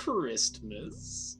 Christmas.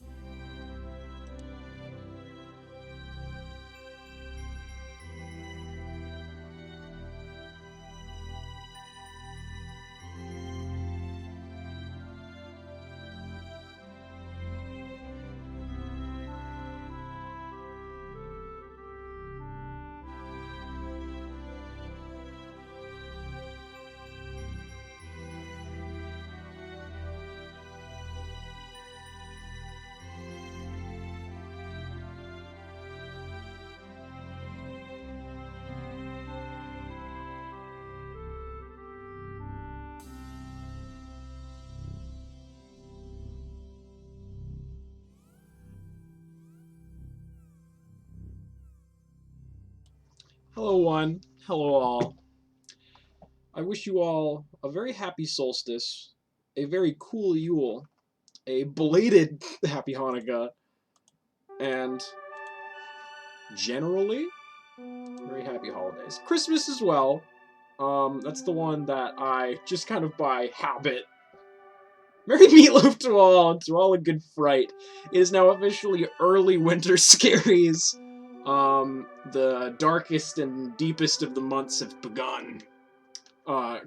Hello one, hello all. I wish you all a very happy solstice, a very cool Yule, a belated happy Hanukkah, and generally, very happy holidays. Christmas as well. That's the one that I just kind of by habit. Merry Meatloaf to all a good fright. It is now officially early winter scaries. The darkest and deepest of the months have begun.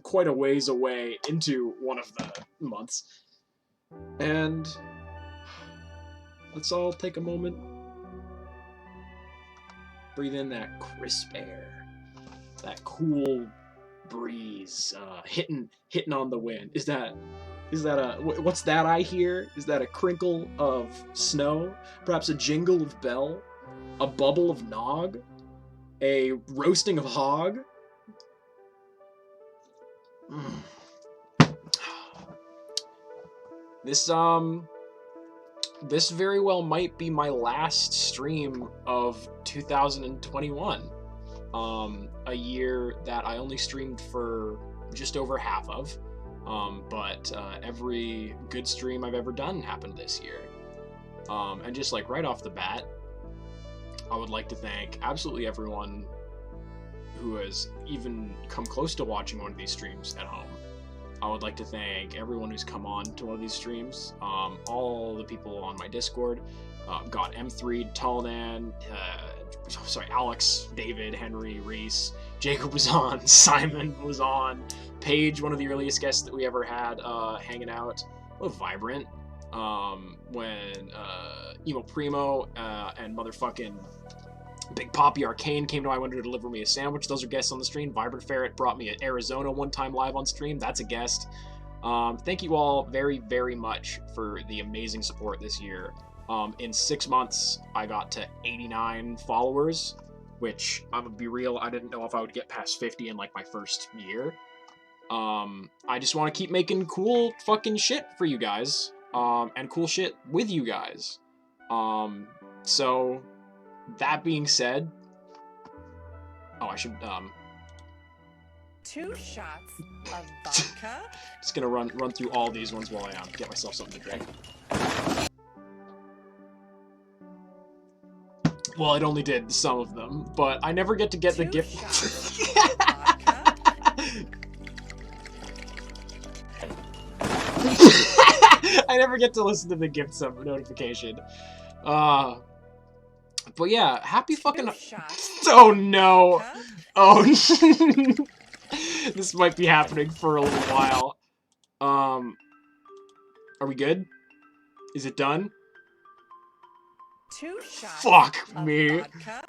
Quite a ways away into one of the months. And let's all take a moment. Breathe in that crisp air. That cool breeze, hitting on the wind. Is that what's that I hear? Is that a crinkle of snow? Perhaps a jingle of bell? A bubble of nog? A roasting of hog? This very well might be my last stream of 2021. A year that I only streamed for just over half of. But every good stream I've ever done happened this year. And just like right off the bat, I would like to thank absolutely everyone who has even come close to watching one of these streams at home. I would like to thank everyone who's come on to one of these streams, all the people on my Discord, got M3, Talnan, Alex, David, Henry, Reese, Jacob was on, Simon was on, Paige, one of the earliest guests that we ever had hanging out, Vibrant, when Emo Primo and motherfucking Big Poppy Arcane came to my window to deliver me a sandwich. Those are guests on the stream. Vibrant Ferret brought me at Arizona one time live on stream. That's a guest. Thank you all very, very much for the amazing support this year. In 6 months, I got to 89 followers, which, I'm gonna be real, I didn't know if I would get past 50 in, like, my first year. I just want to keep making cool fucking shit for you guys, and cool shit with you guys. So, that being said... Oh, I should, 2 shots of vodka. Just gonna run through all these ones while I get myself something to drink. Well, it only did some of them, but I never get to get the gift. I never get to listen to the gift sub notification. But yeah, happy fucking... Oh no! Oh, this might be happening for a little while. Are we good? Is it done? 2 shots Fuck of me. vodka.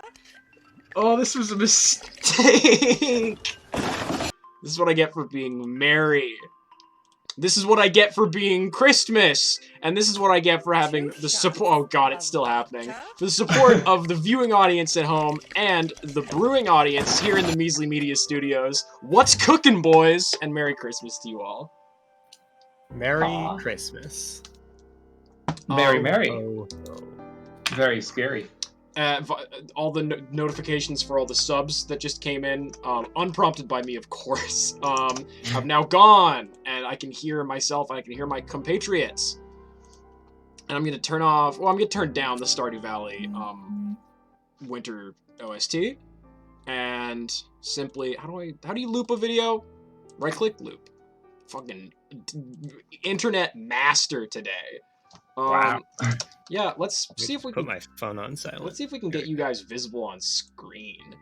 Oh, this was a mistake. This is what I get for being merry. This is what I get for being Christmas. And this is what I get for having the support. Oh god, it's still happening. For the support of the viewing audience at home and the brewing audience here in the Measly Media Studios. What's cooking, boys? And Merry Christmas to you all. Merry Christmas. Merry. Oh. Very scary. All the notifications for all the subs that just came in, unprompted by me, of course, have now gone, and I can hear myself, and I can hear my compatriots. And I'm gonna turn off, well, I'm gonna turn down the Stardew Valley, winter OST, and simply, how do you loop a video? Right-click loop. Fucking internet master today. Wow. Yeah, let's see if we put can. my phone on silent. Let's see if we can There get we you go. guys visible on screen.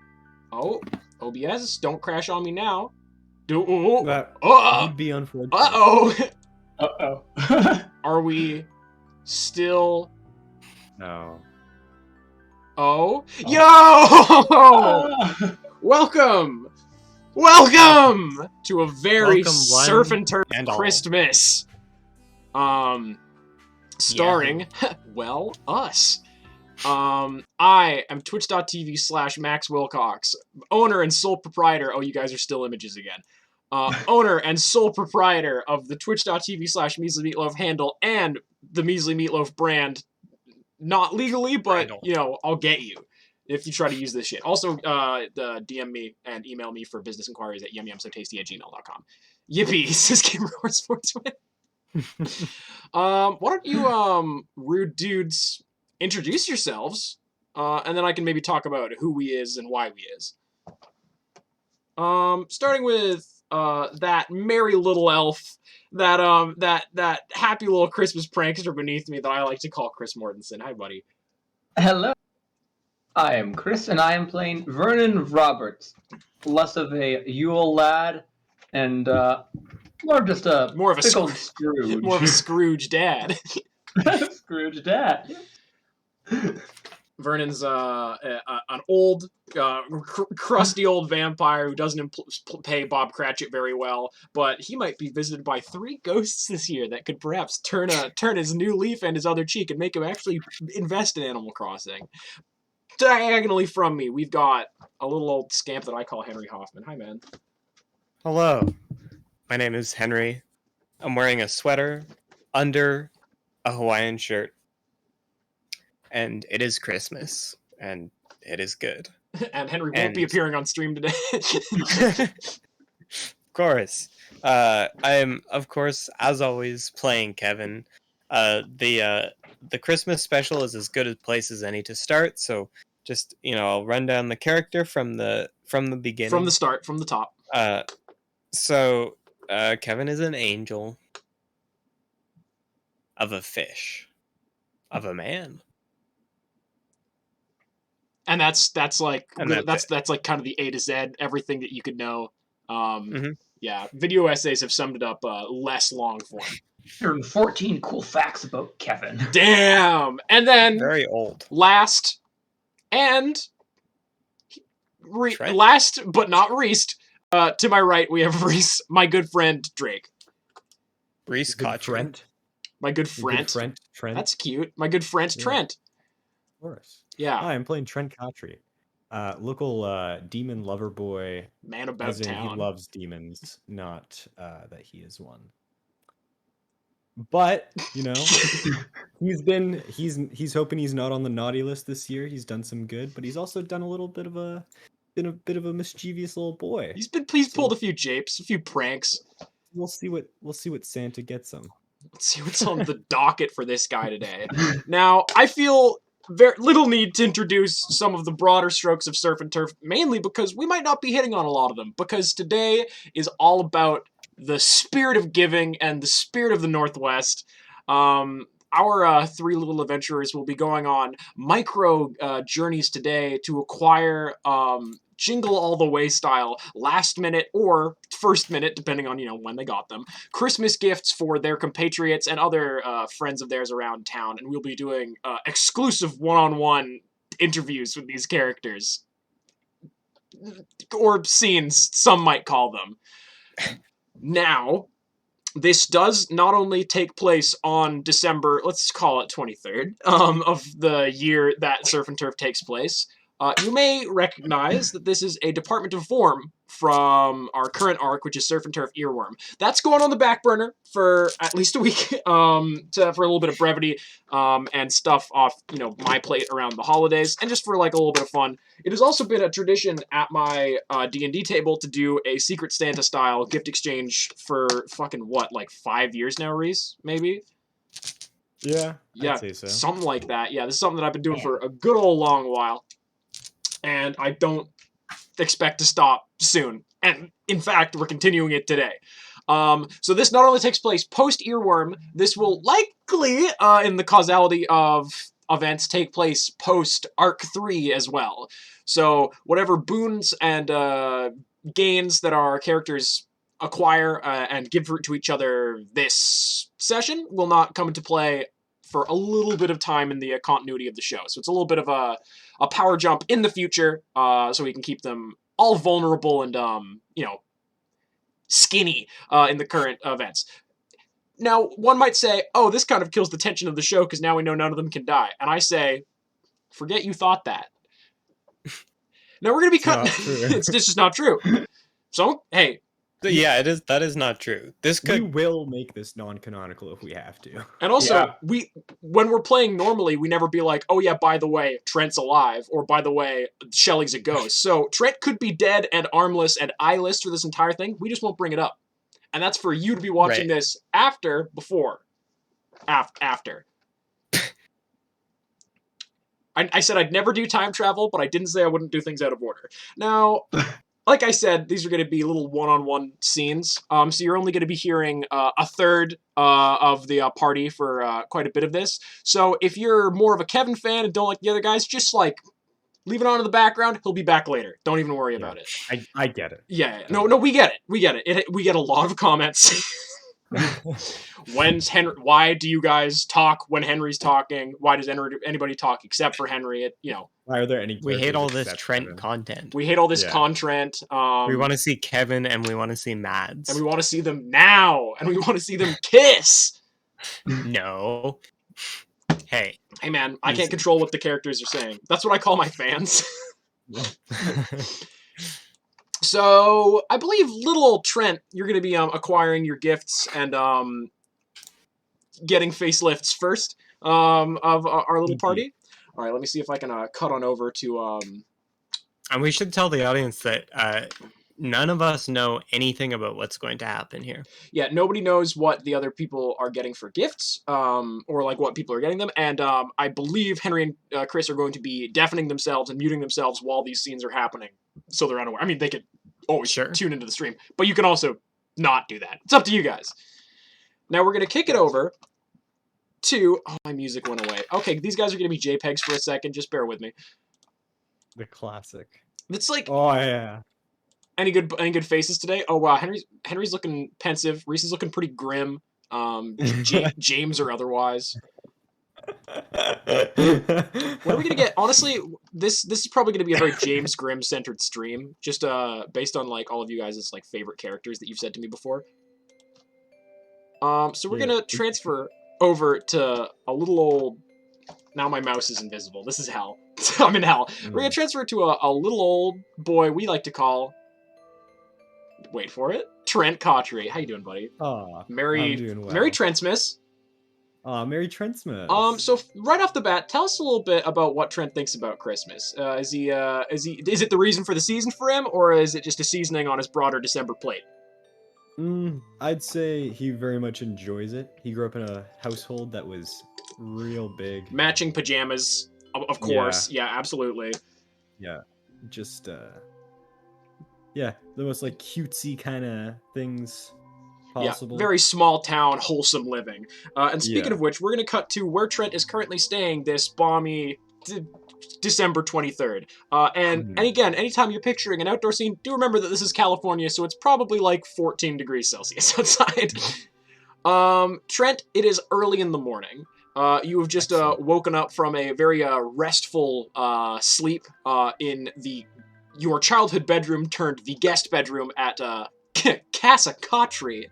Oh, OBS, don't crash on me now. That Uh would be unfortunate. oh. Uh-oh. Are we still? No. Oh, yo! Ah! Welcome to a very Welcome, surf one and turf and all. Christmas. Starring, well, us. I am twitch.tv/Max Wilcox, owner and sole proprietor. Oh, you guys are still images again. Owner and sole proprietor of the twitch.tv/Measly Meatloaf handle and the Measly Meatloaf brand. Not legally, but, Brandle. you know, I'll get you if you try to use this shit. Also, DM me and email me for business inquiries at yummyumsotasty@gmail.com. Yippee, says Gamer Sportsman. Why don't you, rude dudes, introduce yourselves, and then I can maybe talk about who we is and why we is. Starting with, that merry little elf, that happy little Christmas prankster beneath me that I like to call Chris Mortensen. Hi, buddy. Hello. I am Chris, and I am playing Vernon Roberts. Less of a Yule lad, and more just a More of a pickled Scrooge. More of a Scrooge dad. Scrooge dad. Vernon's an old, crusty old vampire who doesn't pay Bob Cratchit very well, but he might be visited by 3 ghosts this year that could perhaps turn his new leaf and his other cheek and make him actually invest in Animal Crossing. Diagonally from me, we've got a little old scamp that I call Henry Hoffman. Hi, man. Hello. My name is Henry. I'm wearing a sweater under a Hawaiian shirt. And it is Christmas. And it is good. And Henry won't be appearing on stream today. Of course. I am, of course, as always, playing Kevin. The Christmas special is as good a place as any to start, so just, I'll run down the character from the beginning. From the start, from the top. So Kevin is an angel of a fish, of a man. And that's like And that's like kind of the A to Z, everything that you could know. Mhm. Yeah, video essays have summed it up less long form. 114 cool facts about Kevin. Damn! And then Very old. last but not least, to my right we have Reese, my good friend Drake. Reese Cottrent. My good friend. Trent. That's cute. My good friend Trent. Of course. Yeah. Hi, I'm playing Trent Cottrey. Local demon lover boy. Man about As in, town. he loves demons, not that he is one. But, he's hoping he's not on the naughty list this year. He's done some good, but he's also done been a bit of a mischievous little boy. He's pulled a few japes, a few pranks. We'll see what Santa gets him. Let's see what's on the docket for this guy today. Now, I feel very little need to introduce some of the broader strokes of Surf and Turf, mainly because we might not be hitting on a lot of them, because today is all about the spirit of giving and the spirit of the Northwest. Our 3 little adventurers will be going on micro journeys today to acquire jingle all the way style, last minute or first minute, depending on when they got them, Christmas gifts for their compatriots and other friends of theirs around town, and we'll be doing exclusive one-on-one interviews with these characters, or scenes, some might call them. Now, this does not only take place on December, let's call it 23rd, of the year that Surf and Turf takes place. You may recognize that this is a Department of Form from our current arc, which is Surf and Turf Earworm. That's going on the back burner for at least a week, for a little bit of brevity, and stuff off, my plate around the holidays, and just for like a little bit of fun. It has also been a tradition at my D&D table to do a Secret Santa style gift exchange for fucking what, like 5 years now, Reese? Maybe? Yeah, Yeah, I'd say so. something like that. Yeah, this is something that I've been doing for a good old long while. And I don't expect to stop soon. And in fact, we're continuing it today. So this not only takes place post-Earworm, this will likely, in the causality of events, take place post-Arc 3 as well. So whatever boons and gains that our characters acquire and give to each other this session will not come into play for a little bit of time in the continuity of the show. So it's a little bit of a power jump in the future, so we can keep them all vulnerable and, skinny in the current events. Now, one might say, oh, this kind of kills the tension of the show because now we know none of them can die. And I say, forget you thought that. Now we're going to be cutting... It's just not true. So, hey... Yeah, it is. That is not true. We will make this non-canonical if we have to. And also, when we're playing normally, we never be like, oh yeah, by the way, Trent's alive, or by the way, Shelly's a ghost. So Trent could be dead and armless and eyeless for this entire thing. We just won't bring it up. And that's for you to be watching this before. After. I said I'd never do time travel, but I didn't say I wouldn't do things out of order. Now... Like I said, these are going to be little one-on-one scenes, so you're only going to be hearing a third of the party for quite a bit of this. So if you're more of a Kevin fan and don't like the other guys, just leave it on in the background. He'll be back later. Don't even worry about it. I get it. Yeah, no, we get it. We get it. We get a lot of comments. When's Henry? Why do you guys talk when Henry's talking? Why does anybody talk except for Henry? Why are there any? We hate all this Trent content. We hate all this content. We want to see Kevin and we want to see Mads. And we want to see them now. And we want to see them kiss. No. Hey, man, I can't control what the characters are saying. That's what I call my fans. So, I believe little old Trent, you're going to be acquiring your gifts and getting facelifts first of our little party. All right, let me see if I can cut on over to... And we should tell the audience that none of us know anything about what's going to happen here. Yeah, nobody knows what the other people are getting for gifts, or what people are getting them. And I believe Henry and Chris are going to be deafening themselves and muting themselves while these scenes are happening, so they're unaware. I mean, they could always tune into the stream, but you can also not do that. It's up to you guys. Now we're going to kick it over to... Oh, my music went away. Okay, these guys are going to be JPEGs for a second. Just bear with me. The classic. It's like... Oh, yeah. Any good faces today? Oh, wow. Henry's looking pensive. Reese is looking pretty grim. James or otherwise. What are we going to get? Honestly, this is probably going to be a very James Grimm-centered stream. Just based on, all of you guys' favorite characters that you've said to me before. So we're going to transfer... over to a little old... Now my mouse is invisible. This is hell. I'm in hell. We're going to transfer to a little old boy we like to call... Wait for it. Trent Cottery. How you doing, buddy? I'm doing well. Merry Trentsmas. Merry Trentsmas. So right off the bat, tell us a little bit about what Trent thinks about Christmas. Is it the reason for the season for him, or is it just a seasoning on his broader December plate? I'd say he very much enjoys it. He grew up in a household that was real big. Matching pajamas, of course. Yeah, absolutely. Yeah, just, the most, cutesy kind of things possible. Yeah, very small town, wholesome living. And speaking of which, we're going to cut to where Trent is currently staying this balmy... December 23rd. And again, anytime you're picturing an outdoor scene, do remember that this is California, so it's probably 14 degrees Celsius outside. Trent, it is early in the morning. You have just woken up from a very restful sleep in your childhood bedroom turned the guest bedroom at Casa Cottery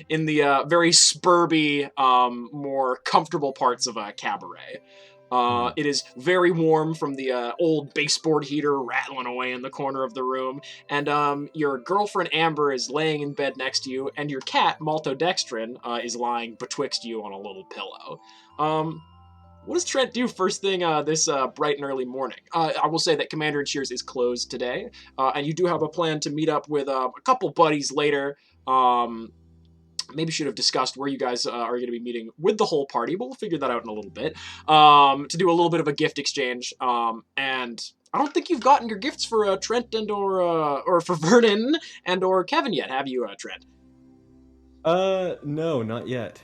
in the very spurby, more comfortable parts of a cabaret. It is very warm from the old baseboard heater rattling away in the corner of the room, and your girlfriend Amber is laying in bed next to you, and your cat Maltodextrin is lying betwixt you on a little pillow. What does Trent do first thing this bright and early morning? I will say that Commander and Shears is closed today, and you do have a plan to meet up with a couple buddies later. Maybe should have discussed where you guys are going to be meeting with the whole party, but we'll figure that out in a little bit. To do a little bit of a gift exchange. And I don't think you've gotten your gifts for Trent or for Vernon and or Kevin yet, have you, Trent? No, not yet.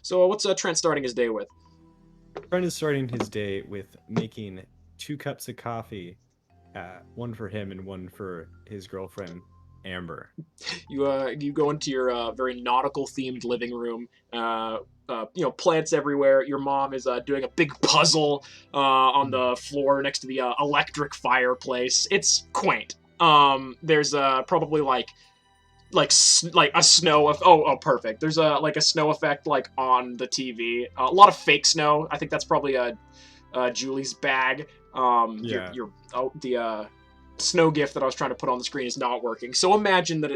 So what's Trent starting his day with? Trent is starting his day with making 2 cups of coffee, one for him and one for his girlfriend, Amber. You go into your very nautical themed living room. Plants everywhere. Your mom is doing a big puzzle on the floor next to the electric fireplace. It's quaint. There's probably like a snow perfect. There's a snow effect like on the TV. A lot of fake snow. I think that's probably Julie's bag. Yeah. The snow gif that I was trying to put on the screen is not working. So imagine that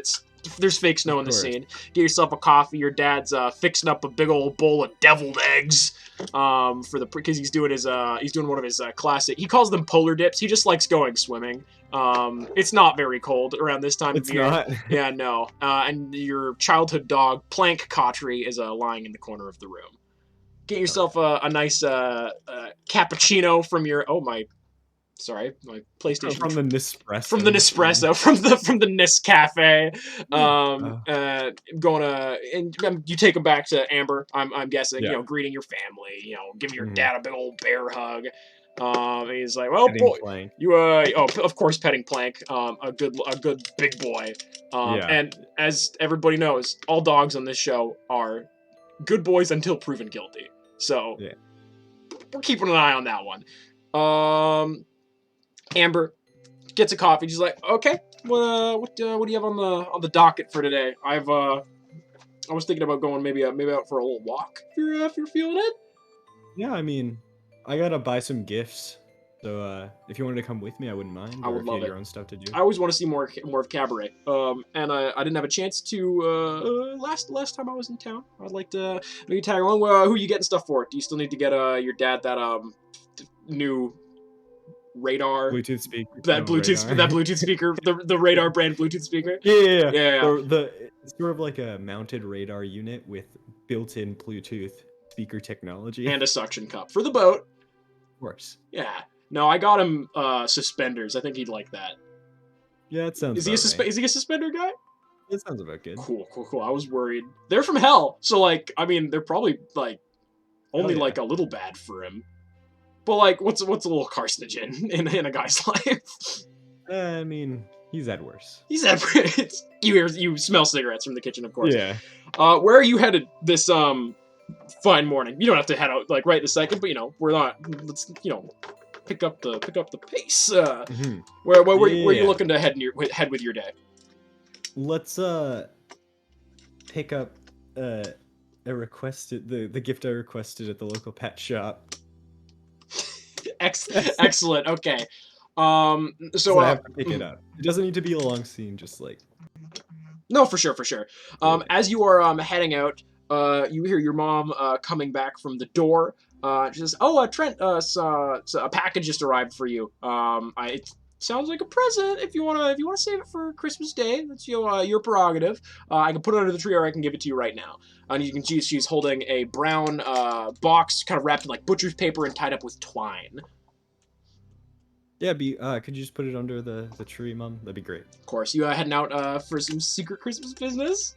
there's fake snow in the scene. Get yourself a coffee. Your dad's fixing up a big old bowl of deviled eggs because he's doing one of his classic. He calls them polar dips. He just likes going swimming. It's not very cold around this time of year. It's not. Yeah, no. And your childhood dog Plank Cottery is lying in the corner of the room. Get yourself a nice cappuccino from your my PlayStation From the Nespresso. from the Nis Cafe. And you take him back to Amber. I'm guessing. Yeah. Greeting your family. Giving your Mhm. dad a big old bear hug. And he's like, well, Petting boy, Plank. you of course, petting Plank. A good big boy. Yeah. And as everybody knows, all dogs on this show are good boys until proven guilty. So Yeah. we're keeping an eye on that one. Amber gets a coffee. She's like, "Okay, what do you have on the docket for today? I was thinking about going maybe out for a little walk if you're feeling it." Yeah, I mean, I gotta buy some gifts. So if you wanted to come with me, I wouldn't mind. I would or if you love had it. your own stuff to do. I always want to see more of Cabaret. And I didn't have a chance to last time I was in town. I'd like to maybe tag along. Who are you getting stuff for? Do you still need to get your dad that new radar? Bluetooth speaker. That Bluetooth speaker, the radar brand Bluetooth speaker. Yeah. Yeah. It's sort of like a mounted radar unit with built-in Bluetooth speaker technology. And a suction cup for the boat. Of course. Yeah. No, I got him suspenders. I think he'd like that. Yeah, it sounds. Is he a suspender guy? It sounds about good. Cool. I was worried. They're from hell, so like, I mean, they're probably like only like a little bad for him. But like, what's a little carcinogen in a guy's life? I mean, he's had worse. You smell cigarettes from the kitchen, of course. Yeah. Where are you headed this fine morning? You don't have to head out like right this second, but we're not. Let's pick up the pace. Where are you looking to head with your day? Let's pick up the gift I requested at the local pet shop. Excellent. Okay. So I have to pick it up. It doesn't need to be a long scene, just like. No, for sure. As you are heading out, you hear your mom coming back from the door. She says, "Oh, Trent, so a package just arrived for you. It sounds like a present. If you wanna save it for Christmas Day, that's your prerogative. I can put it under the tree, or I can give it to you right now." And you can see she's holding a brown box, kind of wrapped in like butcher's paper and tied up with twine. Yeah, could you just put it under the tree, Mom? That'd be great. Of course, you heading out for some secret Christmas business?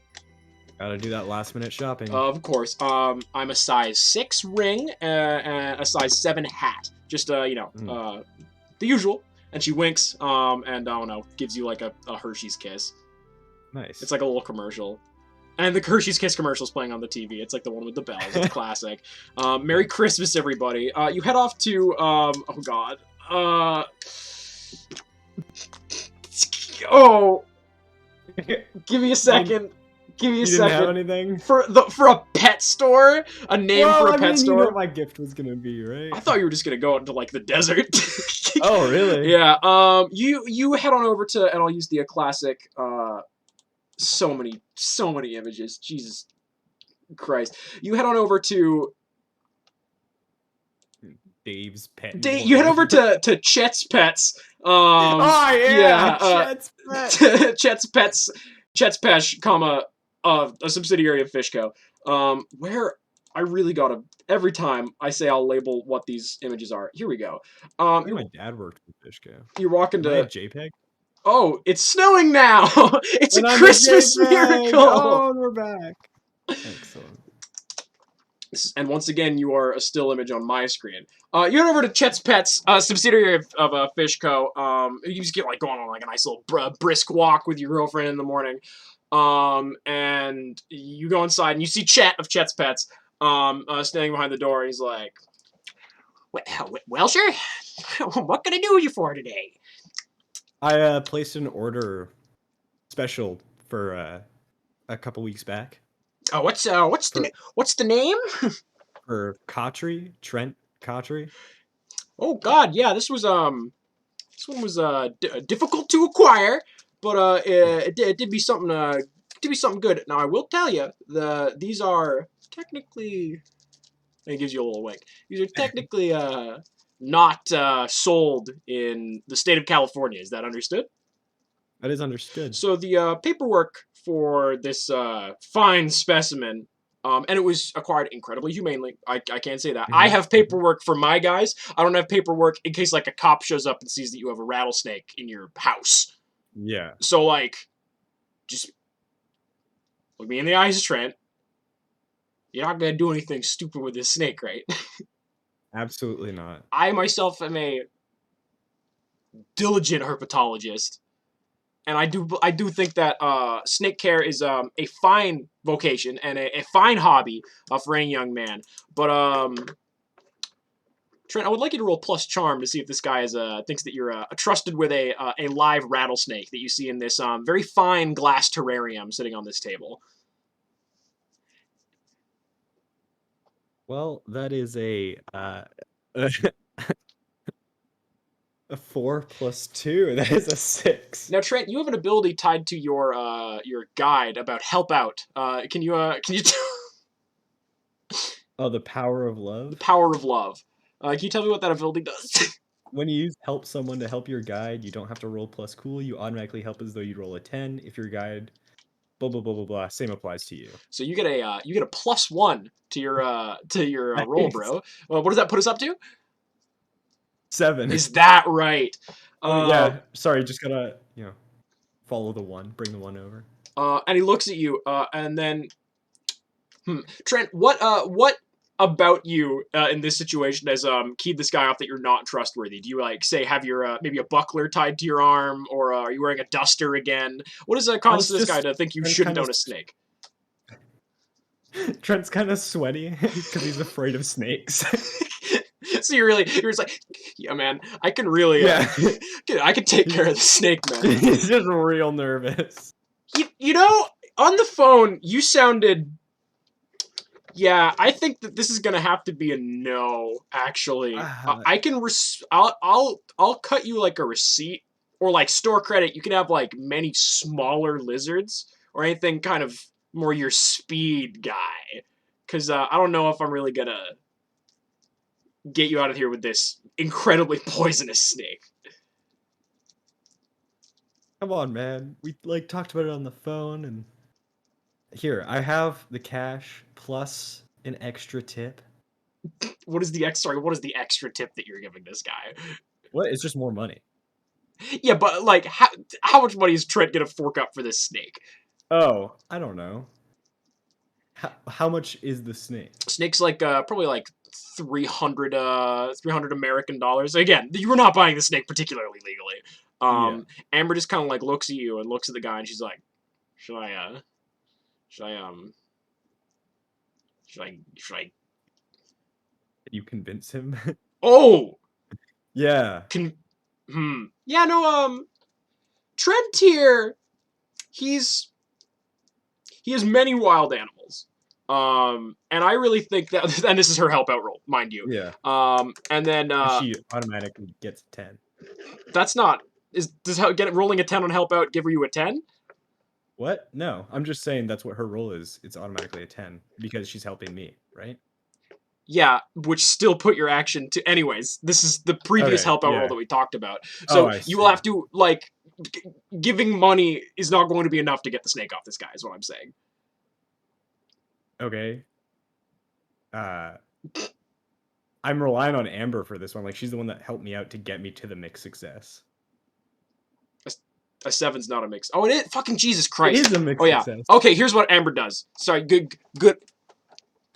Gotta do that last minute shopping. Of course. I'm a size 6 ring and a size 7 hat. Just the usual. And she winks, and I don't know, gives you like a Hershey's kiss. Nice. It's like a little commercial. And the Hershey's Kiss commercial's playing on the TV. It's like the one with the bells. It's classic. Merry Christmas, everybody. You head off to give me a second. Give me a second. Didn't have anything for a pet store. A name for a pet store. You know what my gift was gonna be, right? I thought you were just gonna go out into like the desert. Oh, really? Yeah. You head on over to, and I'll use the classic. So many images. Jesus Christ. You head on over to Dave's Pet. You head over to Chet's Pets. Chet's Pets. Chet's Pets, a subsidiary of Fishco. Where I really gotta, every time I say I'll label what these images are. Here we go. I think my dad worked with Fishco. You walk into JPEG. Oh, it's snowing now! It's a Christmas miracle! Oh, we're back. Excellent. And once again, you are a still image on my screen. You head over to Chet's Pets, subsidiary of Fish Co. You just get like going on like a nice little brisk walk with your girlfriend in the morning. And you go inside and you see Chet of Chet's Pets standing behind the door. And he's like, "Well, sir, what can I do you for today?" I placed an order special for a couple weeks back What's the name? for Cotry, Trent Cotry. Oh God, yeah, this one was difficult to acquire, but it did be something good. Now I will tell you, these are technically, it gives you a little wink. These are technically not sold in the state of California. Is that understood? That is understood. So the paperwork for this fine specimen, and it was acquired incredibly humanely. I can't say that. I have paperwork for my guys. I don't have paperwork in case like a cop shows up and sees that you have a rattlesnake in your house. Yeah. So like, just look me in the eyes, Trent. You're not gonna do anything stupid with this snake, right? Absolutely not. I myself am a diligent herpetologist. And I do think that snake care is a fine vocation and a fine hobby for any young man. But Trent, I would like you to roll plus charm to see if this guy is thinks that you're trusted with a live rattlesnake that you see in this very fine glass terrarium sitting on this table. Well, that is a 4 plus 2. That is a 6. Now, Trent, you have an ability tied to your guide about help out. Can you Oh, the power of love. the power of love? Can you tell me what that ability does? When you use help someone to help your guide, you don't have to roll plus cool. You automatically help as though you roll a 10. If your guide, blah blah blah blah blah. Same applies to you. So you get a +1 to your roll, bro. What does that put us up to? 7. Is that right? Yeah. Sorry, just gotta follow the 1. Bring the 1 over. And he looks at you, and then, Trent, what about you in this situation has keyed this guy off that you're not trustworthy? Do you like say have your maybe a buckler tied to your arm, or are you wearing a duster again? What does cause this guy to think you shouldn't own a snake? Trent's kind of sweaty because he's afraid of snakes. So you're just like, yeah, man, I can really, I can take care of the snake, man. He's just real nervous. You know, on the phone, you sounded. Yeah, I think that this is gonna have to be a no. Actually, I can. I'll cut you like a receipt or like store credit. You can have like many smaller lizards or anything kind of more your speed guy. Because I don't know if I'm really gonna get you out of here with this incredibly poisonous snake. Come on, man. We like talked about it on the phone, and here I have the cash plus an extra tip. What is the extra tip that you're giving this guy? What? It's just more money. Yeah, but like, how much money is Trent gonna fork up for this snake? Oh, I don't know. How much is the snake? Snake's like probably like 300 American dollars. Again, you were not buying the snake particularly legally. Amber just kind of like looks at you and looks at the guy, and she's like, should I Can you convince him? Oh, yeah. Yeah, no, Trent here, he has many wild animals. And I really think that, and this is her help out roll, mind you. Yeah. And then she automatically gets 10. That's not. Rolling a 10 on help out give you a 10? What? No, I'm just saying that's what her roll is. It's automatically a 10 because she's helping me, right? Yeah, which still put your action to. Anyways, this is the previous help out roll that we talked about. So you will have to like giving money is not going to be enough to get the snake off this guy. Is what I'm saying. Okay. I'm relying on Amber for this one. Like she's the one that helped me out to get me to the mixed success. A 7's not a mix. Oh, it is. Fucking Jesus It Christ. is a mixed Oh yeah. success. Okay, here's what Amber does. Sorry, good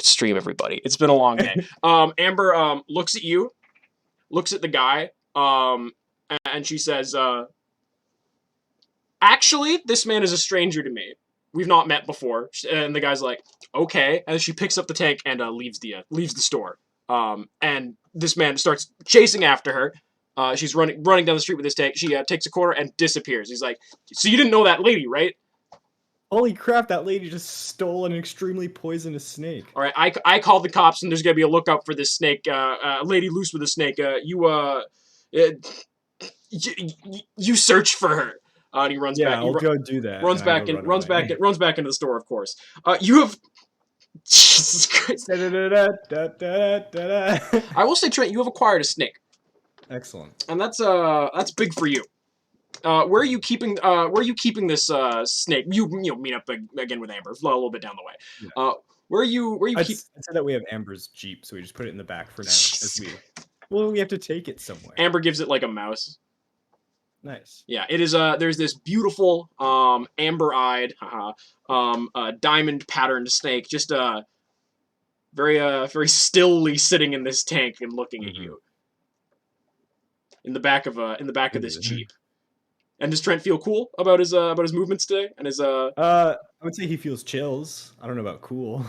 stream, everybody. It's been a long day. Amber looks at you, looks at the guy, and she says, actually, this man is a stranger to me. We've not met before. And the guy's like, okay. And she picks up the tank and leaves the store. And this man starts chasing after her. She's running down the street with this tank. She takes a corner and disappears. He's like, so you didn't know that lady, right? Holy crap, that lady just stole an extremely poisonous snake. All right, I called the cops, and there's gonna be a lookout for this snake. Lady loose with a snake. You search for her. And he runs back. I'll go do that. Runs back into the store, of course. You have Jesus Christ. I will say, Trent, you have acquired a snake. Excellent. And that's big for you. Where are you keeping this snake? You meet up again with Amber a little bit down the way. Yeah. Where are you I'd say that we have Amber's Jeep, so we just put it in the back for now. We have to take it somewhere. Amber gives it like a mouse. Nice. Yeah, it is. There's this beautiful amber-eyed, diamond patterned snake, just very stilly sitting in this tank and looking at you. In the back of this Jeep. And does Trent feel cool about his movements today and his I would say he feels chills. I don't know about cool.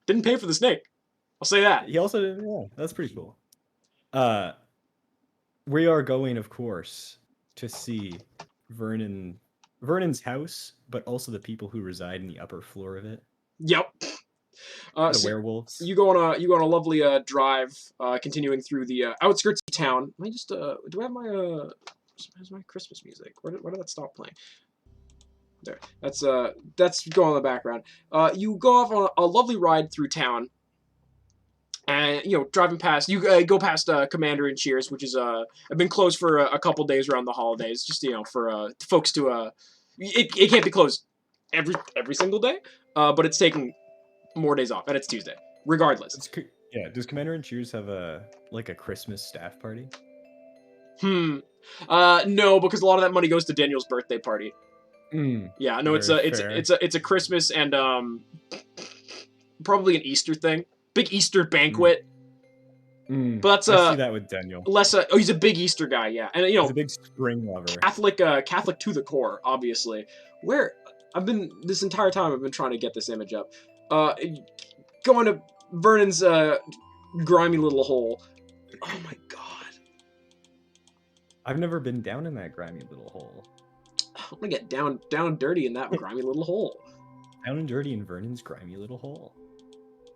Didn't pay for the snake. I'll say that. He also did. Yeah, that's pretty cool. We are going, of course, to see Vernon's house, but also the people who reside in the upper floor of it. Yep. The werewolves. You go on a lovely drive, continuing through the outskirts of town. Let me just do I have my Where's my Christmas music? Where did that stop playing? There. That's going on in the background. You go off on a lovely ride through town. And driving past, you go past Commander and Cheers, which is have been closed for a couple days around the holidays, just for folks to it can't be closed every single day, but it's taking more days off, and it's Tuesday, regardless. Does Commander and Cheers have a Christmas staff party? No, because a lot of that money goes to Daniel's birthday party. Yeah, no, it's a Christmas and probably an Easter thing. Big Easter banquet. But that's I see that with Daniel. He's a big Easter guy, yeah. And he's a big spring lover. Catholic to the core, obviously. This entire time I've been trying to get this image up. Going to Vernon's grimy little hole. Oh my god. I've never been down in that grimy little hole. I'm gonna get down dirty in that grimy little hole. Down and dirty in Vernon's grimy little hole.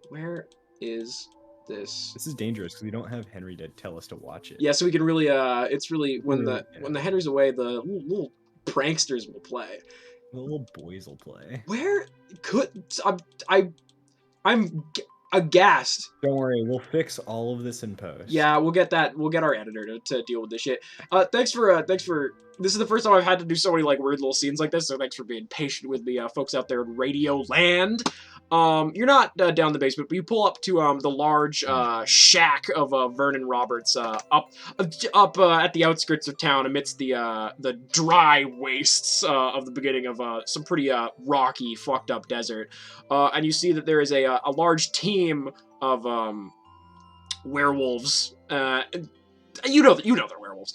Where is this? This is dangerous because we don't have Henry to tell us to watch it. Yeah, so we can really it's really when the Henry's away, the little pranksters will play. The little boys will play. Where could I'm aghast. Don't worry, we'll fix all of this in post. Yeah, we'll get our editor to deal with this shit. Thanks for this is the first time I've had to do so many weird little scenes like this, so thanks for being patient with me, folks out there in Radio Land. You're not down the basement, but you pull up to the large shack of Vernon Roberts up at the outskirts of town, amidst the dry wastes of the beginning of some pretty rocky, fucked up desert. And you see that there is a large team of werewolves. You know they're werewolves.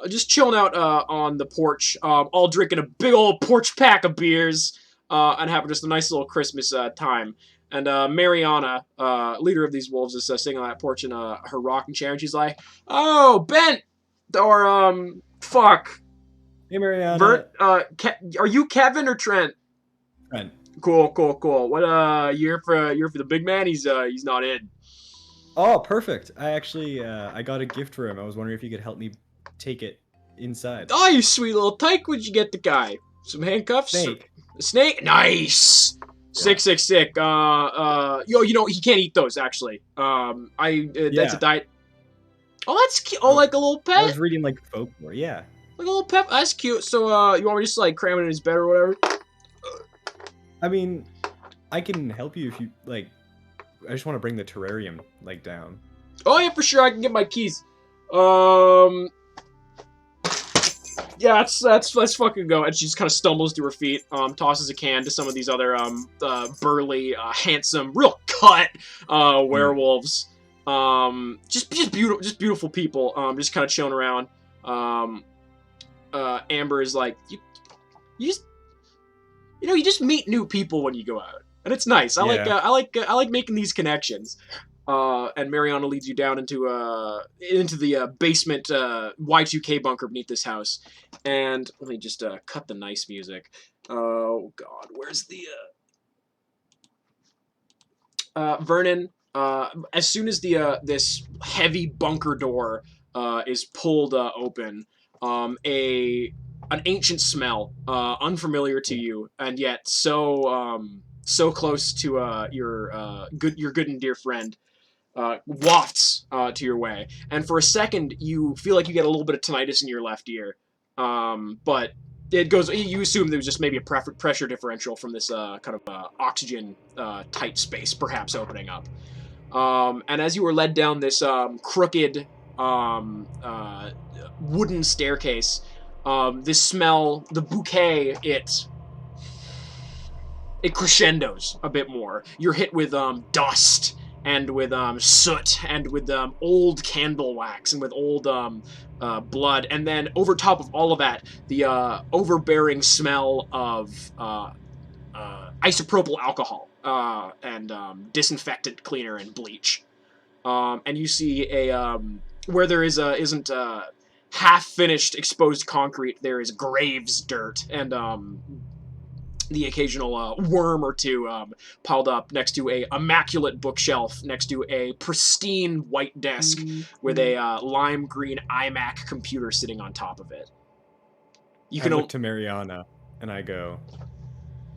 Just chilling out on the porch, all drinking a big old porch pack of beers. And having just a nice little Christmas time. And Mariana, leader of these wolves, is sitting on that porch in her rocking chair, and she's like, "Oh, Bent, or fuck." Hey, Mariana. Are you Kevin or Trent? Trent. Cool. What you're for the big man? He's not in. Oh, perfect. I actually I got a gift for him. I was wondering if you could help me take it inside. Oh, you sweet little tyke! What'd you get the guy? Some handcuffs? Snake. Snake? Nice! Sick. Yo, he can't eat those, actually. That's a diet. Oh, that's cute. Oh, like a little pet? I was reading, folklore, yeah. Like a little pet? That's cute. So, you want me to just, cram it in his bed or whatever? I mean, I can help you if you, I just want to bring the terrarium, down. Oh, yeah, for sure. I can get my keys. Yeah, let's fucking go. And she just kind of stumbles to her feet, tosses a can to some of these other burly, handsome, real cut werewolves. Just beautiful people. Just kind of chilling around. Amber is like, you just meet new people when you go out, and it's nice. I like making these connections. And Mariana leads you down into the basement Y2K bunker beneath this house. And let me just cut the nice music. Oh God, where's the Vernon? As soon as the this heavy bunker door is pulled open, an ancient smell, unfamiliar to you, and yet so close to your good and dear friend. Wafts to your way, and for a second you feel like you get a little bit of tinnitus in your left ear, but it goes. You assume there was just maybe a pressure differential from this kind of oxygen tight space, perhaps opening up. And as you were led down this crooked wooden staircase, this smell, the bouquet, it crescendos a bit more. You're hit with dust and with soot and with old candle wax and with old blood, and then over top of all of that, the overbearing smell of isopropyl alcohol and disinfectant cleaner and bleach. And you see where there isn't half-finished exposed concrete, there is graves dirt and the occasional worm or two piled up next to a immaculate bookshelf, next to a pristine white desk with a lime green iMac computer sitting on top of it. I look to Mariana and I go,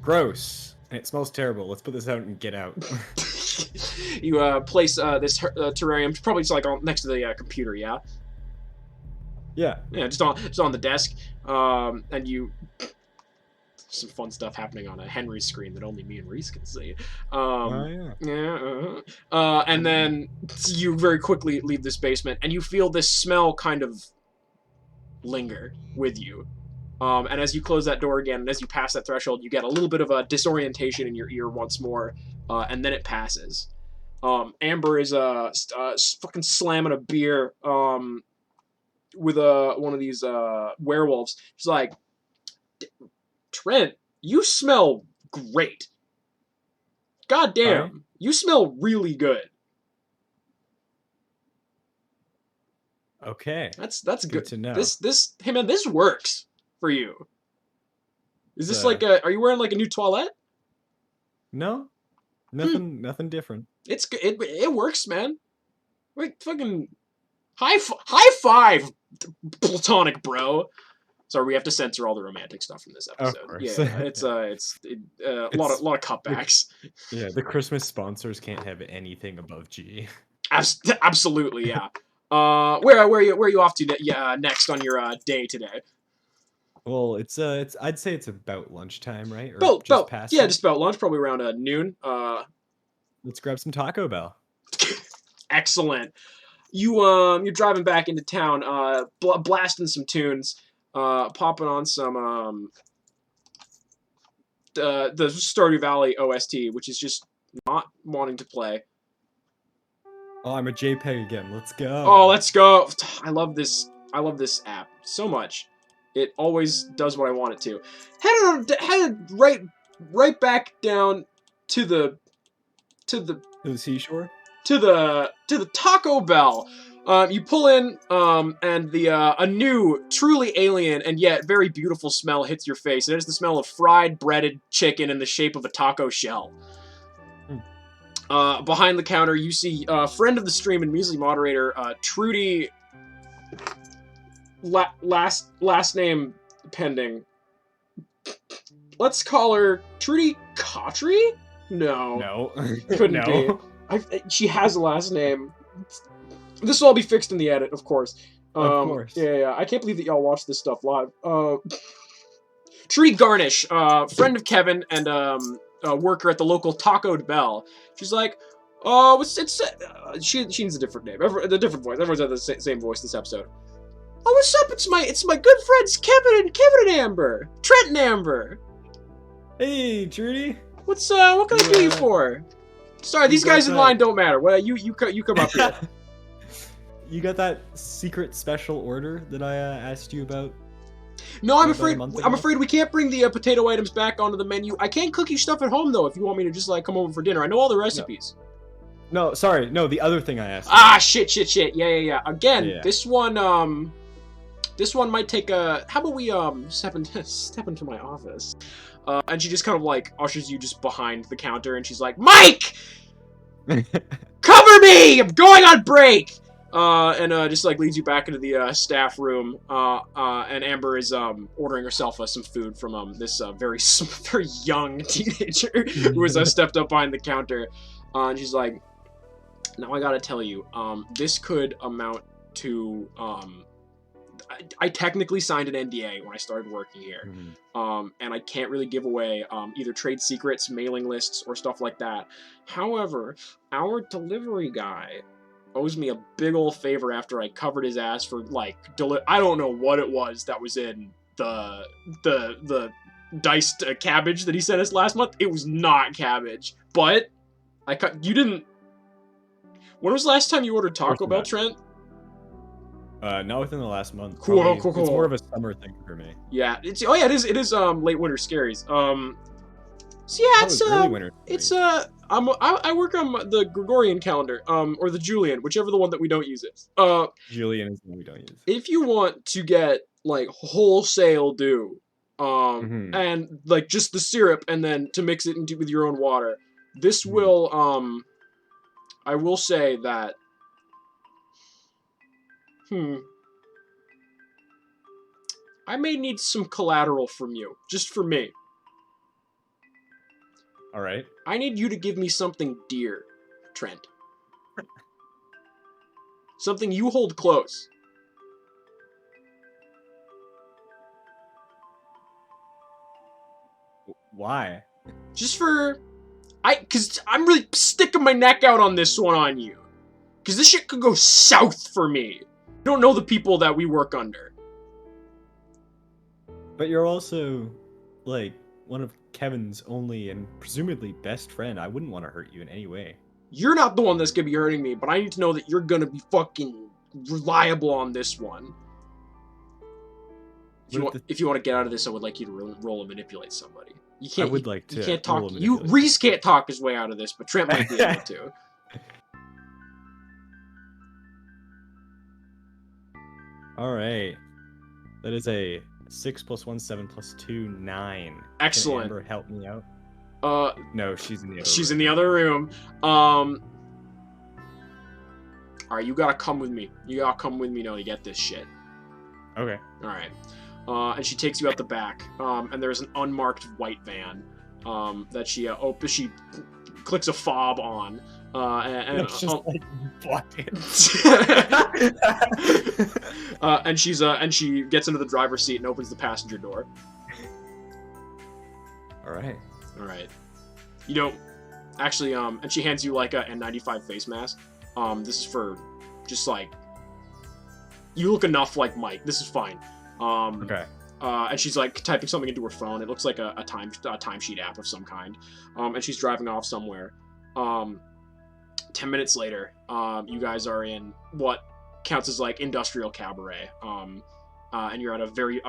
gross. And it smells terrible. Let's put this out and get out. You place this terrarium probably just like next to the computer, yeah? Yeah. Yeah, just on the desk. And you... some fun stuff happening on a Henry screen that only me and Reese can see. And then you very quickly leave this basement, and you feel this smell kind of linger with you. And as you close that door again, and as you pass that threshold, you get a little bit of a disorientation in your ear once more, and then it passes. Amber is fucking slamming a beer with one of these werewolves. She's like, Trent, you smell great. God damn, right. You smell really good. Okay. That's good to know. Hey man, this works for you. Is this like are you wearing like a new toilette? No. Nothing different. It works, man. Like fucking high five, platonic bro. Sorry, we have to censor all the romantic stuff from this episode. Of course. Yeah, it's a lot of cutbacks. Yeah, the Christmas sponsors can't have anything above G. Absolutely, yeah. Where are you off to next on your day today? Well, I'd say it's about lunchtime, right? Or just past. Yeah, just about lunch, probably around noon. Let's grab some Taco Bell. Excellent. You're driving back into town, blasting some tunes. Popping on some the Stardew Valley OST, which is just not wanting to play. Oh, I'm a JPEG again. Let's go. Oh, let's go. I love this app so much. It always does what I want it to. Headed right back down to the seashore? To the Taco Bell. You pull in, and a new, truly alien and yet very beautiful smell hits your face. It is the smell of fried, breaded chicken in the shape of a taco shell. Behind the counter, you see friend of the stream and Measly moderator, Trudy. Last name pending. Let's call her Trudy Cautry? No. Couldn't be. She has a last name. This will all be fixed in the edit, of course. Of course. Yeah. I can't believe that y'all watch this stuff live. Trudy Garnish, friend of Kevin and a worker at the local Taco Bell. She's like, she needs a different name. A different voice. Everyone's had the same voice this episode. Oh, what's up? It's my good friends Kevin and Amber. Trent and Amber. Hey, Trudy. What can I do you for? Sorry, you these got guys in that- line don't matter. Well, you come up here. You got that secret special order that I asked you about? No, I'm About a afraid month I'm ago? afraid we can't bring the potato items back onto the menu. I can cook you stuff at home though if you want me to just like come over for dinner. I know all the recipes. No, sorry. No, the other thing I asked. Ah, shit. Yeah. Again, Yeah. this one might take a. How about we step into my office? And she just kind of like ushers you just behind the counter, and she's like, Mike, cover me! I'm going on break. And just like leads you back into the staff room. And Amber is ordering herself some food from this very very young teenager who has stepped up behind the counter. And she's like, now I gotta tell you, this could amount to I technically signed an NDA when I started working here, and I can't really give away either trade secrets, mailing lists, or stuff like that. However, our delivery guy owes me a big ol' favor after I covered his ass for like I don't know what it was that was in the diced cabbage that he sent us last month. It was not cabbage, but you didn't. When was the last time you ordered Taco Bell, not. Trent? Not within the last month. Cool. It's more of a summer thing for me. Yeah, it is late winter scaries. So yeah, it's early winter. I work on the Gregorian calendar, or the Julian, whichever the one that we don't use is. Julian is the one we don't use. If you want to get like wholesale dew, and like just the syrup, and then to mix it into with your own water, this will I will say that I may need some collateral from you, just for me. All right. I need you to give me something dear, Trent. Something you hold close. Why? Just for... Cause I'm really sticking my neck out on this one on you. Cause this shit could go south for me. You don't know the people that we work under. But you're also, like, one of Kevin's only and presumably best friend. I wouldn't want to hurt you in any way. You're not the one that's gonna be hurting me, but I need to know that you're gonna be fucking reliable on this one. If you want to get out of this, I would like you to roll and manipulate somebody. You can't. I would like to. You can't talk. roll and You manipulate. Reese can't talk his way out of this, but Trent might be able to. All right. That is a 6 + 1, 7 + 2, 9. Excellent. Can Amber help me out? No, she's in the other. She's room. in the other room. All right, you gotta come with me. You gotta come with me now to get this shit. Okay. All right. And she takes you out the back. And there's an unmarked white van. That she she clicks a fob on. And It's just like bucket. and she gets into the driver's seat and opens the passenger door. All right. All right. You don't actually and she hands you like a N95 face mask. This is for just like you look enough like Mike. This is fine. Okay. And she's like typing something into her phone. It looks like a timesheet app of some kind. And she's driving off somewhere. 10 minutes later, you guys are in what counts as like industrial cabaret. And you're at a very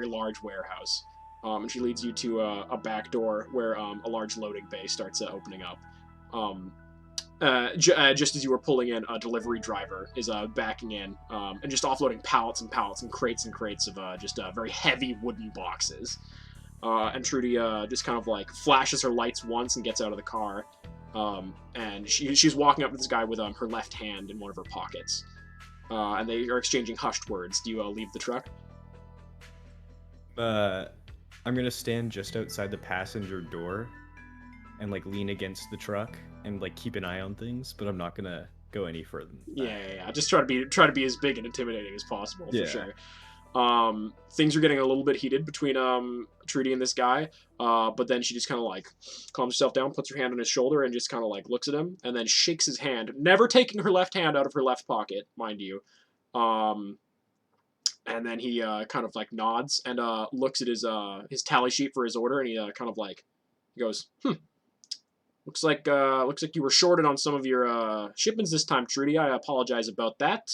large warehouse. And she leads you to a back door where a large loading bay starts opening up. Just as you were pulling in, a delivery driver is backing in and just offloading pallets and pallets and crates of just very heavy wooden boxes. And Trudy just kind of like flashes her lights once and gets out of the car. And she's walking up to this guy with her left hand in one of her pockets. And they are exchanging hushed words. Do you leave the truck? I'm gonna stand just outside the passenger door and like lean against the truck and like keep an eye on things, but I'm not gonna go any further than that. Yeah. Just try to be as big and intimidating as possible, for sure. Things are getting a little bit heated between Trudy and this guy, but then she just kind of like calms herself down, puts her hand on his shoulder, and just kind of like looks at him, and then shakes his hand, never taking her left hand out of her left pocket, mind you. And then he kind of like nods and looks at his tally sheet for his order, and he kind of like he goes, looks like you were shorted on some of your shipments this time, Trudy. I apologize about that.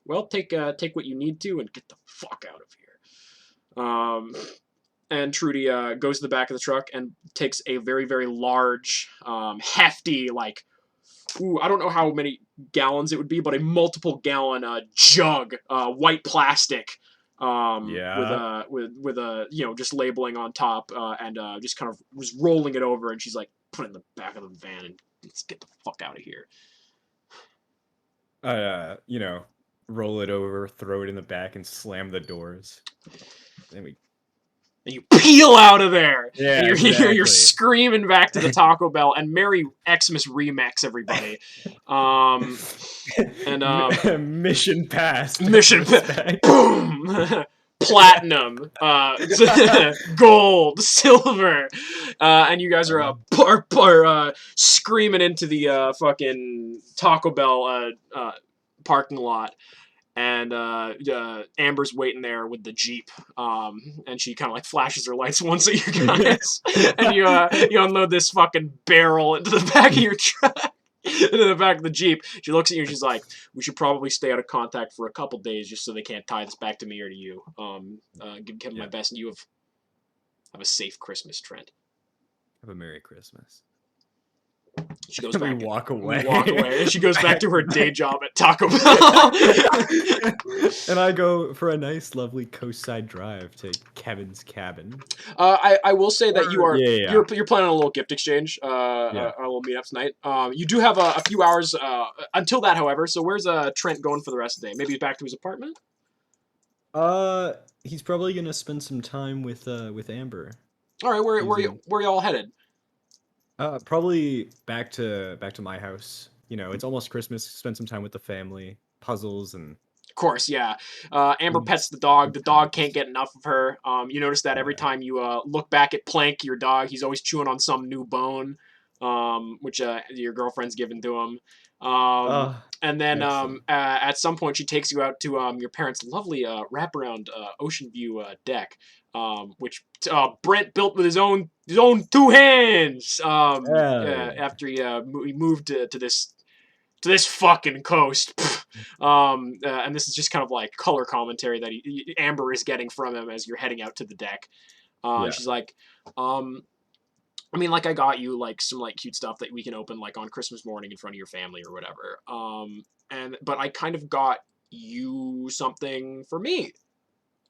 Well, take what you need to and get the fuck out of here. And Trudy goes to the back of the truck and takes a very, very large, hefty, like, I don't know how many gallons it would be, but a multiple gallon jug, white plastic, Yeah. with a just labeling on top, and just kind of was rolling it over, and she's like, put it in the back of the van and let's get the fuck out of here. Roll it over, throw it in the back, and slam the doors. Then we. And you peel out of there. Yeah, and you're exactly. screaming back to the Taco Bell, and Merry Xmas Remix, everybody. Mission passed. Mission boom. Platinum, gold, silver, and you guys are screaming into the fucking Taco Bell parking lot. And Amber's waiting there with the Jeep, and she kind of like flashes her lights once at you guys, and you unload this fucking barrel into the back of your truck, into the back of the Jeep. She looks at you and she's like, "We should probably stay out of contact for a couple days just so they can't tie this back to me or to you. Give Kevin my best, and you have a safe Christmas, Trent. Have a Merry Christmas." She goes back. We walk away. And she goes back to her day job at Taco Bell. And I go for a nice, lovely coastside drive to Kevin's cabin. I will say that you are Yeah. you're planning a little gift exchange, a little meetup tonight. You do have a few hours until that, however. So where's Trent going for the rest of the day? Maybe back to his apartment. He's probably gonna spend some time with Amber. All right, where y'all headed? Probably back to my house. It's almost Christmas. Spend some time with the family, puzzles, and Of course, yeah. Amber pets the dog. The dog can't get enough of her. You notice that every time you look back at Plank, your dog, he's always chewing on some new bone, which your girlfriend's given to him. And then at some point, she takes you out to your parents' lovely wraparound ocean view deck, which Brent built with his own 2 hands. After he moved to this fucking coast. And this is just kind of like color commentary that Amber is getting from him as you're heading out to the deck. She's like, I mean, like, I got you like some like cute stuff that we can open like on Christmas morning in front of your family or whatever. But I kind of got you something for me.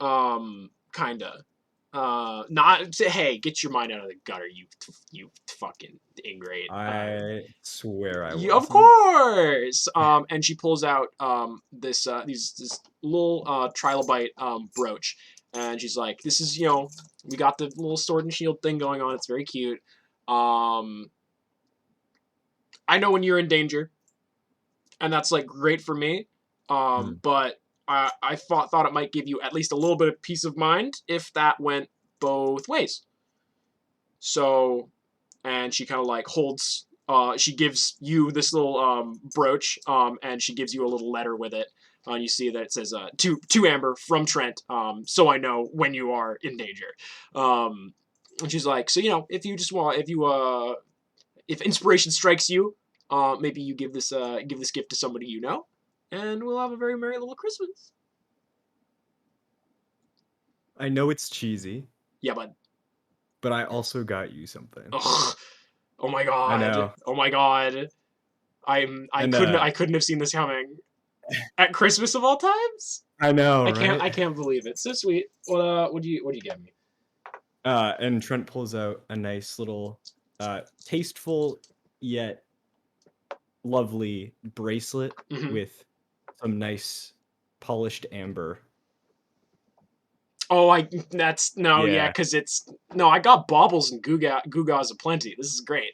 Kinda. Not to, hey, get your mind out of the gutter, you fucking ingrate. I swear I will. Of course. And she pulls out this little trilobite brooch, and she's like, "This is we got the little sword and shield thing going on. It's very cute. I know when you're in danger, and that's like great for me. But I thought it might give you at least a little bit of peace of mind if that went both ways." So, and she kind of like holds, she gives you this little brooch, and she gives you a little letter with it. And you see that it says, to Amber from Trent, so I know when you are in danger. And she's like, so, if you just want, if inspiration strikes you, maybe you give this gift to somebody you know, and we'll have a very merry little Christmas. I know it's cheesy. Yeah, but I also got you something. Ugh. Oh my god! I know. Oh my god! I couldn't have seen this coming. At Christmas of all times. I know. I can't believe it. So sweet. What do you get me? And Trent pulls out a nice little, tasteful yet lovely bracelet with some nice polished amber. Oh, because I got baubles and gewgaws aplenty. This is great.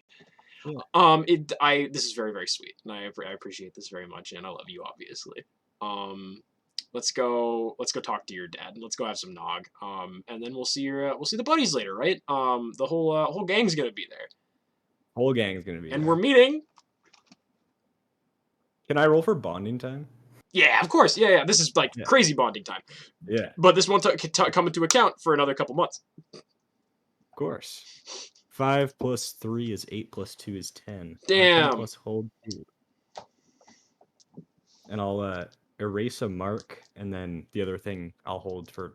Yeah. This is very, very sweet, and I appreciate this very much, and I love you, obviously. Let's go talk to your dad, and let's go have some nog. And then we'll see the buddies later, right? The whole gang's gonna be there. Whole gang's gonna be and there. We're meeting. Can I roll for bonding time? Yeah, of course. Yeah. This is like Yeah. crazy bonding time. Yeah, But this won't come into account for another couple months. of course. 5 plus 3 is 8 plus 2 is 10. Damn. 10 plus hold 2. And I'll erase a mark, and then the other thing I'll hold for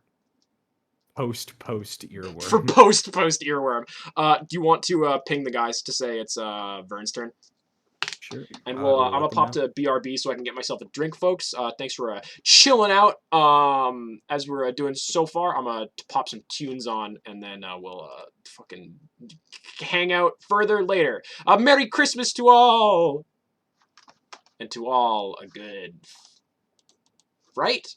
post earworm. For post earworm. Do you want to ping the guys to say it's Vern's turn? Sure. And I we'll will I'm gonna let them pop know. to BRB so I can get myself a drink, folks. Thanks for chilling out. As we're doing so far, I'm gonna pop some tunes on, and then we'll fucking hang out further later. Merry Christmas to all, and to all a good fright.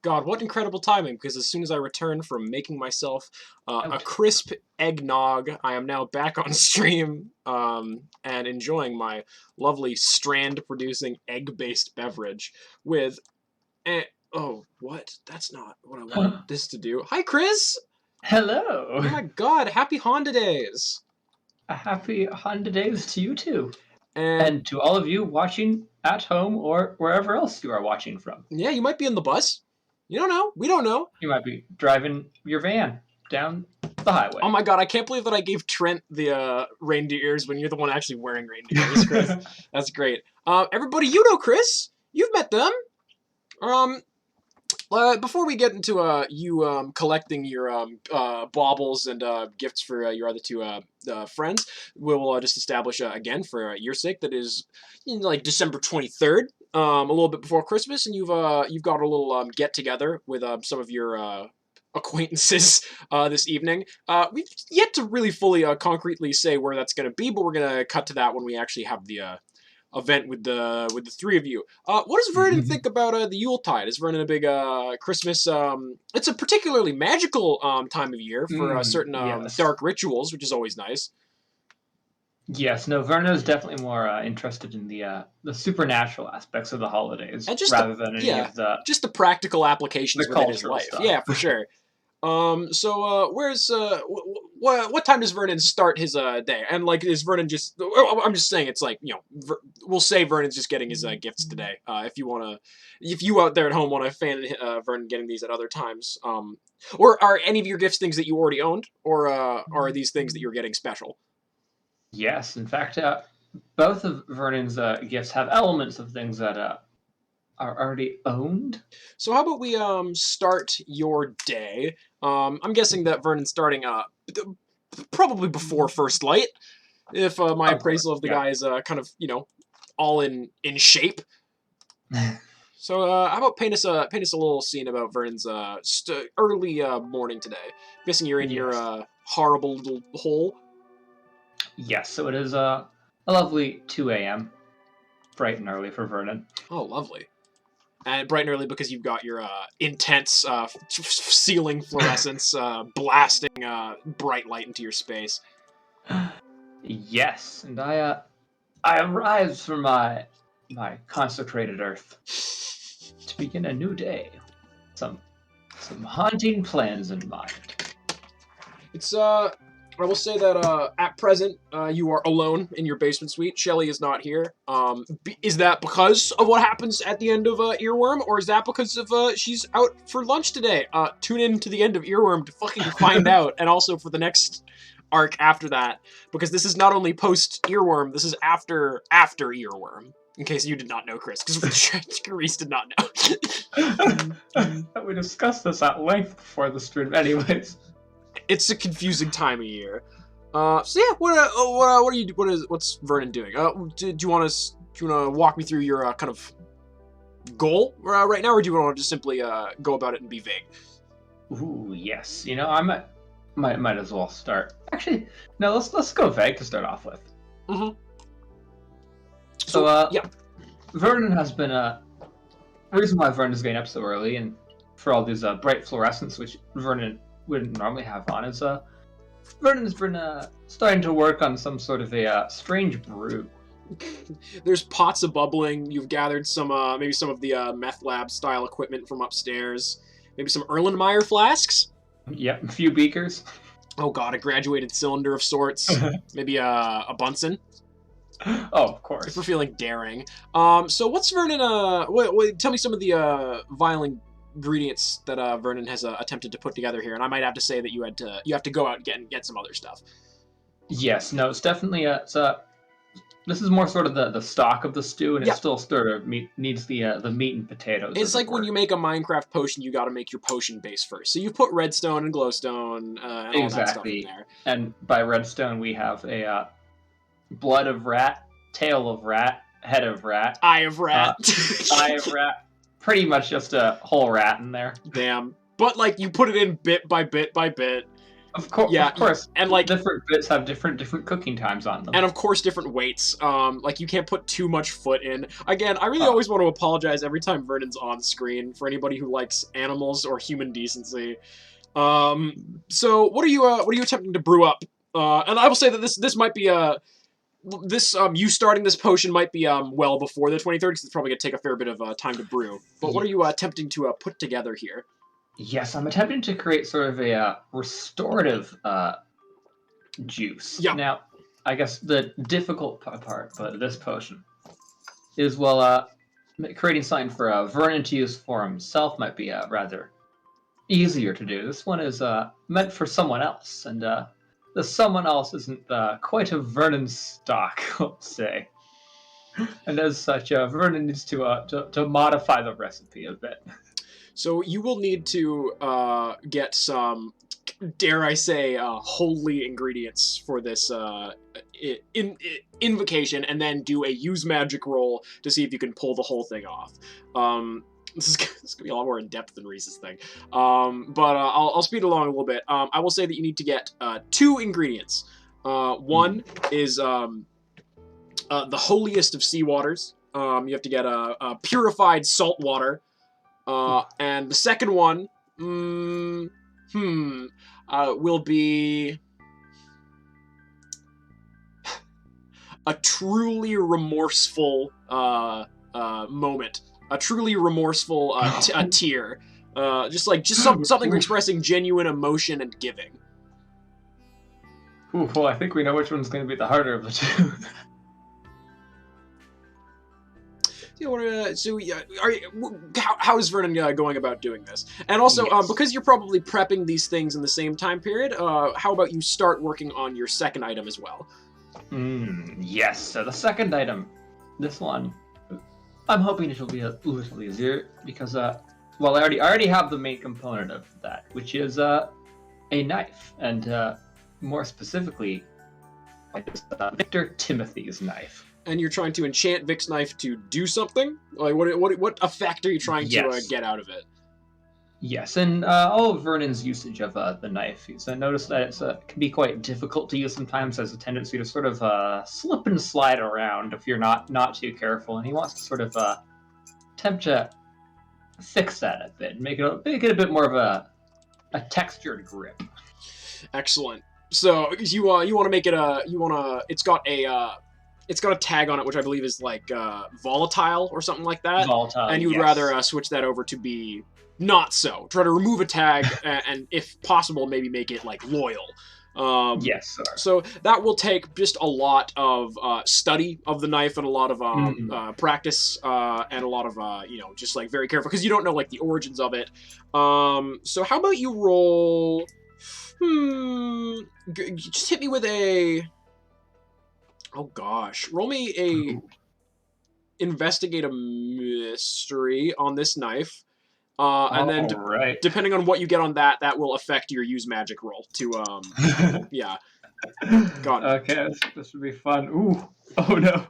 God, what incredible timing, because as soon as I return from making myself a crisp eggnog, I am now back on stream and enjoying my lovely strand-producing egg-based beverage with... oh, what? That's not what I want this to do. Hi, Chris! Hello. Oh my god, happy Honda Days! A happy Honda Days to you too. And And to all of you watching at home or wherever else you are watching from. yeah, you might be in the bus. You don't know. We don't know. You might be driving your van down the highway. Oh my god, I can't believe that I gave Trent the reindeer ears when you're the one actually wearing reindeer ears, Chris. That's great. Everybody, you know Chris. You've met them. Before we get into you collecting your baubles and gifts for your other two friends, we'll just establish again for your sake that is like December 23rd, a little bit before Christmas, and you've got a little get together with some of your acquaintances this evening. We've yet to really fully concretely say where that's going to be, but we're going to cut to that when we actually have the event with the three of you. What does Vernon think about the Yuletide? Is Vernon a big Christmas? It's a particularly magical time of year for certain yes. dark rituals, which is always nice. Yes, no, Verna's definitely more interested in the supernatural aspects of the holidays And just rather than any of the practical applications the within his cultural life. stuff. Yeah, for sure. So where's what time does Vernon start his day? And like, is Vernon just? I'm just saying, it's like, we'll say Vernon's just getting his gifts today. If you out there at home want to fan Vernon getting these at other times, or are any of your gifts things that you already owned, or are these things that you're getting special? Yes, in fact, both of Vernon's gifts have elements of things that are already owned. So how about we start your day? I'm guessing that Vernon's starting probably before first light, if my Of course, appraisal of the yeah. guy is kind of all in shape. So how about paint us a little scene about Vernon's early morning today? I'm guessing you're in your Yes. horrible little hole. Yes, so it is a lovely 2 a.m. bright and early for Vernon. Oh, lovely. And bright and early because you've got your intense ceiling fluorescence blasting bright light into your space. Yes, and I arise from my consecrated earth to begin a new day. Some haunting plans in mind. It's I will say that at present you are alone in your basement suite. Shelly is not here. Is that because of what happens at the end of Earworm, or is that because of she's out for lunch today? Tune in to the end of Earworm to fucking find out, and also for the next arc after that, because this is not only post Earworm, this is after Earworm. In case you did not know, Chris, because Reese did not know. We discussed this at length before the stream, anyways. It's a confusing time of year. So yeah, what's Vernon doing? Do you want to walk me through your kind of goal right now, or do you want to just simply go about it and be vague? Ooh, yes. I might as well start. Actually, no. Let's go vague to start off with. Mm-hmm. So yeah, Vernon has been the reason why Vernon is getting up so early, and for all these bright fluorescents which Vernon wouldn't normally have on, is Vernon has been starting to work on some sort of a strange brew. There's pots of bubbling. You've gathered some maybe some of the meth lab style equipment from upstairs. Maybe some Erlenmeyer flasks. Yep, a few beakers. Oh god, a graduated cylinder of sorts. Maybe a Bunsen. Oh, of If course. we're feeling daring. So what's Vernon, tell me some of the vile ingredients that Vernon has attempted to put together here, and I might have to say that you have to go out and get some other stuff. Yes, no, it's definitely this is more sort of the stock of the stew, and Yeah. it still sort of needs the meat and potatoes. It's like when you make a Minecraft potion, you got to make your potion base first. So you put redstone and glowstone and all that stuff in exactly. there. And by redstone, we have a blood of rat, tail of rat, head of rat, Eye of rat. eye of rat. Pretty much just a whole rat in there. Damn. But like you put it in bit by bit by bit. Of course, Yeah, of course. and like different bits have different cooking times on them. and of course different weights. Like you can't put too much foot in. Again, I really always want to apologize every time Vernon's on screen for anybody who likes animals or human decency. So what are you attempting to brew up? And I will say that this might be you starting this potion might be well before the 23rd, because it's probably gonna take a fair bit of time to brew. But what are you attempting to put together here? Yes, I'm attempting to create sort of a restorative juice. Yeah. Now, I guess the difficult part about this potion is, creating something for Vernon to use for himself might be rather easier to do. This one is meant for someone else, and the someone else isn't quite a Vernon stock, let's say. And as such, Vernon needs to modify the recipe a bit. So you will need to get some, dare I say, holy ingredients for this invocation, and then do a use magic roll to see if you can pull the whole thing off. This is going to be a lot more in depth than Reese's thing, but I'll speed along a little bit. I will say that you need to get 2 ingredients. One is the holiest of sea waters. You have to get a purified salt water. And the second one, will be a truly remorseful moment, a truly remorseful a tear, something expressing genuine emotion and giving. Ooh, well, I think we know which one's going to be the harder of the two. How is Vernon going about doing this? And also, Yes. because you're probably prepping these things in the same time period, how about you start working on your second item as well? Yes, so the second item, this one, I'm hoping it'll be a little easier because, well, I already have the main component of that, which is a knife, and more specifically, it's Victor Timothy's knife. And you're trying to enchant Vic's knife to do something? Like, what effect are you trying to Yes. get out of it? Yes, and all of Vernon's usage of the knife, he's noticed that it can be quite difficult to use sometimes, has a tendency to sort of slip and slide around if you're not too careful, and he wants to sort of attempt to fix that a bit, make it a bit more of a textured grip. Excellent. So you want to make it it's got a tag on it which I believe is like volatile or something like that. Volatile, and you would yes. rather switch that over to be not so. Try to remove a tag and if possible maybe make it like loyal. Yes, sir. So that will take just a lot of study of the knife and a lot of practice and a lot of just like very careful because you don't know like the origins of it. So how about you roll? Just hit me with a. Oh gosh, roll me a investigate a mystery on this knife. And then right. depending on what you get on that will affect your use magic roll to yeah. God. Okay, this should be fun. Ooh. Oh no.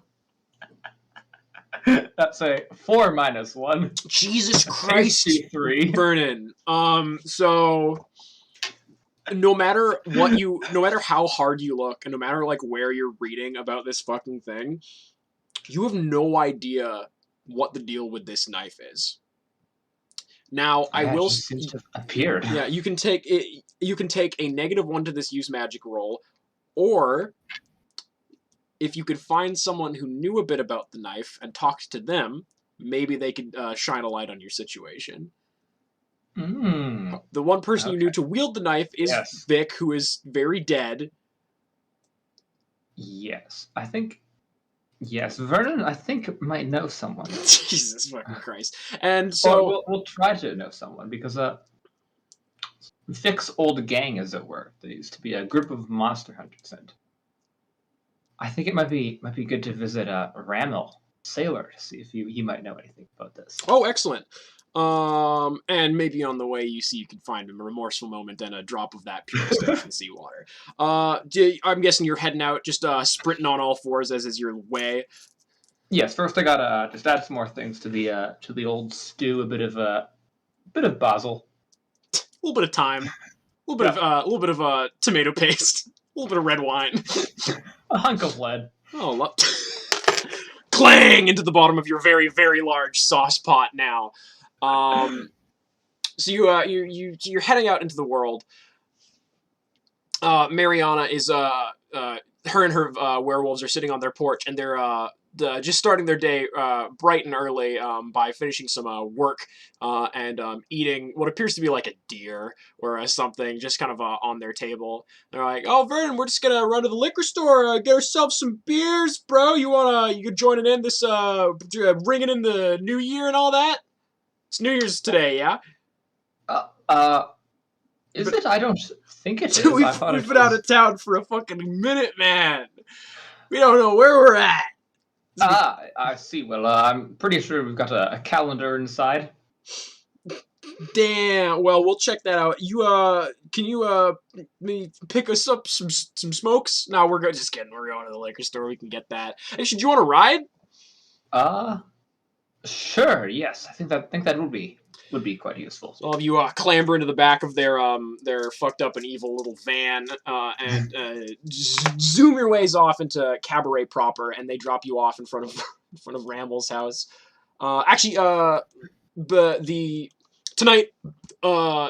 That's a 4 minus 1. Jesus Christ, 3. Vernon. So no matter how hard you look, and no matter like where you're reading about this fucking thing, you have no idea what the deal with this knife is. Now, I will. It just seems to have appeared. Yeah, you can take it. You can take a -1 to this use magic roll, or if you could find someone who knew a bit about the knife and talked to them, maybe they could shine a light on your situation. The one person you knew to wield the knife is Vic, who is very dead. Yes, I think. Yes, Vernon, I think might know someone. Jesus fucking Christ! And so we'll try to know someone because Vic's old gang, as it were, they used to be a group of monster hunters, and I think it might be good to visit Ramel Sailor to see if he might know anything about this. Oh, excellent. And maybe on the way you can find a remorseful moment and a drop of that pure station seawater. I'm guessing you're heading out, just sprinting on all fours as is your way. Yes, first I gotta just add some more things to the old stew. A bit of basil, a little bit of thyme, a little bit of tomato paste, a little bit of red wine, a hunk of lead. Oh, clang into the bottom of your very very large sauce pot now. So you're heading out into the world. Mariana is her and her werewolves are sitting on their porch, and they're just starting their day bright and early by finishing some work and eating what appears to be like a deer or something, just kind of on their table. They're like, "Oh, Vernon, we're just gonna run to the liquor store, get ourselves some beers, bro. You could join it in this ringing in the new year and all that. It's New Year's today, yeah." Is it? I don't think it is. We've been out of town for a fucking minute, man. We don't know where we're at. I see. Well, I'm pretty sure we've got a calendar inside. Damn. Well, we'll check that out. Can you pick us up some smokes? No, we're just kidding. We're going to the liquor store. We can get that. Hey, should you want to ride? Sure. Yes, I think that would be quite useful. So all of you clamber into the back of their fucked up and evil little van and zoom your ways off into Cabaret proper, and they drop you off in front of Ramble's house. Tonight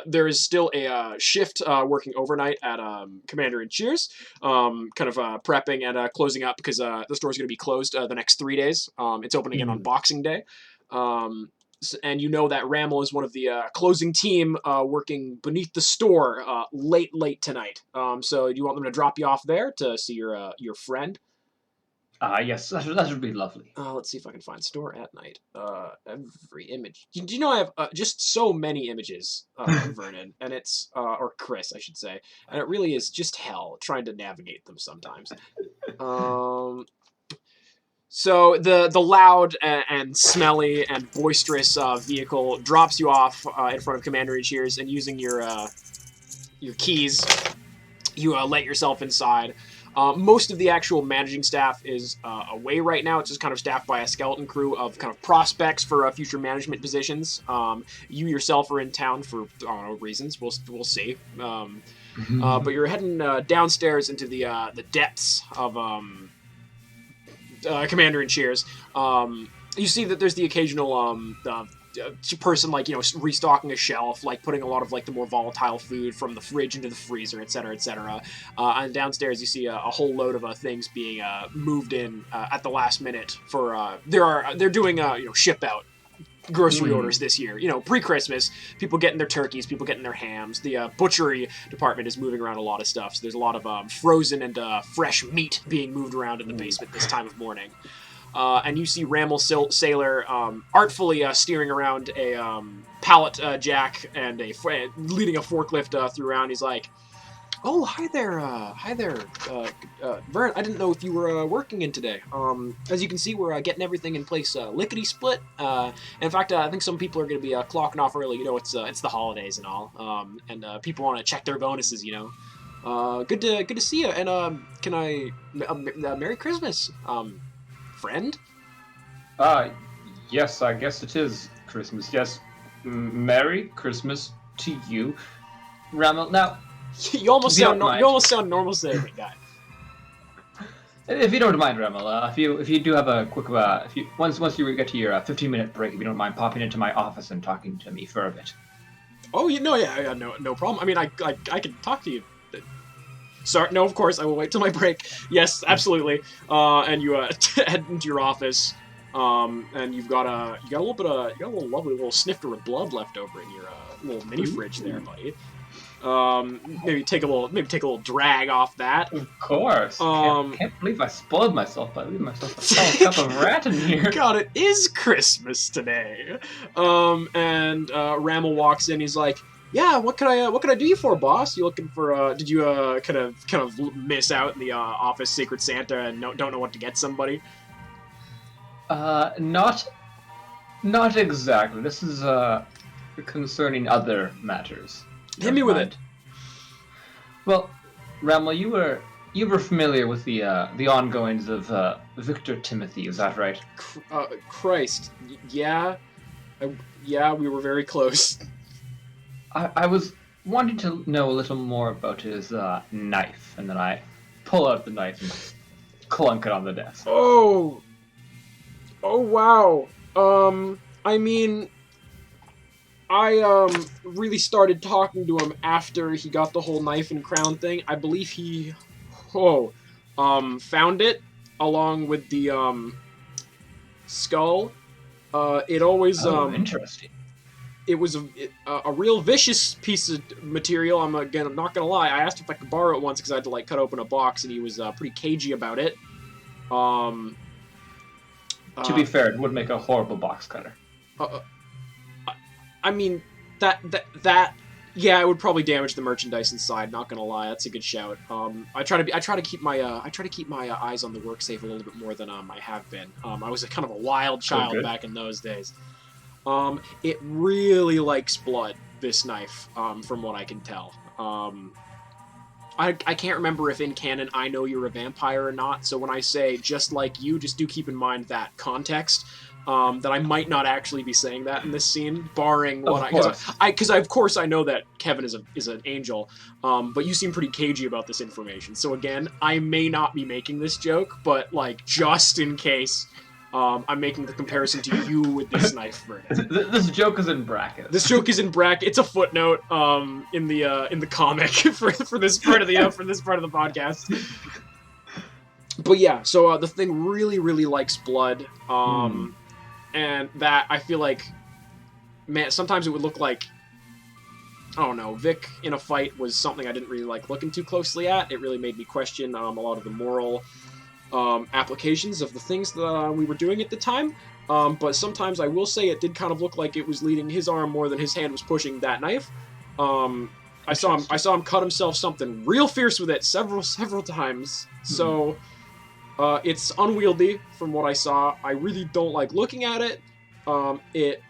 there is still a shift working overnight at Commander and Cheers, kind of prepping and closing up because the store's going to be closed the next 3 days. It's open again on Boxing Day. And you know that Ramel is one of the closing team working beneath the store late tonight. So do you want them to drop you off there to see your friend? Yes, that should be lovely. Let's see if I can find store at night. Every image. Do you know I have just so many images, Vernon, and it's or Chris, I should say, and it really is just hell trying to navigate them sometimes. So the loud and smelly and boisterous vehicle drops you off in front of Commander in Cheers, and using your keys, you let yourself inside. Most of the actual managing staff is away right now. It's just kind of staffed by a skeleton crew of kind of prospects for future management positions. You yourself are in town for reasons. We'll see. But you're heading downstairs into the depths of Commander in Cheers. You see that there's the occasional person, like, restocking a shelf, like putting a lot of like the more volatile food from the fridge into the freezer, etc., etc. And downstairs you see a whole load of things being moved in at the last minute for they're doing ship out grocery orders this year. Pre-Christmas, people getting their turkeys, people getting their hams. The butchery department is moving around a lot of stuff. So there's a lot of frozen and fresh meat being moved around in the basement this time of morning. And you see Ramel Sailor artfully steering around a pallet jack and leading a forklift through around. He's like, "Oh, hi there, Vern. I didn't know if you were working in today. As you can see, we're getting everything in place lickety split. In fact, I think some people are going to be clocking off early. It's the holidays and all, and people want to check their bonuses. Good to see you. And can I Merry Christmas, friend?" Yes, I guess it is Christmas. Yes, Merry Christmas to you, Ramel. Now. You almost sound normal saying it, guy. If you don't mind, Ramel, if you do have a quick once you get to your 15-minute break, if you don't mind popping into my office and talking to me for a bit. Oh, no problem. I mean, I can talk to you. Sorry, no, of course I will wait till my break. Yes, absolutely. And you head into your office, and you've got a lovely little snifter of blood left over in your little mini fridge there, buddy. Maybe take a little drag off that. Of course. Can't believe I spoiled myself by leaving myself a small cup of rat in here. God, it is Christmas today. And Ramel walks in. He's like, "Yeah, what can I do you for, boss? You looking for? Did you kind of miss out in the office Secret Santa and don't know what to get somebody?" Not exactly. This is concerning other matters. Hit me with it. Well, Ramel, you were familiar with the ongoings of Victor Timothy, is that right? Christ, yeah, we were very close. I was wanting to know a little more about his knife, and then I pull out the knife and clunk it on the desk. Oh wow. I mean, I really started talking to him after he got the whole knife and crown thing. I believe he found it along with the skull. It always interesting. It was a real vicious piece of material. I'm not gonna lie. I asked if I could borrow it once because I had to cut open a box, and he was pretty cagey about it. To be fair, it would make a horrible box cutter. I mean, that it would probably damage the merchandise inside. Not gonna lie, that's a good shout. I try to keep my eyes on the work safe a little bit more than I have been. I was kind of a wild child back in those days. It really likes blood, this knife, from what I can tell. I can't remember if in canon I know you're a vampire or not. So when I say just like you, just do keep in mind that context. That I might not actually be saying that in this scene, barring what because of course I know that Kevin is an angel, but you seem pretty cagey about this information. So again, I may not be making this joke, but just in case, I'm making the comparison to you with this knife, Vernon. This joke is in brackets. This joke is in brackets. It's a footnote in the comic for this part of the podcast. But yeah, so the thing really, really likes blood. And that, I feel like, man, sometimes it would look like, I don't know, Vic in a fight was something I didn't really like looking too closely at. It really made me question a lot of the moral applications of the things that we were doing at the time. But sometimes I will say it did kind of look like it was leading his arm more than his hand was pushing that knife. I saw him cut himself something real fierce with it several times. So It's unwieldy from what I saw. I really don't like looking at it. It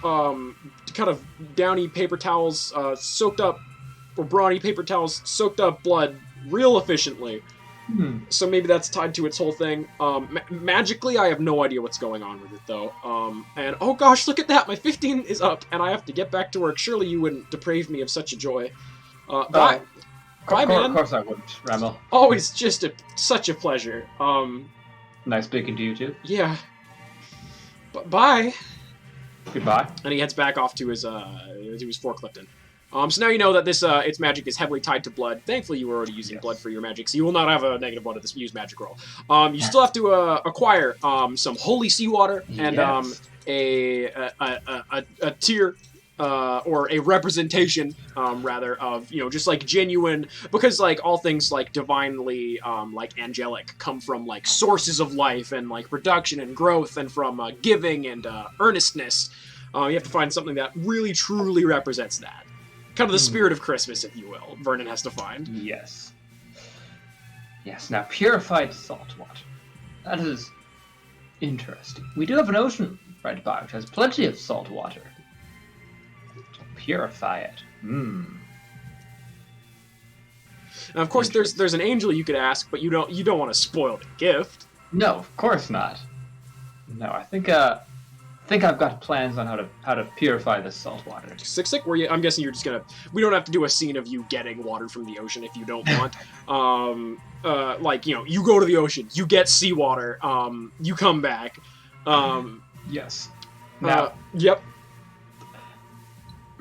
kind of downy paper towels soaked up, or brawny paper towels soaked up blood real efficiently. So maybe that's tied to its whole thing. Magically, I have no idea what's going on with it, though. And oh gosh, look at that! My 15 is up, and I have to get back to work. Surely you wouldn't deprave me of such a joy. Bye, man. Of course I wouldn't, Ramel. Always just such a pleasure. Nice speaking to you too. Yeah. Bye. Goodbye. And he heads back off to his forklifting. So now you know that this its magic is heavily tied to blood. Thankfully, you were already using blood for your magic, so you will not have a negative one at this use magic roll. You still have to acquire some holy seawater and a tier or a representation rather of just like genuine, because like all things like divinely like angelic come from like sources of life and like production and growth and from giving and earnestness. You have to find something that really truly represents that. Kind of the spirit of Christmas, if you will, Vernon has to find. Yes. Yes, now purified salt water. That is interesting. We do have an ocean right by which has plenty of salt water. To purify it. And of course there's an angel you could ask, but you don't want to spoil the gift. No, of course not. No, I think I've got plans on how to purify this salt water. Sick. I'm guessing you're just gonna. We don't have to do a scene of you getting water from the ocean if you don't want. You go to the ocean, you get seawater, you come back. Yes. Now. Yep.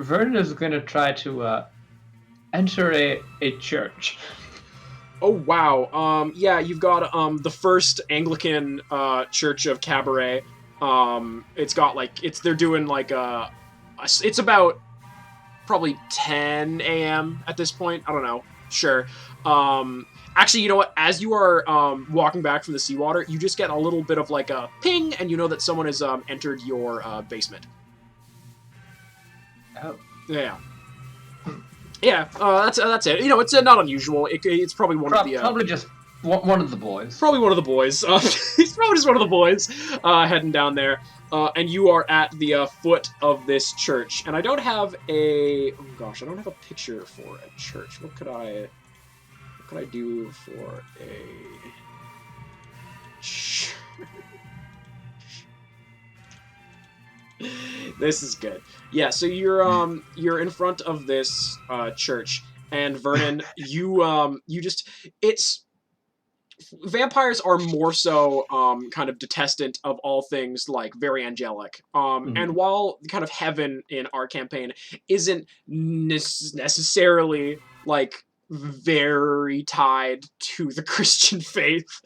Vernon is going to try to enter a church. Oh wow. Yeah, you've got the first Anglican church of Cabaret. It's got like they're doing like it's about probably 10 a.m. at this point. I don't know. Sure. Actually, you know what? As you are walking back from the seawater, you just get a little bit of like a ping, and you know that someone has entered your basement. Oh. Yeah. Yeah. That's it. It's not unusual. It's probably probably just one of the boys. Probably one of the boys. He's probably just one of the boys heading down there. And you are at the foot of this church. And I don't have a picture for a church. What could I do for a church? This is good. Yeah, so you're in front of this church, and Vernon, vampires are more so kind of detestant of all things like very angelic. And while kind of heaven in our campaign isn't necessarily like very tied to the Christian faith,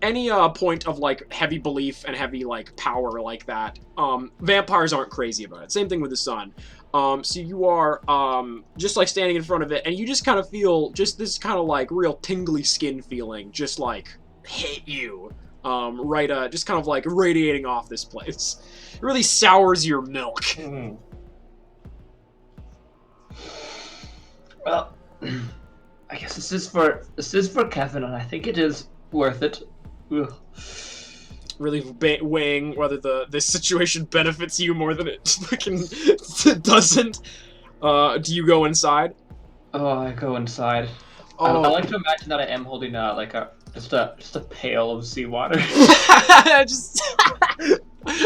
any point of like heavy belief and heavy like power like that, vampires aren't crazy about it. Same thing with the sun. So you are just like standing in front of it, and you just kind of feel just this kind of like real tingly skin feeling just like hit you, just kind of like radiating off this place. It really sours your milk. Well, I guess this is for Kevin, and I think it is worth it. Ugh. Really weighing whether this situation benefits you more than it fucking doesn't. Do you go inside? Oh, I go inside. I like to imagine that I am holding just a pail of seawater. Just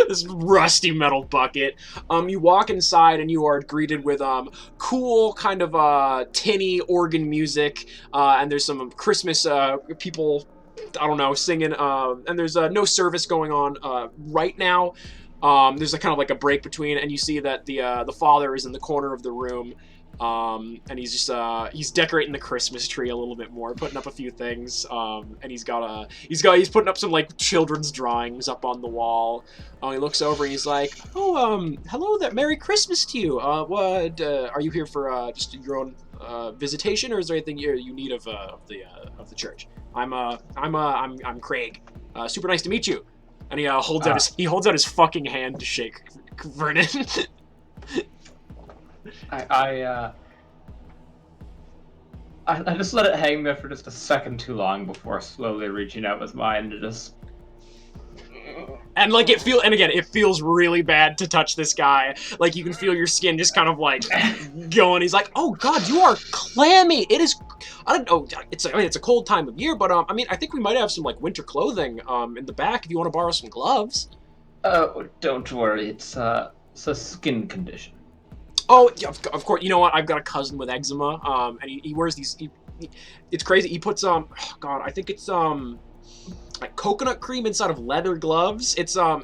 this rusty metal bucket. You walk inside and you are greeted with cool kind of tinny organ music, and there's some Christmas people, I don't know, singing, and there's no service going on right now. There's a kind of like a break between, and you see that the father is in the corner of the room, and he's just he's decorating the Christmas tree a little bit more, putting up a few things, and he's putting up some like children's drawings up on the wall. He looks over and he's like, hello there, Merry Christmas to you. What are you here for? Just your own visitation, or is there anything you need of the church? I'm Craig. Super nice to meet you. And he holds out his fucking hand to shake Vernon. I just let it hang there for just a second too long before slowly reaching out with mine to just. And like it feels really bad to touch this guy. Like you can feel your skin just kind of like going. He's like, "Oh God, you are clammy. It is. I don't know. It's a cold time of year, but I mean, I think we might have some like winter clothing in the back if you want to borrow some gloves." Oh, don't worry. It's a skin condition. Oh, yeah, of course. You know what? I've got a cousin with eczema. And he wears these. It's crazy. He puts oh God, I think it's like coconut cream inside of leather gloves. It's a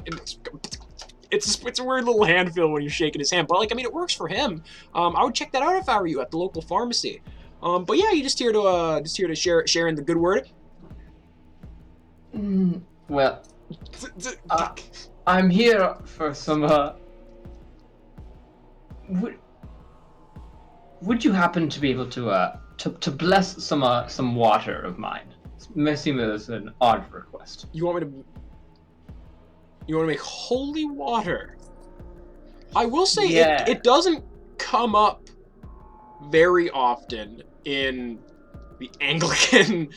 weird little hand feel when you're shaking his hand, but like I mean, it works for him. I would check that out if I were you at the local pharmacy. But yeah, you just here to share in the good word. Well, I'm here for some. Would you happen to be able to bless some water of mine? It may seem as an odd request. You want to make holy water? I will say it doesn't come up very often in the Anglican.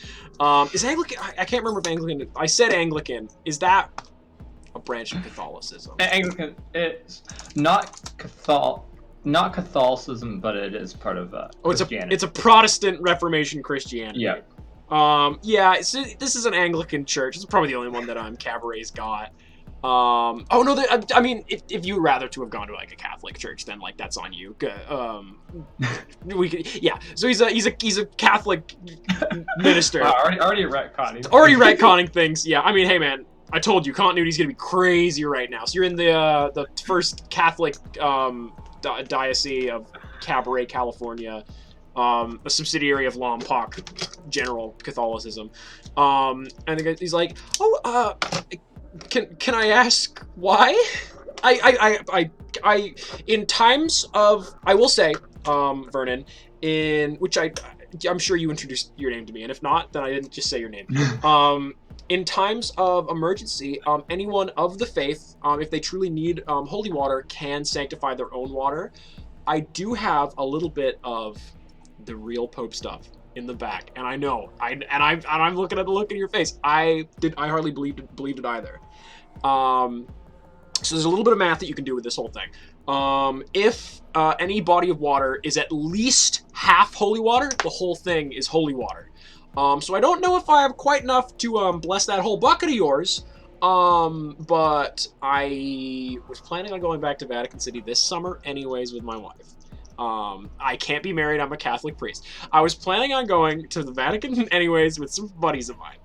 Is Anglican? I can't remember if Anglican. I said Anglican. Is that a branch of Catholicism? Anglican. It's not Catholicism, but it is part of Christianity. It's a Protestant Reformation Christianity. Yeah. This is an Anglican church. It's probably the only one that Cabaret's got. Oh no, I mean, if you'd rather to have gone to like a Catholic church, then like that's on you. We could, yeah. So he's a Catholic minister. Wow, already retconning. Already retconning things. Yeah, I mean, hey man, I told you, continuity's gonna be crazy right now. So you're in the first Catholic diocese of Cabaret, California. A subsidiary of Lompoc General Catholicism. And the guy, he's like, "Oh, can I ask why?" I in times of, I will say, Vernon, in which I'm sure you introduced your name to me, and if not, then I didn't just say your name. In times of emergency, anyone of the faith, if they truly need holy water, can sanctify their own water. I do have a little bit of the real Pope stuff in the back, and I know, I'm looking at the look in your face. I hardly believed it either. So there's a little bit of math that you can do with this whole thing. If any body of water is at least half holy water, the whole thing is holy water. So I don't know if I have quite enough to bless that whole bucket of yours. But I was planning on going back to Vatican City this summer anyways with my wife. I can't be married, I'm a Catholic priest. I was planning on going to the Vatican anyways with some buddies of mine,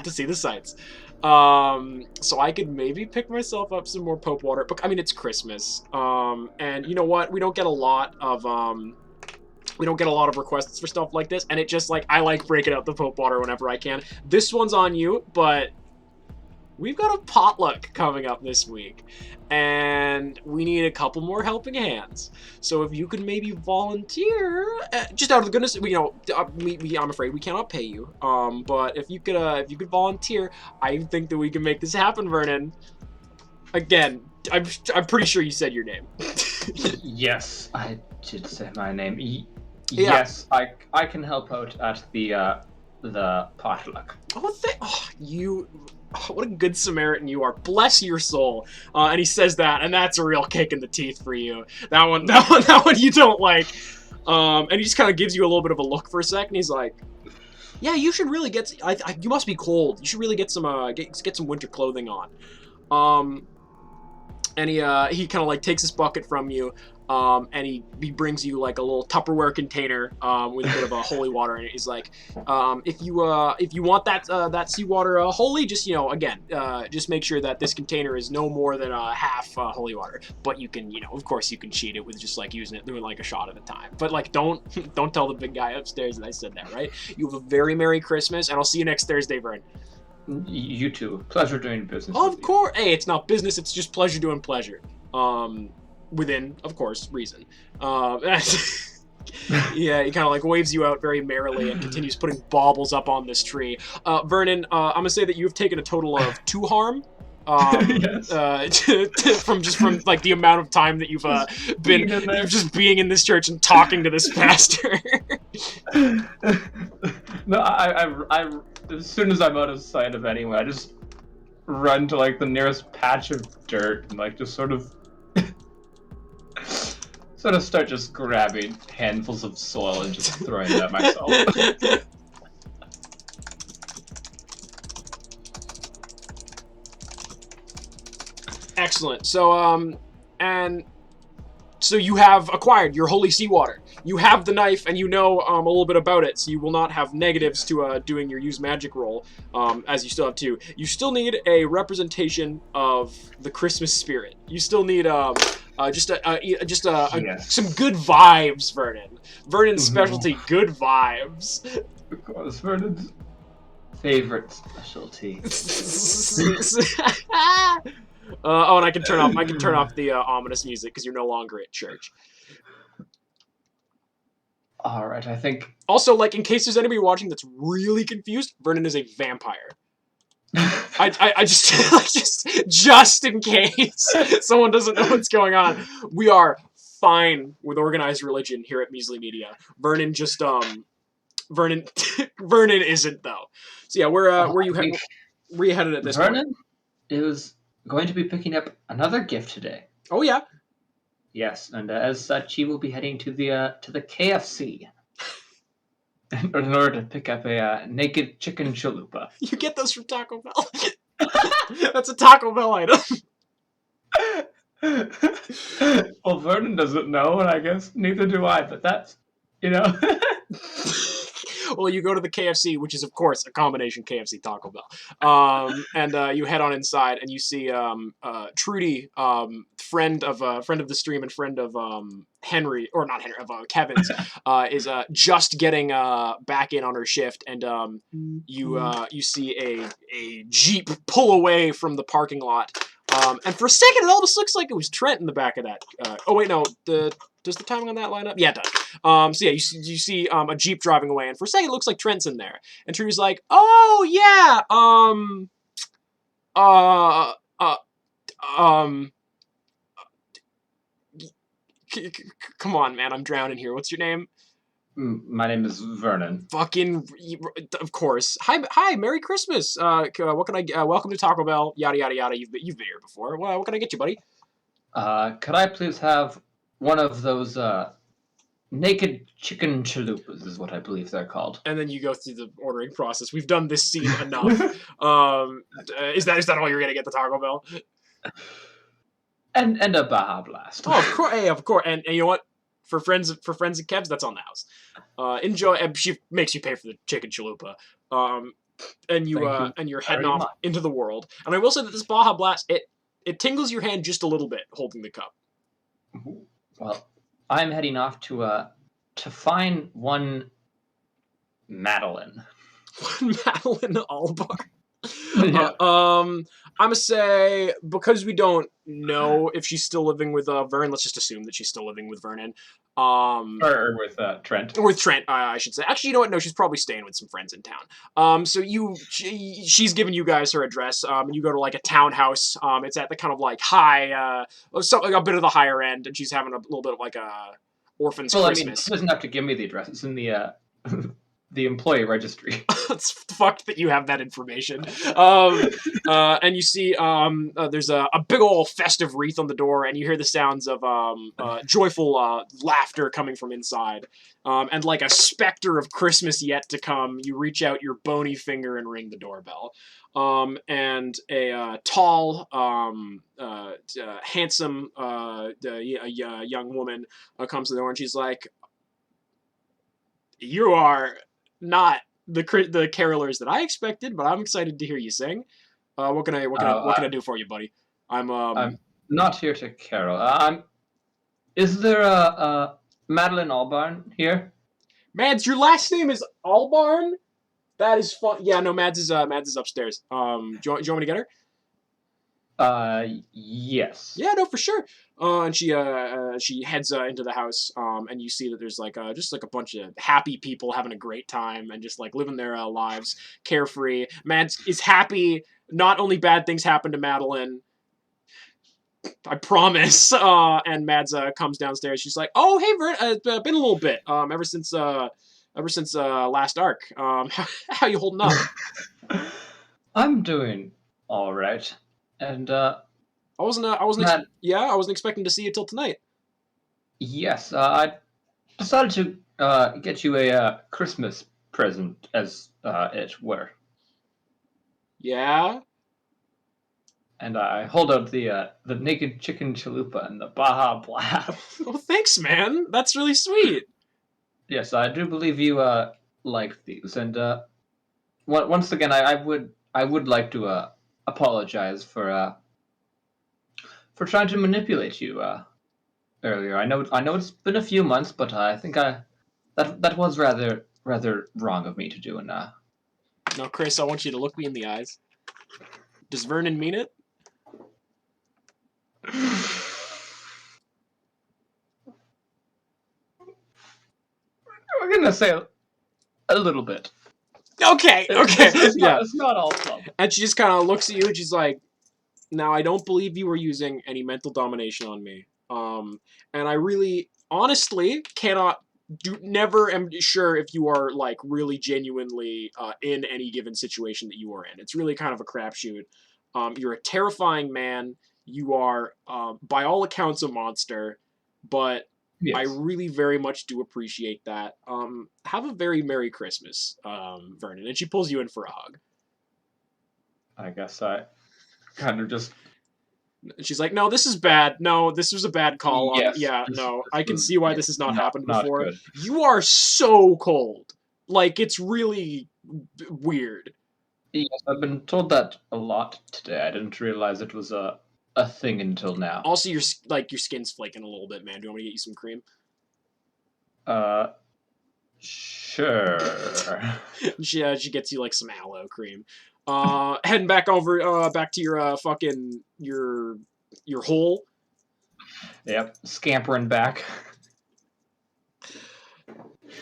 to see the sights. So I could maybe pick myself up some more Pope water, but I mean, it's Christmas. And you know what? We don't get a lot of requests for stuff like this, and it just like, I like breaking out the Pope water whenever I can. This one's on you, but we've got a potluck coming up this week, and we need a couple more helping hands. So if you could maybe volunteer, just out of the goodness, I'm afraid we cannot pay you. But if you could volunteer, I think that we can make this happen, Vernon. Again, I'm pretty sure you said your name. Yes, I did say my name. Yeah. Yes, I can help out at the potluck. What a good Samaritan you are. Bless your soul. And he says that, and that's a real kick in the teeth for you. That one you don't like. And he just kind of gives you a little bit of a look for a second. He's like, "Yeah, you should really get. You must be cold. You should really get some get some winter clothing on." And he kind of like takes this bucket from you. And he brings you like a little Tupperware container with a bit of holy water in it. He's like, if you want that seawater holy, just just make sure that this container is no more than half holy water. But you can, of course, you can cheat it with just like using it, doing like a shot at a time. But like, don't tell the big guy upstairs that I said that, right? You have a very Merry Christmas, and I'll see you next Thursday, Vern. You too. Pleasure doing business. Of course. Hey, it's not business. It's just pleasure doing pleasure. Within, of course, reason. Yeah, he kind of like waves you out very merrily and continues putting baubles up on this tree. Vernon, I'm gonna say that you've taken a total of 2 harm. Yes. From like the amount of time that you've been just being in this church and talking to this pastor. No, I as soon as I'm out of sight of anyone, I just run to like the nearest patch of dirt and like just sort of start just grabbing handfuls of soil and just throwing it at myself. Excellent. So so you have acquired your holy seawater. You have the knife, and you know a little bit about it, so you will not have negatives to doing your use magic roll, as you still have two. You still need a representation of the Christmas spirit. You still need Yes. some good vibes, Vernon. Vernon's specialty, good vibes. Of course, Vernon's favorite specialty. And I can turn off the ominous music because you're no longer at church. All right, I think. Also, like, in case there's anybody watching that's really confused, Vernon is a vampire. I just in case someone doesn't know what's going on, we are fine with organized religion here at Measly Media. Vernon just Vernon Vernon isn't though. So yeah, where you headed at this point? Vernon is going to be picking up another gift today. Oh yeah. Yes, and as such, he will be heading to the KFC in order to pick up a naked chicken chalupa. You get those from Taco Bell. That's a Taco Bell item. Well, Vernon doesn't know, and I guess neither do I. But that's, Well, you go to the KFC, which is of course a combination KFC Taco Bell, and you head on inside, and you see Trudy, friend of the stream and friend of Henry, or not Henry, of Kevin's, is just getting back in on her shift, and you see a Jeep pull away from the parking lot, and for a second it almost looks like it was Trent in the back of that. Oh wait, no, does the timing on that line up? Yeah, it does. So yeah, you see a Jeep driving away, and for a second it looks like Trent's in there. And Trudy's like, "Oh yeah, come on, man, I'm drowning here. What's your name?" My name is Vernon. Fucking, of course. Hi, Merry Christmas. What can I? Welcome to Taco Bell. Yada yada yada. You've been here before. What can I get you, buddy? Could I please have one of those naked chicken chalupas? Is what I believe they're called. And then you go through the ordering process. We've done this scene enough. Is that all you're gonna get the Taco Bell? And a Baja Blast. Oh, of course. Hey, of course. And you know what? For friends of Kev's, that's on the house. Enjoy. And she makes you pay for the chicken chalupa. And you're heading off into the world. And I will say that this Baja Blast, it tingles your hand just a little bit holding the cup. Well, I'm heading off to find one Madeline. One Madeline Albar. Yeah. I'm gonna say, because we don't know if she's still living with Vern, let's just assume that she's still living with Vernon. Or with Trent. Or with Trent, I should say. Actually, you know what? No, she's probably staying with some friends in town. So she's giving you guys her address. And you go to like a townhouse. It's at the kind of like high, something like a bit of the higher end, and she's having a little bit of like a orphan's Christmas. I mean, she doesn't have to give me the address. It's in the the employee registry. It's fucked that you have that information. And you see there's a big old festive wreath on the door, and you hear the sounds of joyful laughter coming from inside. And like a specter of Christmas yet to come, you reach out your bony finger and ring the doorbell. And a tall, handsome young woman comes to the door, and she's like, "You are not the carolers that I expected, but I'm excited to hear you sing. What can I do for you, buddy?" I'm not here to carol. Is there a Madeline Albarn here? Mads, your last name is Albarn? That is fun. Yeah, no, Mads is upstairs. Do you want me to get her? Yes. Yeah, no, for sure. And she heads into the house, and you see that there's like just like a bunch of happy people having a great time and just like living their lives carefree. Mads is happy not only bad things happen to Madeline, I promise. And Mads comes downstairs. She's like, "Oh, hey, Vern, it's been a little bit. Ever since last arc. How you holding up?" I'm doing all right, and I wasn't Matt, I wasn't expecting to see you till tonight. yes, I decided to get you a Christmas present, as it were. Yeah. And I hold out the naked chicken chalupa and the Baja Blast. Well, thanks, man. That's really sweet. Yes, I do believe you like these, and once again, I would like to apologize for trying to manipulate you earlier. I know it's been a few months, but I think that was rather wrong of me to do. And Now, Chris, I want you to look me in the eyes. Does Vernon mean it? we're gonna say a little bit. Okay. Yeah. It's not all club. And she just kind of looks at you and she's like, "Now, I don't believe you were using any mental domination on me. And I really, honestly, never am sure if you are like really genuinely in any given situation that you are in. It's really kind of a crapshoot. You're a terrifying man. You are, by all accounts, a monster, but Yes. I really very much do appreciate that. Have a very Merry Christmas, Vernon." And she pulls you in for a hug. I guess I kind of just. And she's like, "No, this is bad. No, this was a bad call. Yes, Yeah, this- no, this I can was- see why yeah, this has not not- happened not before. good. You are so cold. Like, it's really weird." Yes, I've been told that a lot today. I didn't realize it was a thing until now. Also, your skin's flaking a little bit, man. Do you want me to get you some cream? Sure. She gets you like some aloe cream. Heading back over back to your fucking your hole. Yep, scampering back.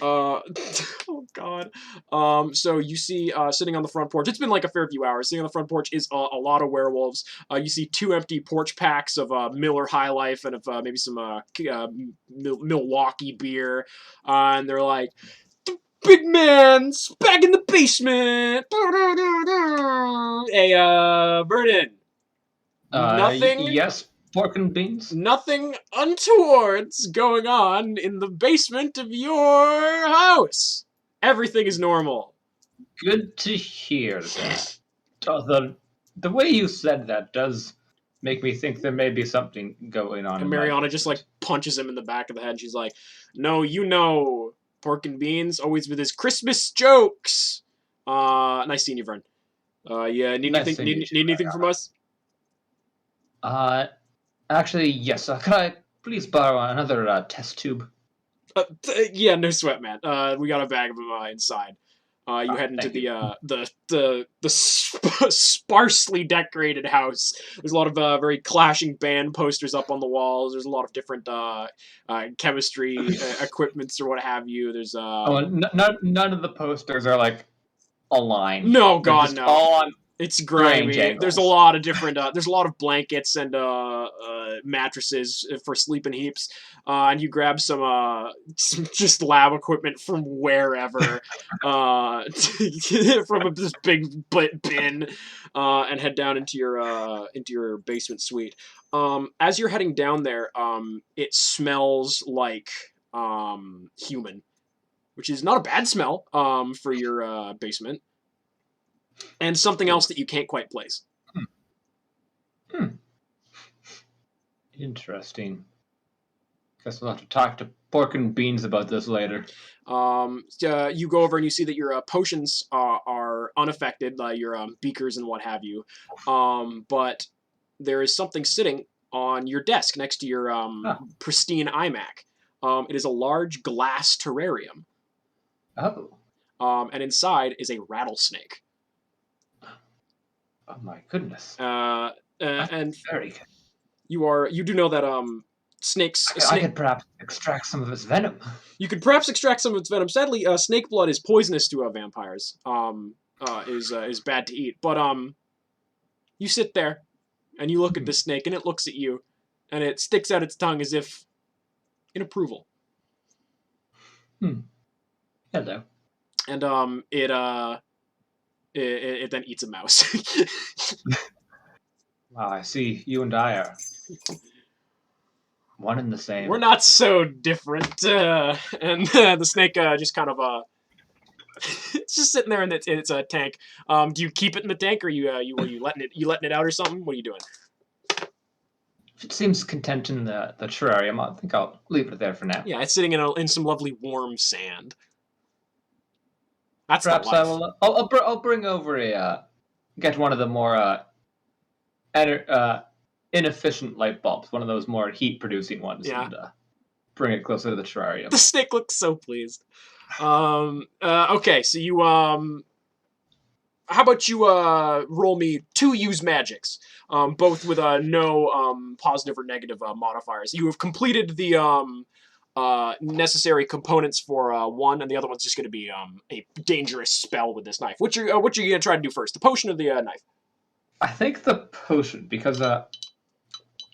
Oh god. So you see sitting on the front porch, it's been like a fair few hours, sitting on the front porch is a lot of werewolves. You see 2 empty porch packs of Miller High Life and of maybe some Milwaukee beer, and they're like, "The big man's back in the basement." Hey, Vernon. Nothing. Yes, pork and beans. Nothing untoward's going on in the basement of your house. Everything is normal. Good to hear that. The way you said that does make me think there may be something going on. And in my Mariana just like punches him in the back of the head. And she's like, "No, you know, pork and beans, always with his Christmas jokes." Nice seeing you, Vern. Yeah, need Nice anything? seeing you Need too, anything from us? Actually, yes. Could I please borrow another test tube? Yeah, no sweat, man. We got a bag of them inside. You head into thank the sparsely decorated house. There's a lot of very clashing band posters up on the walls. There's a lot of different chemistry equipments or what have you. There's None of the posters are like aligned. no, They're God, just no. all on. It's Strange grimy. angles. There's a lot of different. There's a lot of blankets and mattresses for sleeping heaps. And you grab some just lab equipment from wherever, from this big bin, and head down into your basement suite. As you're heading down there, it smells like human, which is not a bad smell for your basement. And something else that you can't quite place. Interesting. Guess we'll have to talk to Pork and Beans about this later. You go over and you see that your potions are unaffected, your beakers and what have you. But there is something sitting on your desk next to your pristine iMac. It is a large glass terrarium. Oh. And inside is a rattlesnake. Oh my goodness. And Very good. you do know that snakes. I could perhaps extract some of its venom. You could perhaps extract some of its venom. Sadly, snake blood is poisonous to vampires. Is bad to eat. But You sit there, and you look at the snake, and it looks at you, and it sticks out its tongue as if in approval. Hello. And it then eats a mouse. Wow, I see you and I are one and the same. We're not so different. And the snake just kind of it's just sitting there in its tank. Do you keep it in the tank, or you letting it out or something? What are you doing? It seems content in the terrarium. I think I'll leave it there for now. Yeah, it's sitting in some lovely warm sand. That's Perhaps the I life. will. I'll bring over get one of the more inefficient light bulbs, one of those more heat-producing ones, Yeah. and bring it closer to the terrarium. The snake looks so pleased. Okay, so you how about you roll me 2 use magics, both with no positive or negative modifiers. You have completed the necessary components for one, and the other one's just going to be a dangerous spell with this knife. What you gonna try to do first, the potion or the knife? I think the potion, because I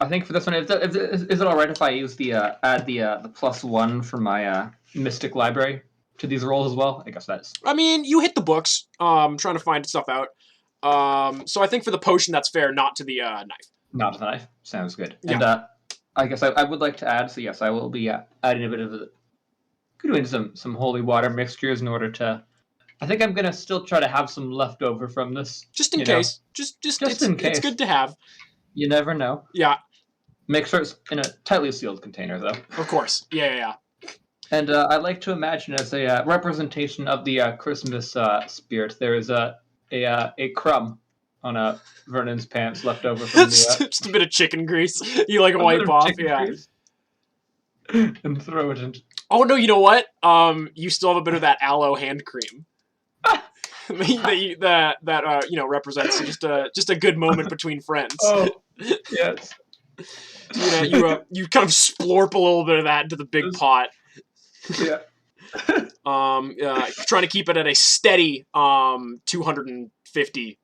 think for this one, is it all right if I use the add the +1 from my mystic library to these rolls as well? I guess that's. I mean, you hit the books, trying to find stuff out. So I think for the potion, that's fair, not to the knife. Not the knife. Sounds good. Yeah. And I guess I would like to add. So yes, I will be adding a bit of doing some holy water mixtures in order to. I think I'm gonna still try to have some left over from this. Just in case. Just in case. It's good to have. You never know. Yeah. Make sure it's in a tightly sealed container, though. Of course. Yeah. And I like to imagine as a representation of the Christmas spirit, there is a crumb on Vernon's pants left over from the. Just a bit of chicken grease. You like wipe off, yeah. And throw it into. Oh no, you know what? You still have a bit of that aloe hand cream. that represents just a good moment between friends. Oh, yes. You kind of splorp a little bit of that into the big pot. Yeah. Trying to keep it at a steady 250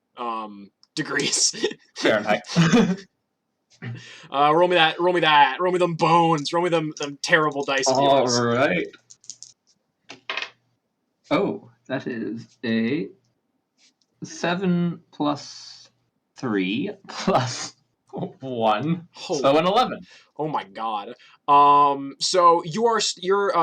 degrees Fahrenheit. Roll me that. Roll me them bones. Roll me them terrible dice. All right. Oh, that is a 7 plus 3 plus 1, so an 11. Oh my god. So you're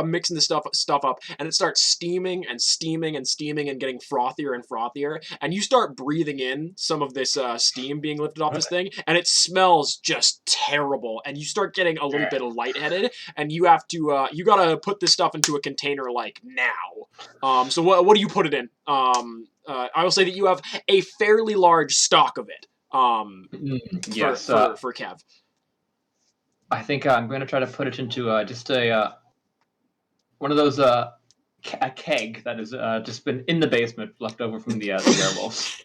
mixing the stuff up, and it starts steaming and getting frothier and frothier, and you start breathing in some of this steam being lifted off this thing, and it smells just terrible, and you start getting a little bit lightheaded, and you have to you gotta put this stuff into a container like now. So what do you put it in? I will say that you have a fairly large stock of it. Yes, for Kev. I think I'm going to try to put it into just a one of those a keg that has just been in the basement left over from the werewolves.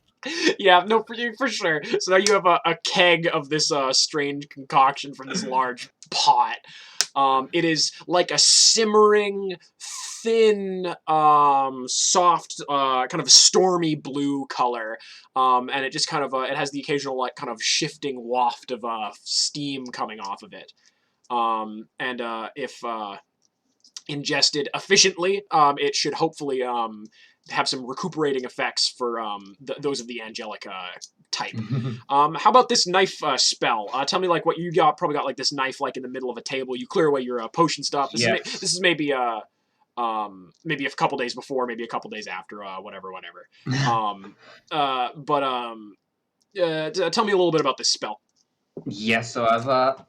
Yeah, no, for sure. So now you have a keg of this strange concoction from this large pot. It is like a simmering, thin, soft, kind of a stormy blue color, and it just kind of it has the occasional like kind of shifting waft of steam coming off of it, and if ingested efficiently, it should hopefully have some recuperating effects for those of the angelic type. How about this knife spell? Tell me like what you got. Probably got like this knife like in the middle of a table. You clear away your potion stuff. This is maybe maybe a couple days before, maybe a couple days after, whatever. Tell me a little bit about this spell. Yes, so I've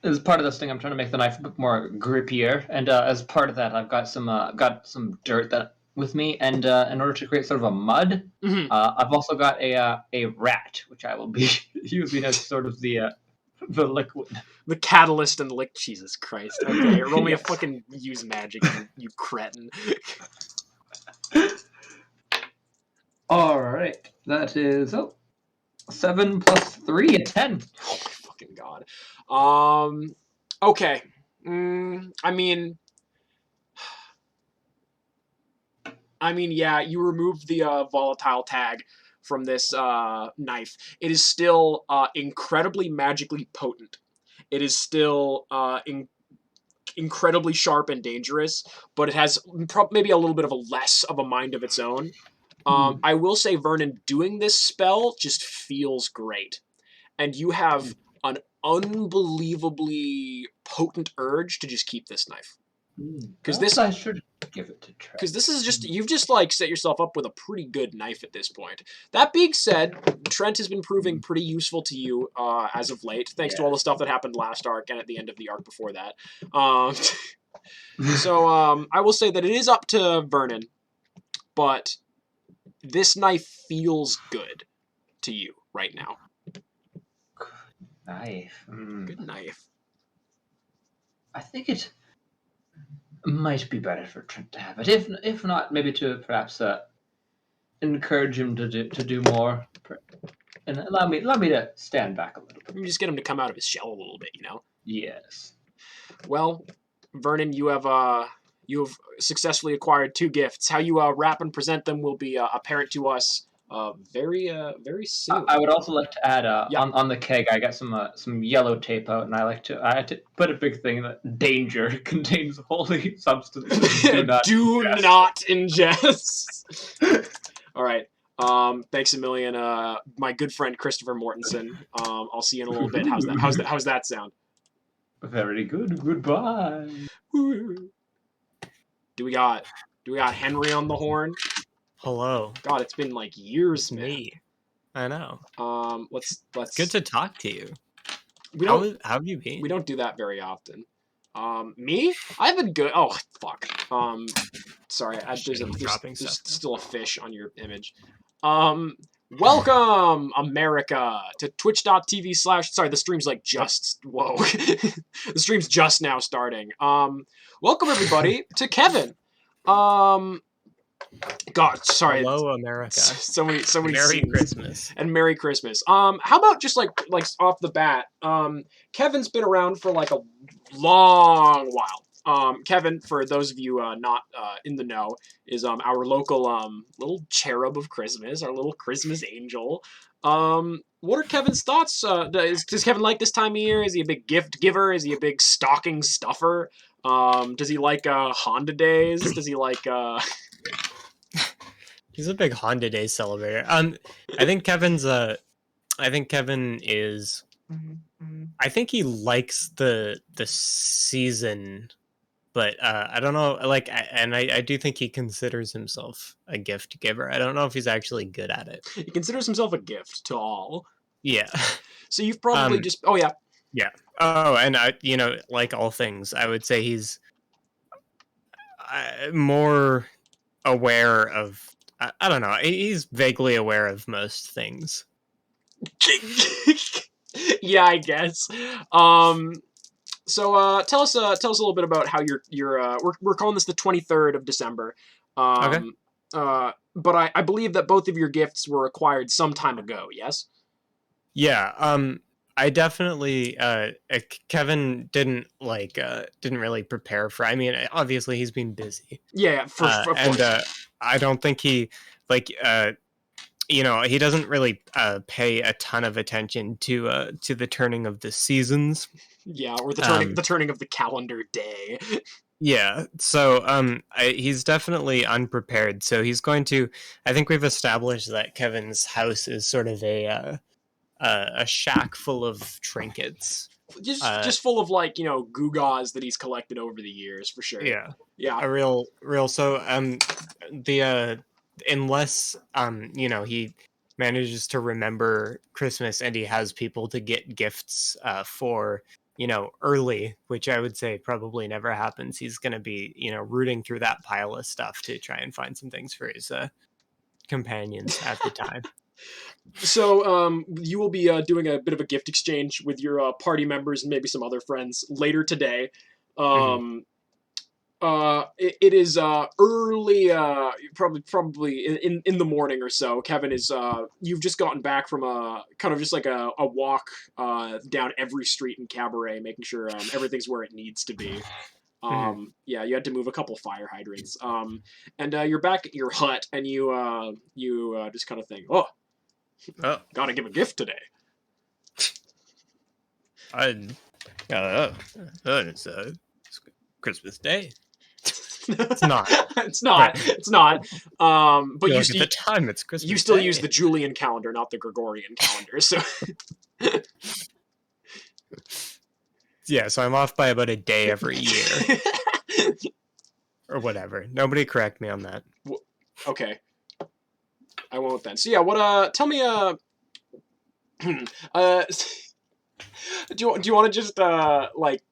as part of this thing, I'm trying to make the knife a bit more grippier, and as part of that, I've got some dirt that with me, and in order to create sort of a mud, I've also got a rat, which I will be using as sort of the liquid. The catalyst and lick. Jesus Christ. Okay, roll me a fucking use magic, you cretin. All right, that is 7 plus 3, a 10. Oh my fucking god. Okay. I mean, yeah, you remove the volatile tag from this knife, it is still incredibly magically potent. It is still incredibly sharp and dangerous, but it has maybe a little bit of a less of a mind of its own. I will say, Vernon, doing this spell just feels great. And you have an unbelievably potent urge to just keep this knife. Because I should give it to Trent. Because this is just, you've just like set yourself up with a pretty good knife at this point. That being said, Trent has been proving pretty useful to you as of late, thanks to all the stuff that happened last arc and at the end of the arc before that. So I will say that it is up to Vernon, but this knife feels good to you right now. Knife. Good knife. I think it might be better for Trent to have it. If not, maybe to perhaps encourage him to do more, and allow me to stand back a little bit. You just get him to come out of his shell a little bit, you know. Yes. Well, Vernon, you have successfully acquired 2 gifts. How you wrap and present them will be apparent to us very soon. I would also like to add on the keg. I got some yellow tape out, and I had to put a big thing that danger contains holy substances. Do not ingest. All right. Thanks a million, my good friend Christopher Mortensen. I'll see you in a little bit. How's that sound? Very good. Goodbye. Do we got Henry on the horn? Hello. God, it's been like years, It's man. me. I know. Let's. Good to talk to you. How have you been? We don't do that very often. Me? I've been good. Oh, fuck. Sorry. There's still a fish on your image. Welcome, America, to twitch.tv/ sorry, the stream's like just, whoa. The stream's just now starting. Welcome, everybody, to Kevin. God, sorry. Hello, America. So many Merry scenes. Christmas. And Merry Christmas. How about just like off the bat, Kevin's been around for like a long while. Kevin, for those of you not in the know, is our local little cherub of Christmas, our little Christmas angel. What are Kevin's thoughts? Does Kevin like this time of year? Is he a big gift giver? Is he a big stocking stuffer? Does he like Honda days? Does he like He's a big Honda Day celebrator. I think Kevin is. I think he likes the season, but I don't know. Like, and I do think he considers himself a gift giver. I don't know if he's actually good at it. He considers himself a gift to all. Yeah. So you've probably just. Oh yeah. Yeah. Oh, and like all things, I would say he's more aware of. I don't know. He's vaguely aware of most things. Yeah, I guess. So tell us a little bit about how we're calling this the 23rd of December. Okay. But I believe that both of your gifts were acquired some time ago. Yes. Yeah. I definitely. Kevin didn't really prepare for. I mean, obviously he's been busy. Yeah. And I don't think he he doesn't really pay a ton of attention to the turning of the seasons. Yeah, or the turning of the calendar day. Yeah, so he's definitely unprepared. So he's going to. I think we've established that Kevin's house is sort of a shack full of trinkets. Just full of gewgaws that he's collected over the years, for sure. Yeah. Yeah. A real. So unless he manages to remember Christmas and he has people to get gifts for early, which I would say probably never happens. He's going to be rooting through that pile of stuff to try and find some things for his companions at the time. So you will be doing a bit of a gift exchange with your party members and maybe some other friends later today. It is early, probably in the morning or so. Kevin is you've just gotten back from a kind of just like a walk down every street in Cabaret, making sure everything's where it needs to be. Yeah, you had to move a couple fire hydrants. And you're back at your hut, and you just kind of think, oh, Oh, Gotta give a gift today. It's Christmas Day. It's not. It's not. Right. It's not. But Look at the time. It's Christmas. you still Day. use the Julian calendar, not the Gregorian calendar. So yeah. So I'm off by about a day every year, or whatever. Nobody correct me on that. okay, I won't then. So yeah, what? Tell me. Do you want to just like?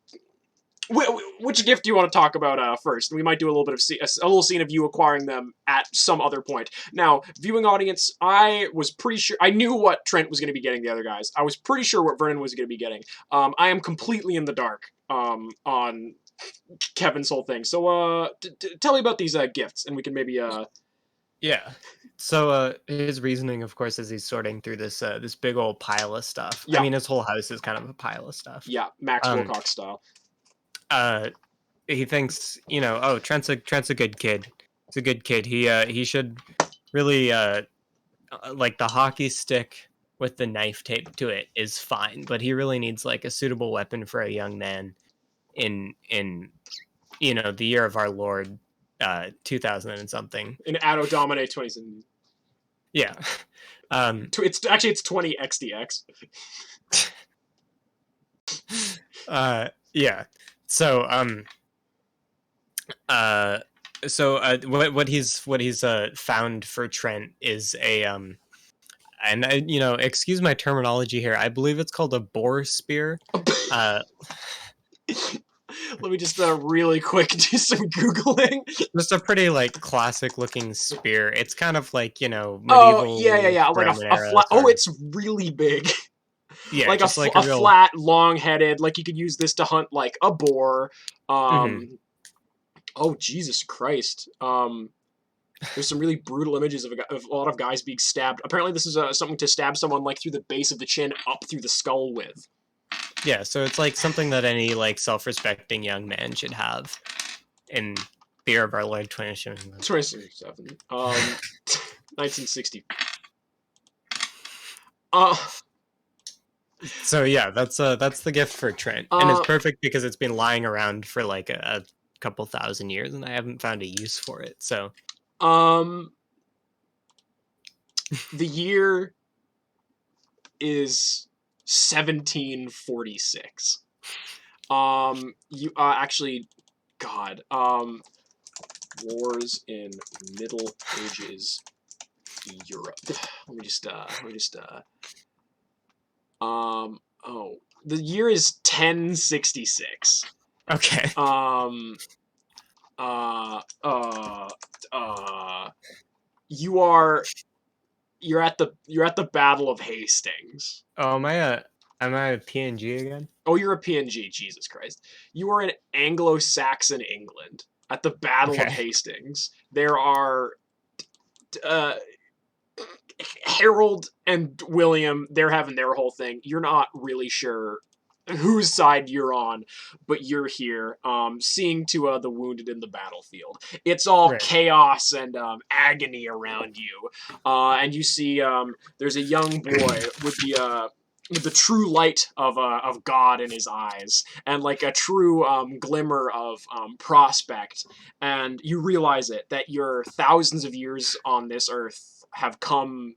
Which gift do you want to talk about first? We might do a little bit of a little scene of you acquiring them at some other point. Now, viewing audience, I was pretty sure I knew what Trent was going to be getting. The other guys, I was pretty sure what Vernon was going to be getting. I am completely in the dark on Kevin's whole thing. So, tell me about these gifts, and we can maybe Yeah. So his reasoning, of course, is he's sorting through this this big old pile of stuff. Yeah. I mean, his whole house is kind of a pile of stuff. Yeah, Max Wilcox style. He thinks, oh, Trent's a good kid. He's a good kid. He should really like the hockey stick with the knife taped to it is fine, but he really needs like a suitable weapon for a young man in the year of our Lord 2000 and something. In Anno Domine 20. Yeah. It's 20 XDX. Yeah. So what he's found for Trent is a and excuse my terminology here. I believe it's called a boar spear. Let me just really quick do some Googling. Just a pretty like classic looking spear. It's kind of like, medieval. Oh, yeah. Like a flat. Oh, it's really big. Yeah, like just a like a real... flat, long-headed. Like you could use this to hunt like a boar. Oh, Jesus Christ. There's some really brutal images of a lot of guys being stabbed. Apparently, this is something to stab someone like through the base of the chin up through the skull with. Yeah, so it's like something that any like self-respecting young man should have in the year of our Lord 2067. 1960. So yeah, that's the gift for Trent, and it's perfect because it's been lying around for like a couple thousand years, and I haven't found a use for it. So, the year is 1746. You actually, God, wars in Middle Ages Europe. Let me just the year is 1066. Okay. You're at the Battle of Hastings. Oh, am I a PNG again? Oh, you're a PNG, Jesus Christ. You are in Anglo-Saxon England at the Battle of Hastings. There are Harold and William, they're having their whole thing. You're not really sure whose side you're on, but you're here, seeing to the wounded in the battlefield. It's all chaos and agony around you, and you see there's a young boy with the true light of God in his eyes, and like a true glimmer of prospect, and you realize that your thousands of years on this earth have come.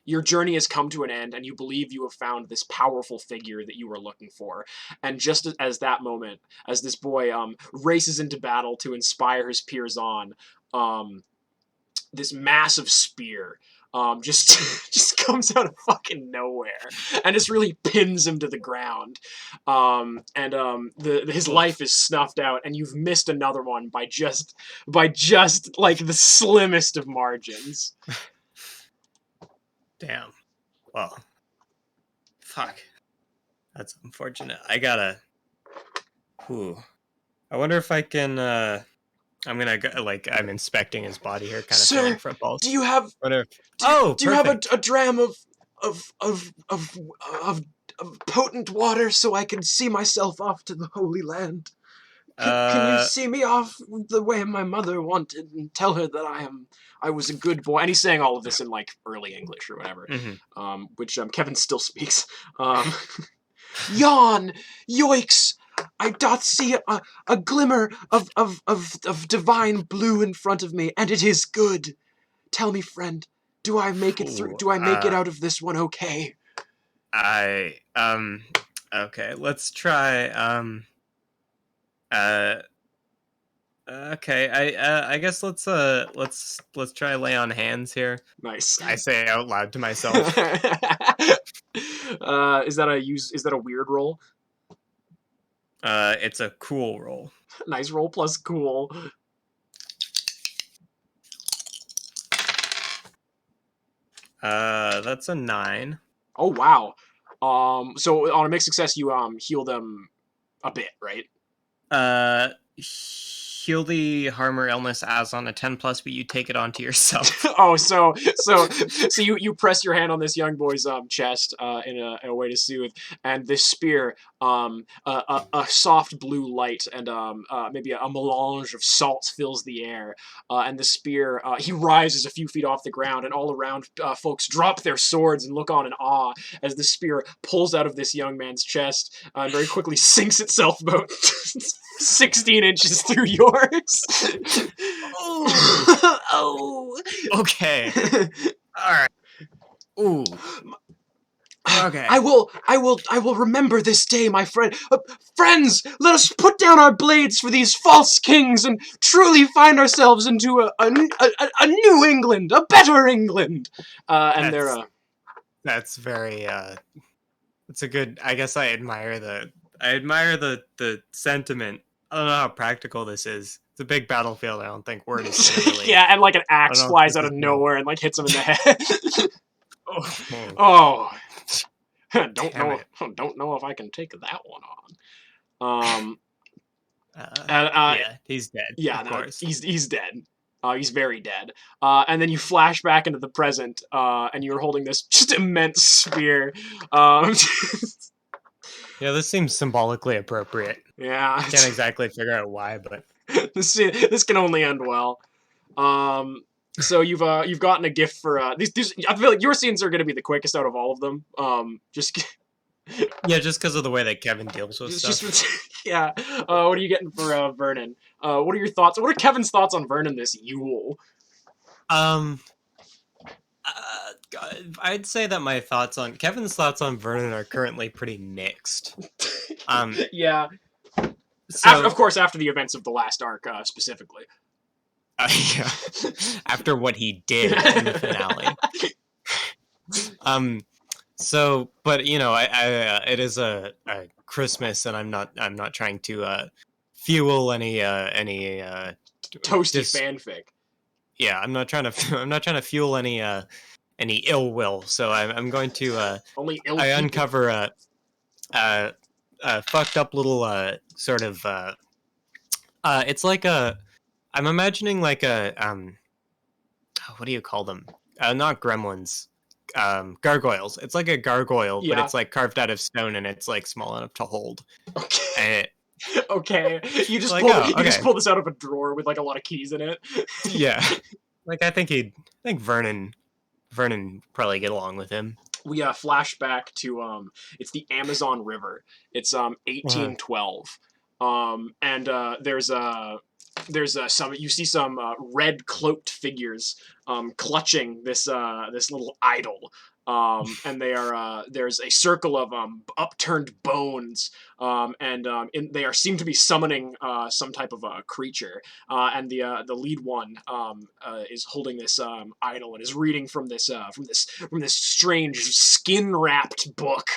Your journey has come to an end, and you believe you have found this powerful figure that you were looking for. And just as that moment, as this boy races into battle to inspire his peers on, this massive spear just comes out of fucking nowhere and just really pins him to the ground. His life is snuffed out, and you've missed another one by just like the slimmest of margins. Damn. Well, fuck. That's unfortunate. I gotta. Ooh. I wonder if I can. I'm gonna go, like I'm inspecting his body here, kind of feeling for a pulse. Do you have? Do you have a dram of potent water so I can see myself off to the Holy Land? Can you see me off the way my mother wanted and tell her that I was a good boy? And he's saying all of this in like early English or whatever, which Kevin still speaks. Yawn, yoicks! I doth see a glimmer of divine blue in front of me, and it is good. Tell me, friend, do I make it through? Do I make it out of this one okay? Okay, let's try, okay, I guess let's try lay on hands here. Nice. I say out loud to myself. Is that a weird roll? It's a cool roll. Nice roll plus cool. That's a 9. Oh wow. So on a mixed success, you heal them a bit, right? Heal the harm or illness as on a 10+, but you take it onto yourself. Oh, so you press your hand on this young boy's chest in a way to soothe, and this spear, a soft blue light and maybe a melange of salts fills the air, and the spear, he rises a few feet off the ground, and all around folks drop their swords and look on in awe as the spear pulls out of this young man's chest and very quickly sinks itself about 16 inches through yours. Oh. Okay. All right. Ooh. Okay. I will remember this day, my friend. Friends, let us put down our blades for these false kings and truly find ourselves into a new England, a better England. That's very it's a good. I guess I admire the sentiment. I don't know how practical this is. It's a big battlefield. I don't think word is really... Yeah, and like an axe flies out of nowhere and like hits him in the head. Oh. Don't know if I can take that one on. Yeah, he's dead. Yeah, of course. He's dead. He's very dead. And then you flash back into the present, and you're holding this just immense spear. Yeah, this seems symbolically appropriate. Yeah, I can't exactly figure out why, but this can only end well. So you've gotten a gift for these. I feel like your scenes are going to be the quickest out of all of them. Yeah, just because of the way that Kevin deals with stuff. Yeah. What are you getting for Vernon? What are your thoughts? What are Kevin's thoughts on Vernon this Yule? I'd say that my thoughts on Kevin's thoughts on Vernon are currently pretty mixed. Yeah. So, of course, after the events of the last arc, specifically. Yeah. After what he did in the finale. So, but you know, I it is a Christmas, and I'm not trying to fuel any toasty fanfic. Yeah, I'm not trying to fuel any ill will. So I'm going to only ill. I uncover a fucked up little sort of it's like I'm imagining like a what do you call them? Not gremlins. Gargoyles. It's like a gargoyle, yeah. But it's like carved out of stone, and it's like small enough to hold. Okay. Okay. You just like, just pull this out of a drawer with like a lot of keys in it. Yeah. Like I think Vernon probably get along with him. We flash back to it's the Amazon River. It's 1812. And there's some you see some red cloaked figures clutching this little idol. And there's a circle of upturned bones, and they seem to be summoning some type of a creature. And the lead one is holding this idol and is reading from this strange skin wrapped book.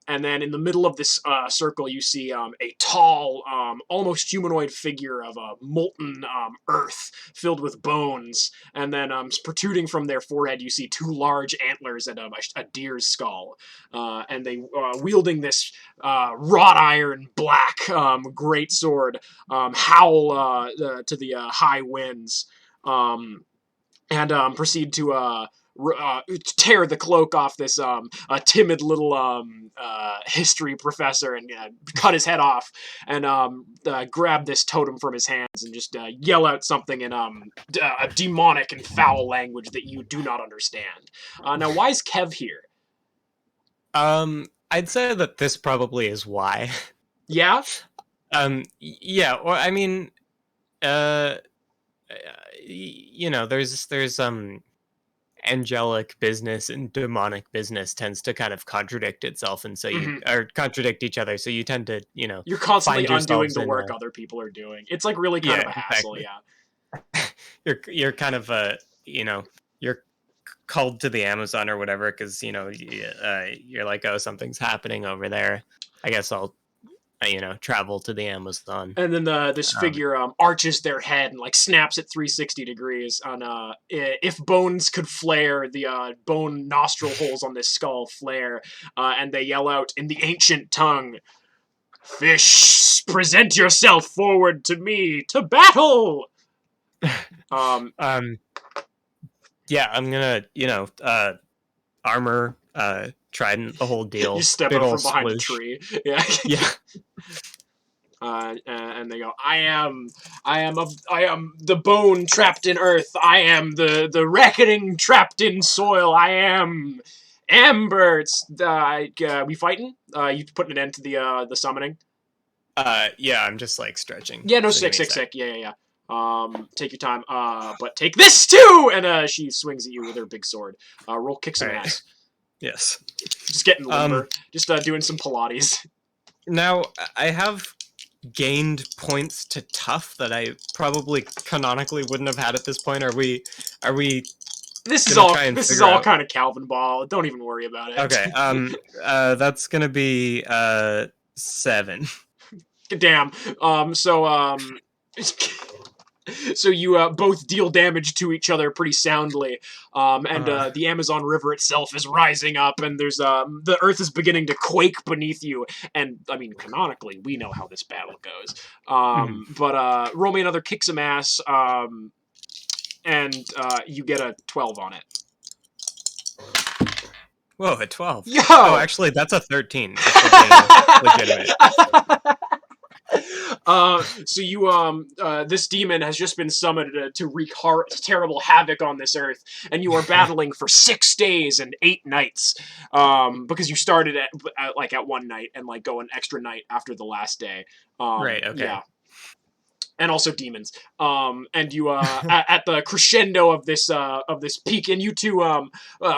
And then in the middle of this circle, you see a tall, almost humanoid figure of molten earth filled with bones. And then protruding from their forehead, you see two large antlers and a deer's skull. And they wielding this wrought iron black great sword, howl to the high winds, and proceed to tear the cloak off this timid little history professor and cut his head off and grab this totem from his hands and just yell out something in a demonic and foul language that you do not understand. Now, why is Kev here? I'd say that this probably is why. Yeah? Yeah, or I mean, there's angelic business and demonic business tends to kind of contradict itself, and so you or contradict each other. So you tend to, you're constantly find undoing yourselves the in work other people are doing. It's like really kind of a hassle. exactly. Yeah. You're kind of you're called to the Amazon or whatever because you're like, oh, something's happening over there. I guess I'll travel to the Amazon. And then this figure arches their head and like snaps at 360 degrees on if bones could flare, the bone nostril holes on this skull flare, and they yell out in the ancient tongue, "Fish, present yourself forward to me to battle." Yeah, I'm gonna armor, trident, the whole deal. You step Big up ol' from behind a sploosh. tree. Yeah. Yeah. And they go, I am the bone trapped in earth. I am the reckoning trapped in soil. I am Amber. It's we fighting? You putting an end to the summoning? Yeah, I'm just like stretching. Yeah, no, So give sick. me a sec. Yeah. Take your time. But take this too. And she swings at you with her big sword. Roll kick some Alright. ass. Yes. Just getting limber. Just doing some Pilates. Now I have gained points to tough that I probably canonically wouldn't have had at this point. Are we This is gonna all try and this is figure all out- kind of Calvin ball. Don't even worry about it. Okay. That's gonna be 7. Damn. So you both deal damage to each other pretty soundly, and the Amazon River itself is rising up, and there's the earth is beginning to quake beneath you. And I mean, canonically, we know how this battle goes. But roll me another kick some ass, and you get a 12 on it. Whoa, a 12. Yo! Oh, actually, that's a 13. It's legitimate. So you this demon has just been summoned to wreak terrible havoc on this earth, and you are battling for 6 days and 8 nights, because you started at one night and like go an extra night after the last day. Right. Okay. Yeah. And also demons. And you at the crescendo of this peak, and you two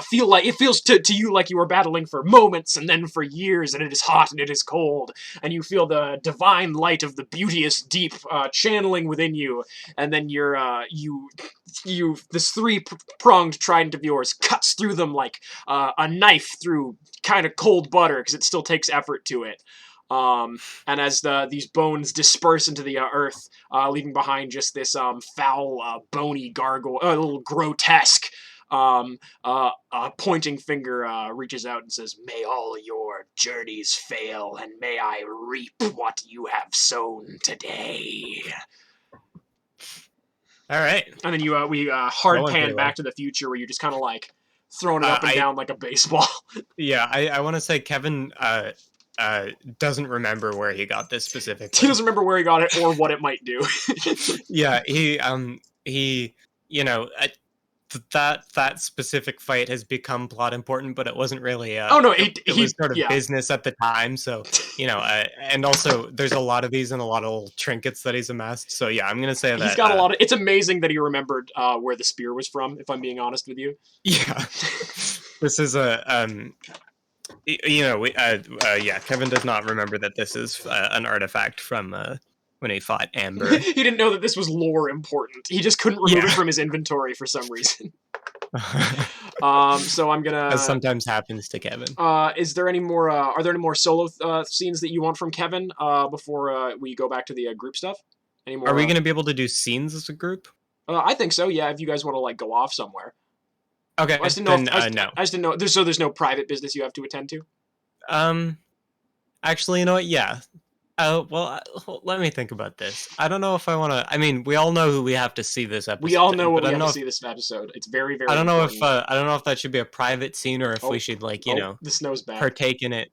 feel like it feels to you like you are battling for moments and then for years, and it is hot and it is cold, and you feel the divine light of the beauteous deep channeling within you, and then this three-pronged trident of yours cuts through them like a knife through kind of cold butter, because it still takes effort to it. And as these bones disperse into the earth, leaving behind just this foul, bony gargoyle, a little grotesque, a pointing finger reaches out and says, "May all your journeys fail, and may I reap what you have sown today." All right. And then we hard Rolling pan pretty back well. to the future, where you're just kind of like throwing it up and down like a baseball. Yeah, I want to say Kevin doesn't remember where he got this specifically. He doesn't remember where he got it or what it might do. Yeah, he that specific fight has become plot important, but it wasn't really. Oh no, it was sort of business at the time. So and also there's a lot of these and a lot of old trinkets that he's amassed. So yeah, I'm gonna say that he's got a lot of. It's amazing that he remembered where the spear was from. If I'm being honest with you. Yeah, this is Kevin does not remember that this is an artifact from when he fought Amber. He didn't know that this was lore important. He just couldn't remove it from his inventory for some reason. So I'm gonna. As sometimes happens to Kevin. Is there any more? Are there any more solo scenes that you want from Kevin before we go back to the group stuff? Any more? Are we gonna be able to do scenes as a group? I think so. Yeah, if you guys want to like go off somewhere. Okay. I just didn't know. No. I just didn't know. There's no private business you have to attend to. Actually, you know what? Yeah. Oh, well, let me think about this. I don't know if I want to. I mean, we all know who we have to see this episode. We all know what but we I have don't to know see this episode. It's very, very I don't know if important. I don't know if that should be a private scene or if Oh, we should like the snow's back. partake in it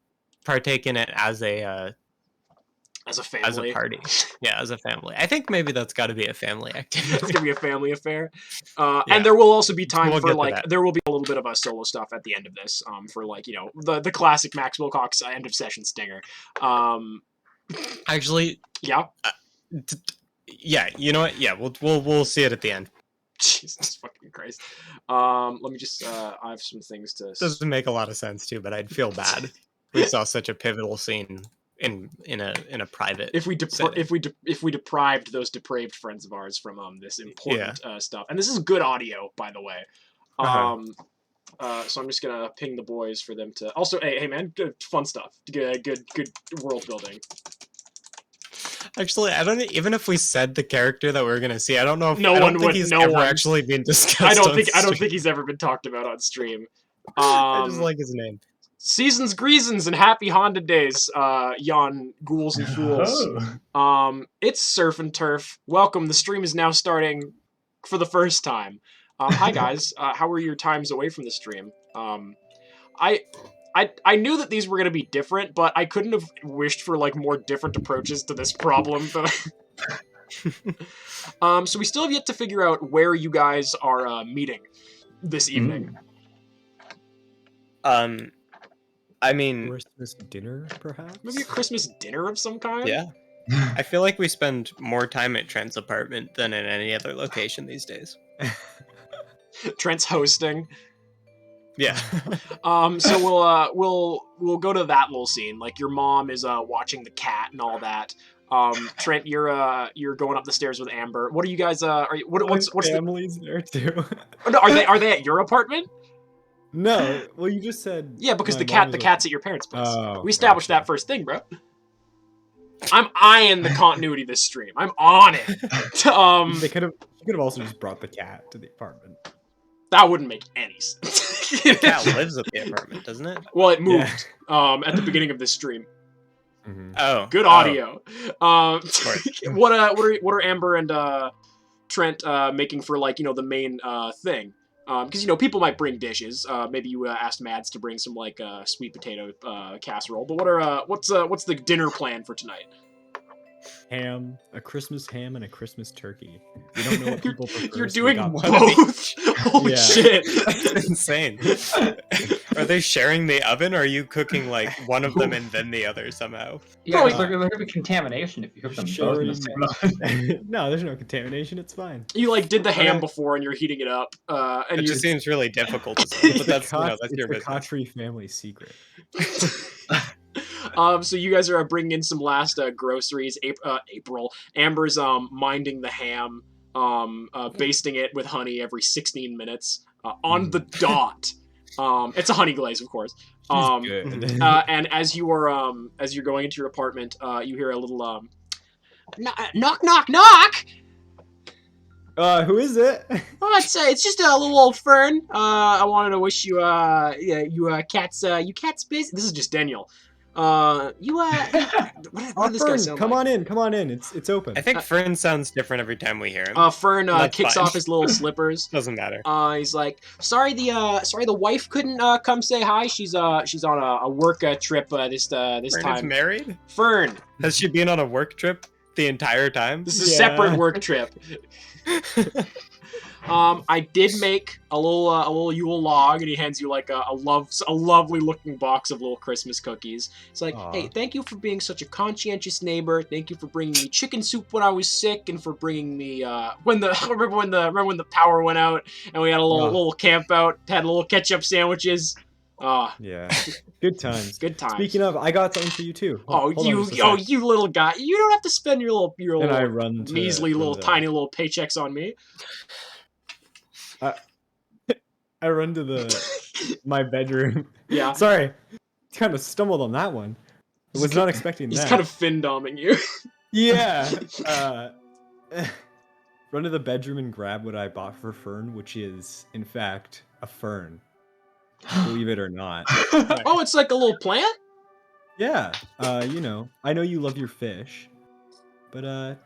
as a As a family. party. Yeah, as a family. I think maybe that's got to be a family activity. It's gonna be a family affair. Yeah. And there will also be time We'll for get to like that. there will be a little bit of a solo stuff at the end of this. For like, you know, the classic Max Wilcox end of session stinger. Actually, Yeah. yeah, you know what? Yeah, we'll see it at the end. Jesus fucking Christ. Let me just I have some things to Doesn't make a lot of sense too, but I'd feel bad. We saw such a pivotal scene in a private. if we setting. if we deprived those depraved friends of ours from this important stuff. And this is good audio, by the way. So I'm just gonna ping the boys for them to also hey man, good fun stuff. Good world building. Actually, I don't even if we said the character that we were gonna see, I don't know if No I don't one think would- he's no ever one- actually been discussed. I don't on think he's ever been talked about on stream. I just like his name. Seasons, greasons, and happy Honda days, yon ghouls and fools. It's Surf and Turf. Welcome. The stream is now starting for the first time. Hi guys. How were your times away from the stream? I knew that these were gonna be different, but I couldn't have wished for like more different approaches to this problem. So we still have yet to figure out where you guys are meeting this evening. I mean, Christmas dinner, perhaps? Maybe a Christmas dinner of some kind? yeah. I feel like we spend more time at Trent's apartment than in any other location these days. Trent's hosting. Yeah. So we'll go to that little scene. Like your mom is watching the cat and all that. Trent, you're going up the stairs with Amber. What are you guys what's family's there too? No, are they at your apartment? No. Well, you just said Yeah, because my the mom was cat's at your parents' place. Oh, We established gotcha. that first thing, bro. I'm eyeing the continuity of this stream. I'm on it. They could have. You could have also just brought the cat to the apartment. That wouldn't make any sense. The cat lives at the apartment, doesn't it? Well, it moved at the beginning of this stream. Mm-hmm. Oh. Good oh. audio. course. What are Amber and Trent making for like, you know, the main thing? Because, you know, people might bring dishes. Maybe you asked Mads to bring some like sweet potato casserole. But what's the dinner plan for tonight? Ham, a Christmas ham, and a Christmas turkey. You don't know what people prefer. You're so we doing got both. Holy Yeah. shit! That's insane. Are they sharing the oven, or are you cooking like one of them and then the other somehow? Yeah, Probably- there's going to be contamination if you cook them both in the same oven. No, there's no contamination. It's fine. You like did the ham Okay. before and you're heating it up. And It you're just seems really difficult to say, but that's It's that's the your business. Kotri family secret. So you guys are bringing in some last groceries. April. Amber's minding the ham, basting it with honey every 16 minutes on the dot. It's a honey glaze, of course. He's good. And as you're going into your apartment, you hear a little knock knock knock. Who is it? Oh, it's just a little old Fern. I wanted to wish you cats busy. This is just Daniel. What did this guy Fern, sound come like? on in. It's open. I think Fern sounds different every time we hear him. Fern That's kicks fine. off his little slippers. Doesn't matter. He's like, sorry the wife couldn't come say hi. She's on a work trip this Fern is time. married? Fern, Has she been on a work trip the entire time? this is a Yeah. separate work trip. I did make a little Yule log, and he hands you like a lovely looking box of little Christmas cookies. It's like, Aw. hey, thank you for being such a conscientious neighbor. Thank you for bringing me chicken soup when I was sick, and for bringing me remember when the power went out and we had a little camp out, had little ketchup sandwiches. Yeah. Good times. Good times. Speaking of, I got something for you too. Hold on just a sec. You little guy, you don't have to spend your And I little run to measly little the- tiny little paychecks on me. I run to my bedroom. Yeah. Sorry, kind of stumbled on that one. I was not expecting He's that. kind of fin-doming you. Yeah. Run to the bedroom and grab what I bought for Fern, which is, in fact, a fern. Believe it or not. Oh, it's like a little plant? Yeah. I know you love your fish, but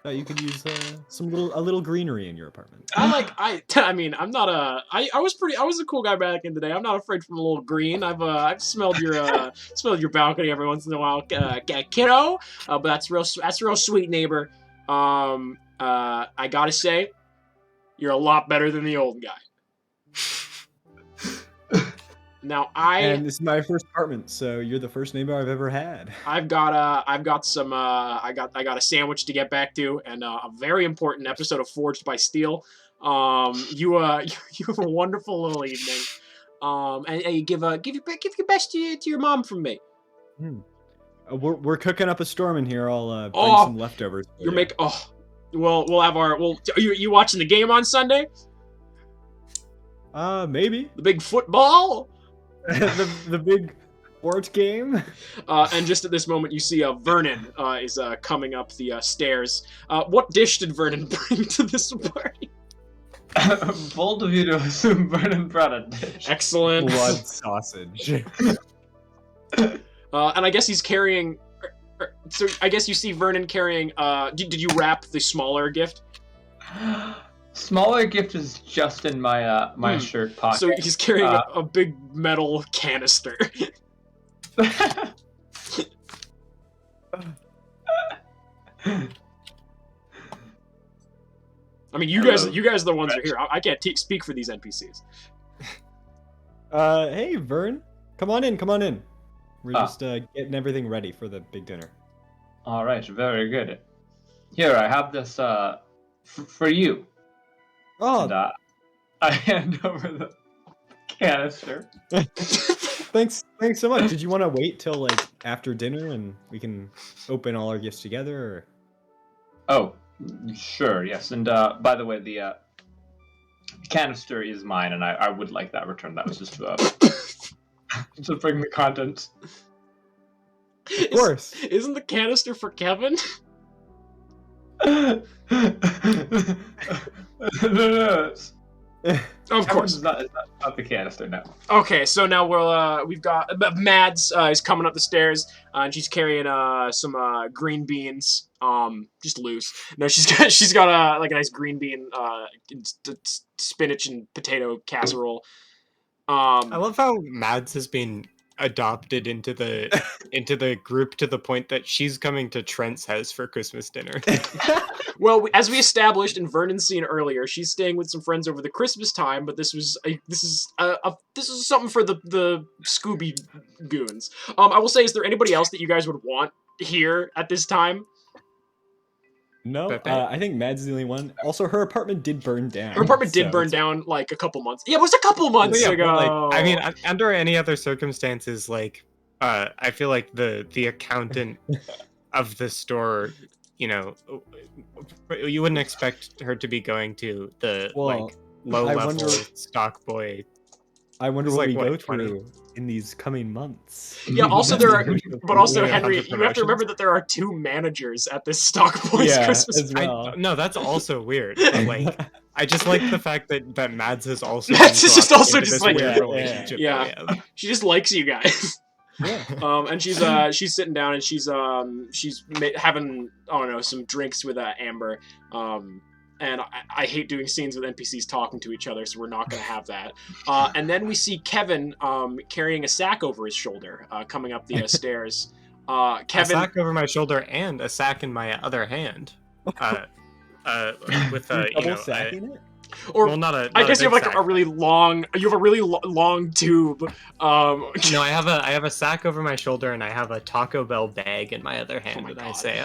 thought you could use a little greenery in your apartment. I mean, I'm not I was a cool guy back in the day. I'm not afraid from a little green. I've smelled your balcony every once in a while, kiddo. But that's real sweet, neighbor. I gotta say, you're a lot better than the old guy. Now And this is my first apartment, so you're the first neighbor I've ever had. I've got a sandwich to get back to, and a very important episode of Forged by Steel. You have a wonderful little evening. And you give your best to your mom from me. We're cooking up a storm in here. I'll bring some leftovers. We'll have our you watching the game on Sunday? Maybe The big football. the big sports game. And just at this moment, you see Vernon is coming up the stairs. What dish did Vernon bring to this party? Bold of you to assume Vernon brought a dish. Excellent. Blood sausage. And I guess he's carrying. So I guess you see Vernon carrying. Did you wrap the smaller gift? Smaller gift is just in my shirt pocket. So he's carrying a big metal canister. I mean, you guys are the ones who are here. I can't speak for these NPCs. Hey, Vern, come on in. We're just getting everything ready for the big dinner. All right, very good. Here, I have this for you. Oh, And, I hand over the canister. thanks so much. Did you want to wait till like after dinner and we can open all our gifts together? Or... Oh, sure, yes. And by the way, the canister is mine, and I would like that returned. That was just to bring the contents. Of course. Isn't the canister for Kevin? No. Of course. It's not the canister, no. Okay, so now we've got Mads is coming up the stairs, and she's carrying some green beans, just loose. No, she's got like a nice green bean, spinach and potato casserole. I love how Mads has been adopted into the group to the point that she's coming to Trent's house for Christmas dinner. Well, as we established in Vernon's scene earlier, she's staying with some friends over the Christmas time, but this is something for the Scooby Goons. I will say, is there anybody else that you guys would want here at this time? No, I think Mads is the only one. Also, her apartment did burn down. Her apartment did burn down like a couple months. Yeah, it was a couple months ago. Like, I mean, under any other circumstances, like, I feel like the accountant of the store, you know, you wouldn't expect her to be going to the like low level stock boy. I wonder what we go 20? through in these coming months. Yeah, also Henry, you have to remember that there are 2 managers at this Stock Boys Christmas. As well. No, that's also weird. But, like, I just like the fact that Mads has also Mads is just also into just this like weird relationship that we have. She just likes you guys. Yeah. And she's sitting down and she's having, I don't know, some drinks with Amber. And I hate doing scenes with NPCs talking to each other, so we're not going to have that. And then we see Kevin carrying a sack over his shoulder, coming up the stairs. Kevin, a sack over my shoulder and a sack in my other hand. With sacking it? Or well, not a. I guess you have like sack. a really long. You have a really long tube. No, I have a sack over my shoulder and I have a Taco Bell bag in my other hand, and I say,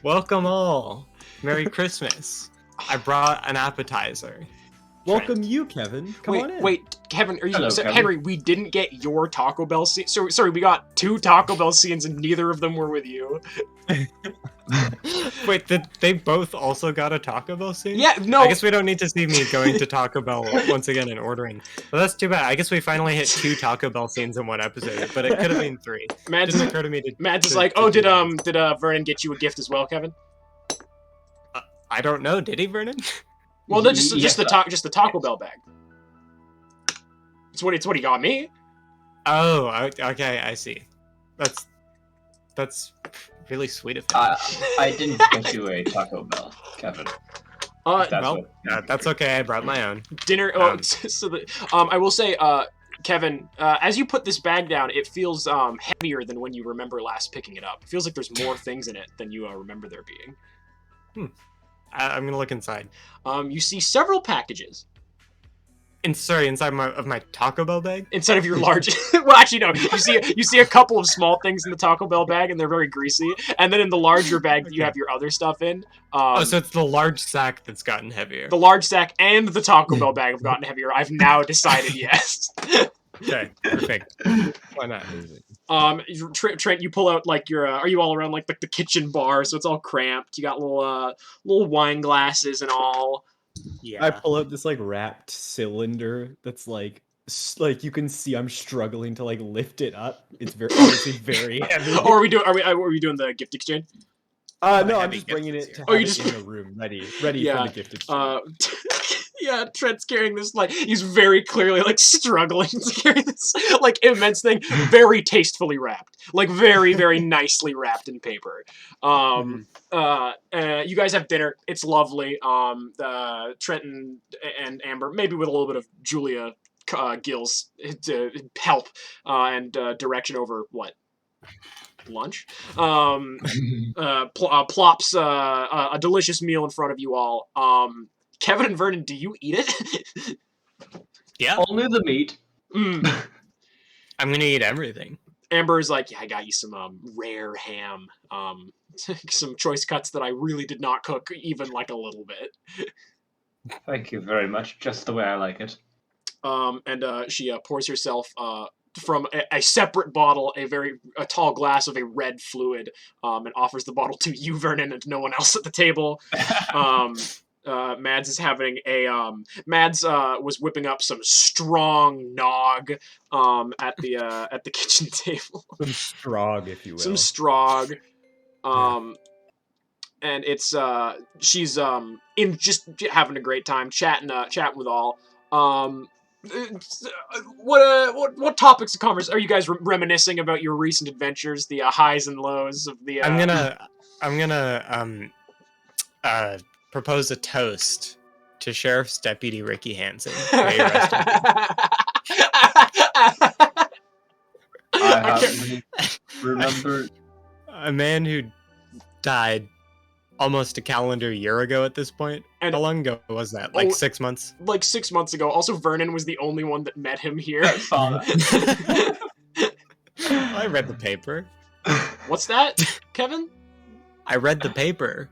"Welcome all, Merry Christmas! I brought an appetizer." Welcome you, Kevin. Come on in. Wait, Kevin, are you Kevin. Henry? We didn't get your Taco Bell scene. Sorry, we got 2 Taco Bell scenes and neither of them were with you. Wait, did they both also got a Taco Bell scene? Yeah, no. I guess we don't need to see me going to Taco Bell once again and ordering. Well, that's too bad. I guess we finally hit 2 Taco Bell scenes in one episode, but it could have been 3. Mads Didn't occur to me to. Mads is to- like, to oh, do did that. Vernon get you a gift as well, Kevin? I don't know. Did he, Vernon? Well, then just Yes, the Taco Bell bag. It's what he got me. Oh, okay. I see. That's really sweet of him. I didn't get you a Taco Bell, Kevin. That's well, that's okay. I brought my own. Dinner. I will say, Kevin, as you put this bag down, it feels heavier than when you remember last picking it up. It feels like there's more things in it than you remember there being. I'm gonna look inside. You see several packages. Inside of my Taco Bell bag? Instead of your large, well, actually no. You see a couple of small things in the Taco Bell bag, and they're very greasy. And then in the larger bag, you have your other stuff in. So it's the large sack that's gotten heavier. The large sack and the Taco Bell bag have gotten heavier. I've now decided yes. Okay, perfect. Why not? Trent, you pull out like your. Are you all around like the kitchen bar? So it's all cramped. You got little wine glasses and all. Yeah. I pull out this like wrapped cylinder that's like you can see I'm struggling to like lift it up. It's obviously very heavy. Oh, are we doing the gift exchange? No, I'm just bringing it to have it in the room, ready for the gift exchange. Yeah, Trent's carrying this, like, he's very clearly, like, struggling to carry this, like, immense thing, very tastefully wrapped. Like, very, very nicely wrapped in paper. You guys have dinner. It's lovely. Trent and Amber, maybe with a little bit of Julia Gill's to help and direction over, what? Lunch. Plops a delicious meal in front of you all. Kevin and Vernon, do you eat it? Yeah. Only the meat. I'm gonna eat everything. Amber's like, yeah, I got you some rare ham. Some choice cuts that I really did not cook even like a little bit. Thank you very much. Just the way I like it. And she pours herself from a separate bottle a tall glass of a red fluid, and offers the bottle to you, Vernon, and to no one else at the table. Mads is having Mads was whipping up some strong nog at the kitchen table. Some strog, if you will. Some strog. And it's she's in just having a great time chatting with all. What topics of conversation are you guys reminiscing about your recent adventures, the highs and lows of the? I'm gonna propose a toast to Sheriff's Deputy Ricky Hansen. May he rest in peace. I remember a man who died almost a calendar year ago at this point. And how long ago was that? Like 6 months? Like 6 months ago. Also, Vernon was the only one that met him here. I saw that. I read the paper. What's that, Kevin? I read the paper.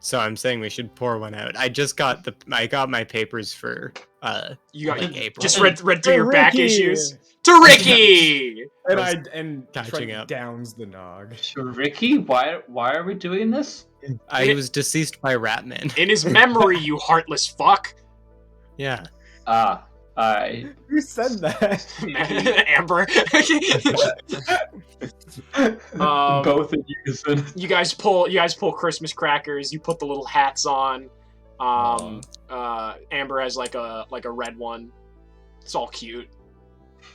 So I'm saying we should pour one out. I got my papers for April. Just read through your back issues. To Ricky! and catching up. Downs the nog. Sure, Ricky, why are we doing this? I was deceased by Ratman. In his memory, you heartless fuck. Yeah. Who said that? Amber. Both in unison. You guys pull Christmas crackers. You put the little hats on. Amber has like a red one. It's all cute.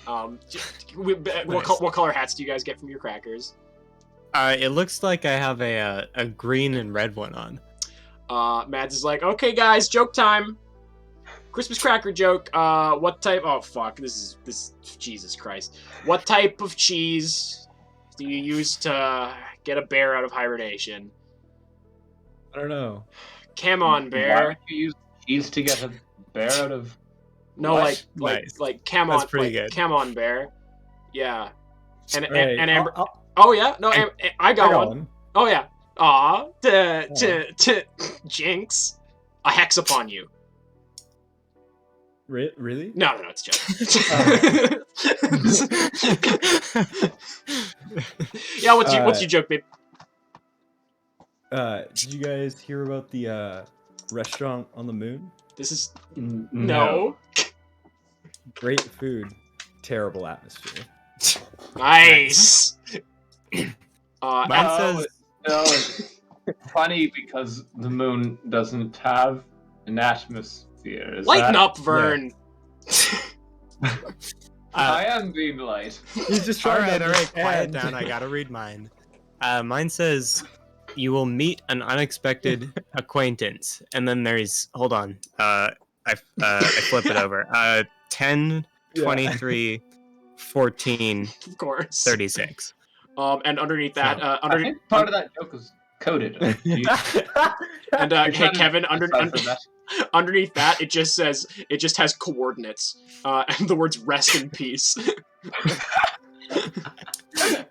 What color hats do you guys get from your crackers? It looks like I have a green and red one on. Mads is like, okay, guys, joke time. Christmas cracker joke. What type? Oh fuck! This. Jesus Christ! What type of cheese do you use to get a bear out of hibernation? I don't know. Come on, bear. Why would you use cheese to get a bear out of? No, What? like come on, That's pretty good. Come on, bear. Yeah. And Right. Amber. I'll- Oh yeah, no, I got got one. Oh yeah. Aw, Jinx. A hex upon you. Really? No, it's a joke. Yeah, what's your joke, babe? Did you guys hear about the restaurant on the moon? This is No. no. Great food, terrible atmosphere. Nice. Mine says No, it's funny because the moon doesn't have an atmosphere. Lighten up, Vern. I am being light. He's just All trying right, to quiet understand. down. I gotta read mine. Mine says, "You will meet an unexpected acquaintance," and then there's hold on. I flip it over. 10, Yeah. 23, 14, Of course. 36. And underneath that, So, I underneath, think part of that joke was coded. You- and you're hey trying to Kevin, decipher that. underneath that, it just has coordinates, and the words "rest in peace."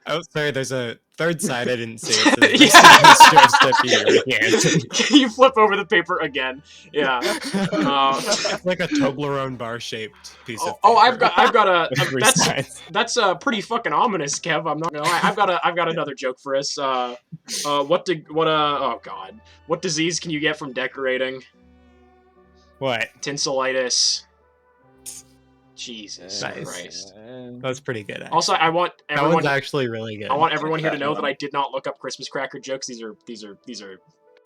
Oh, sorry. There's a third side I didn't see. It says, Yeah. "This is Peter Hansen." You flip over the paper again. Yeah. It's like a Toblerone bar shaped piece of paper. Oh, I've got a with three that's sides. that's pretty fucking ominous, Kev. I'm not gonna lie. I've got another joke for us. Oh god, what disease can you get from decorating? What? Tinselitis. Jesus Nice. Christ. That's pretty good. Actually. Also, I want that everyone. one's actually really good. I want everyone here to know that I did not look up Christmas cracker jokes. These are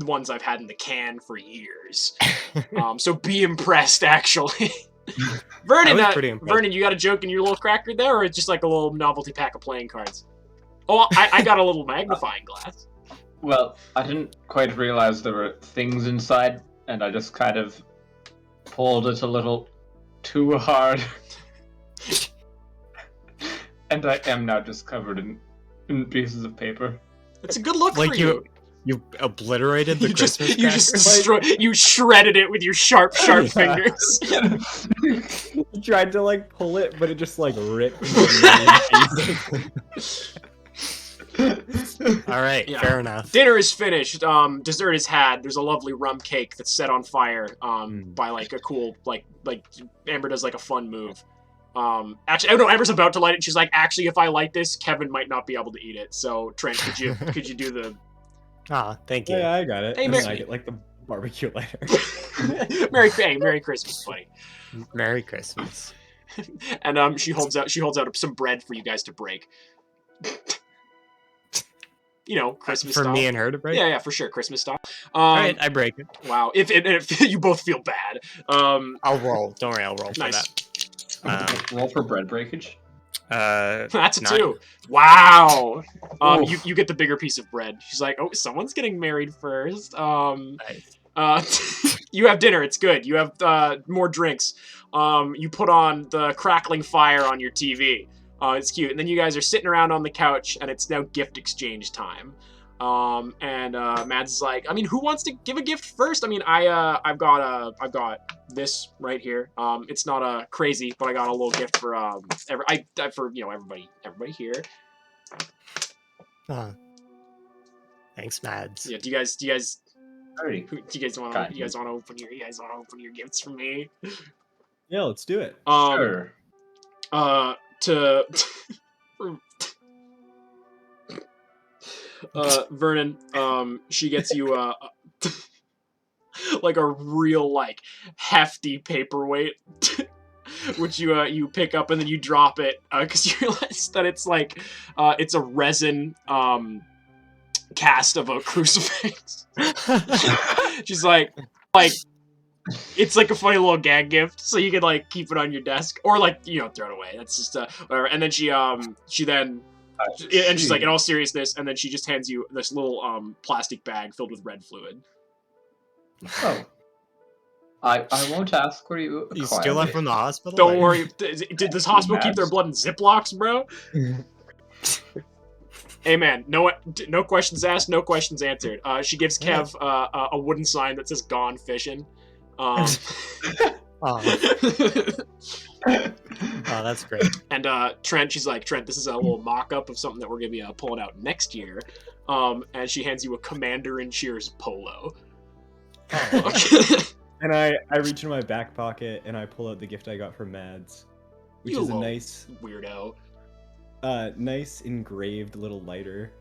ones I've had in the can for years. So be impressed, actually. Vernon, I was pretty impressed. Vernon, you got a joke in your little cracker there, or it's just like a little novelty pack of playing cards? Oh, I got a little magnifying glass. Well, I didn't quite realize there were things inside, and I just kind of pulled it a little too hard. And I am now just covered in pieces of paper. It's a good look Like for you. you obliterated the You Christmas just you just cracker? you shredded it with your sharp fingers. He tried to like pull it, but it just like ripped. into pieces. All right, Yeah. fair enough. Dinner is finished. Dessert is had. There's a lovely rum cake that's set on fire. By like a cool like Amber does like a fun move. Actually, oh no, Amber's about to light it. She's like, actually, if I light this, Kevin might not be able to eat it. So Trent, could you do the? Ah, thank you. Yeah, I got it. Hey, And then Mary- I get like the barbecue lighter. Merry Christmas, buddy. Merry Christmas. And she holds out some bread for you guys to break. You know, Christmas For style. me and her to break? Yeah, for sure, Christmas style. All right, I break it. Wow. If you both feel bad. I'll roll. Don't worry, I'll roll for Nice. that. Roll for bread breakage. That's a 9. 2. Wow. Oof. You get the bigger piece of bread. She's like, oh, someone's getting married first. Nice. You have dinner. It's good. You have more drinks. You put on the crackling fire on your TV. It's cute. And then you guys are sitting around on the couch, and it's now gift exchange time. And Mads is like, I mean, who wants to give a gift first? I mean, I've got this right here. It's not crazy, but I got a little gift for everybody here. Oh. Thanks, Mads. Yeah. Do you guys Alrighty. do you guys want Kind to open your gifts for me? Yeah, let's do it. Sure. To Vernon, she gets you like a real like hefty paperweight, which you pick up and then you drop it because you realize that it's like it's a resin cast of a crucifix. She's like it's like a funny little gag gift, so you could like keep it on your desk or like throw it away. That's just whatever. And then she's like, in all seriousness, and then she just hands you this little plastic bag filled with red fluid. Oh. I won't ask where you You acquired steal it it. from the hospital? Don't Like- worry. Did this hospital keep their blood in Ziplocs, bro? Hey man, no questions asked, no questions answered. She gives Kev a wooden sign that says "Gone Fishing." Oh, that's great. And Trent, she's like, Trent, this is a little mock-up of something that we're gonna be pulling out next year. And she hands you a Commander in Cheers polo. And I reach in my back pocket and I pull out the gift I got from Mads, which You is a little nice weirdo. nice engraved little lighter.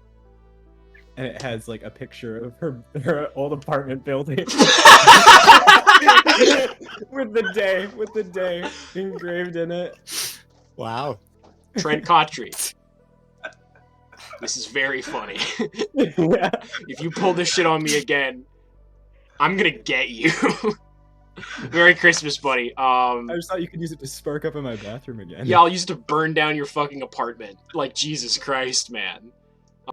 And it has like a picture of her old apartment building with the day engraved in it. Wow. Trent Cottrey. This is very funny. Yeah. If you pull this shit on me again, I'm gonna get you. Merry Christmas, buddy. I just thought you could use it to spark up in my bathroom again. Yeah, I'll use it to burn down your fucking apartment. Like, Jesus Christ, man.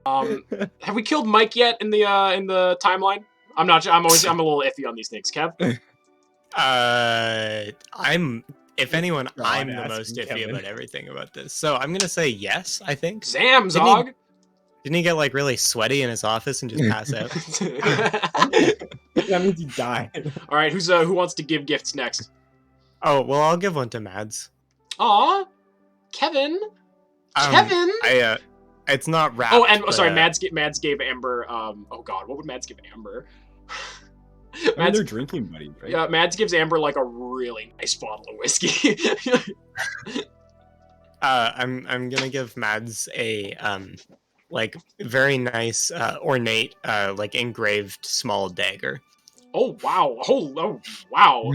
Have we killed Mike yet in the timeline? I'm not. I'm a little iffy on these things, Kev. If anyone, God, I'm the asking most iffy Kevin. about everything about this. So I'm gonna say yes. I think. Zamzog. Didn't he get like really sweaty in his office and just pass out? That means he died. All right, who wants to give gifts next? Oh well, I'll give one to Mads. Aw, Kevin. Kevin. It's not wrapped. Oh, and but, sorry, Mads gave Amber. Oh God, what would Mads give Amber? I mean, they're drinking buddies, right? Yeah, Mads gives Amber like a really nice bottle of whiskey. I'm gonna give Mads a like very nice ornate like engraved small dagger. Oh wow! Oh wow!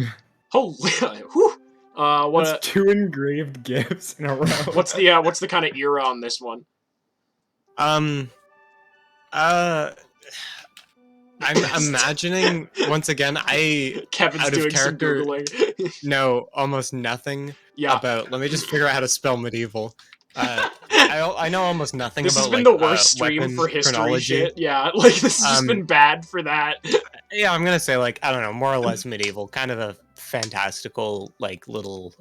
Holy! Whew. That's 2 engraved gifts in a row. What's the kind of era on this one? I'm imagining once again. Kevin's out of doing some character googling. know almost nothing Yeah, about. Let me just figure out how to spell medieval. I know almost nothing this about. has been like, the worst stream weapon for history chronology. shit. Yeah, like this has just been bad for that. Yeah, I'm gonna say like I don't know, more or less medieval, kind of a fantastical like little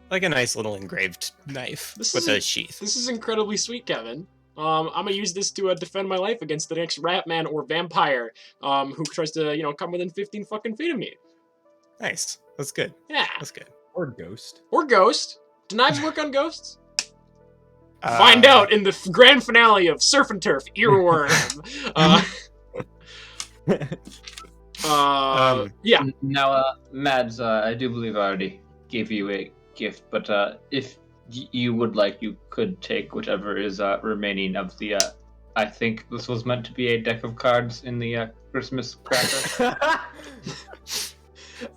like a nice little engraved knife with a sheath. This is incredibly sweet, Kevin. I'm gonna use this to defend my life against the next rat man or vampire who tries to come within 15 fucking feet of me. Nice, that's good. Yeah, That's good. Or ghost. or ghost. Do knives work on ghosts? Find out in the grand finale of Surf and Turf Earworm. Yeah. Now, Mads, I do believe I already gave you a gift, but if you would like, you could take whichever is remaining of the. I think this was meant to be a deck of cards in the Christmas cracker.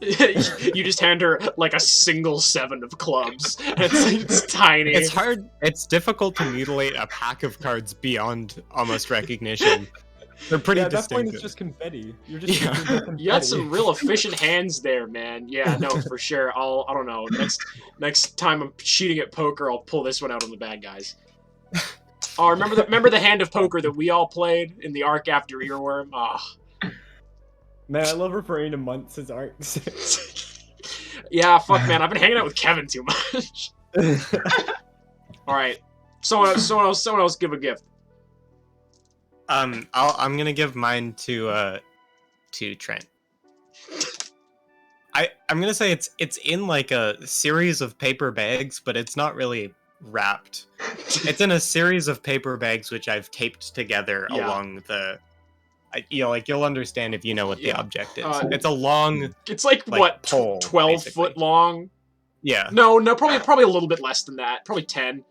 You just hand her like a single 7 of clubs. It's tiny. It's hard. It's difficult to mutilate a pack of cards beyond almost recognition. They're pretty Yeah, at that point, distinctive. it's just confetti. You're just Yeah. confetti. You got some real efficient hands there, man. Yeah, no, for sure. I don't know. Next time I'm cheating at poker, I'll pull this one out on the bad guys. Oh, remember the hand of poker that we all played in the arc after Earworm? Ah. Man, I love referring to months as arcs. Yeah, fuck, man. I've been hanging out with Kevin too much. All right, someone else, give a gift. I'm gonna give mine to Trent. I'm gonna say it's in like a series of paper bags, but it's not really wrapped. It's in a series of paper bags which I've taped together Yeah. along the. You'll understand if you know what the Yeah. object is. It's a long, It's like what, pole, 12 basically. foot long? yeah, No, probably a little bit less than that. Probably 10.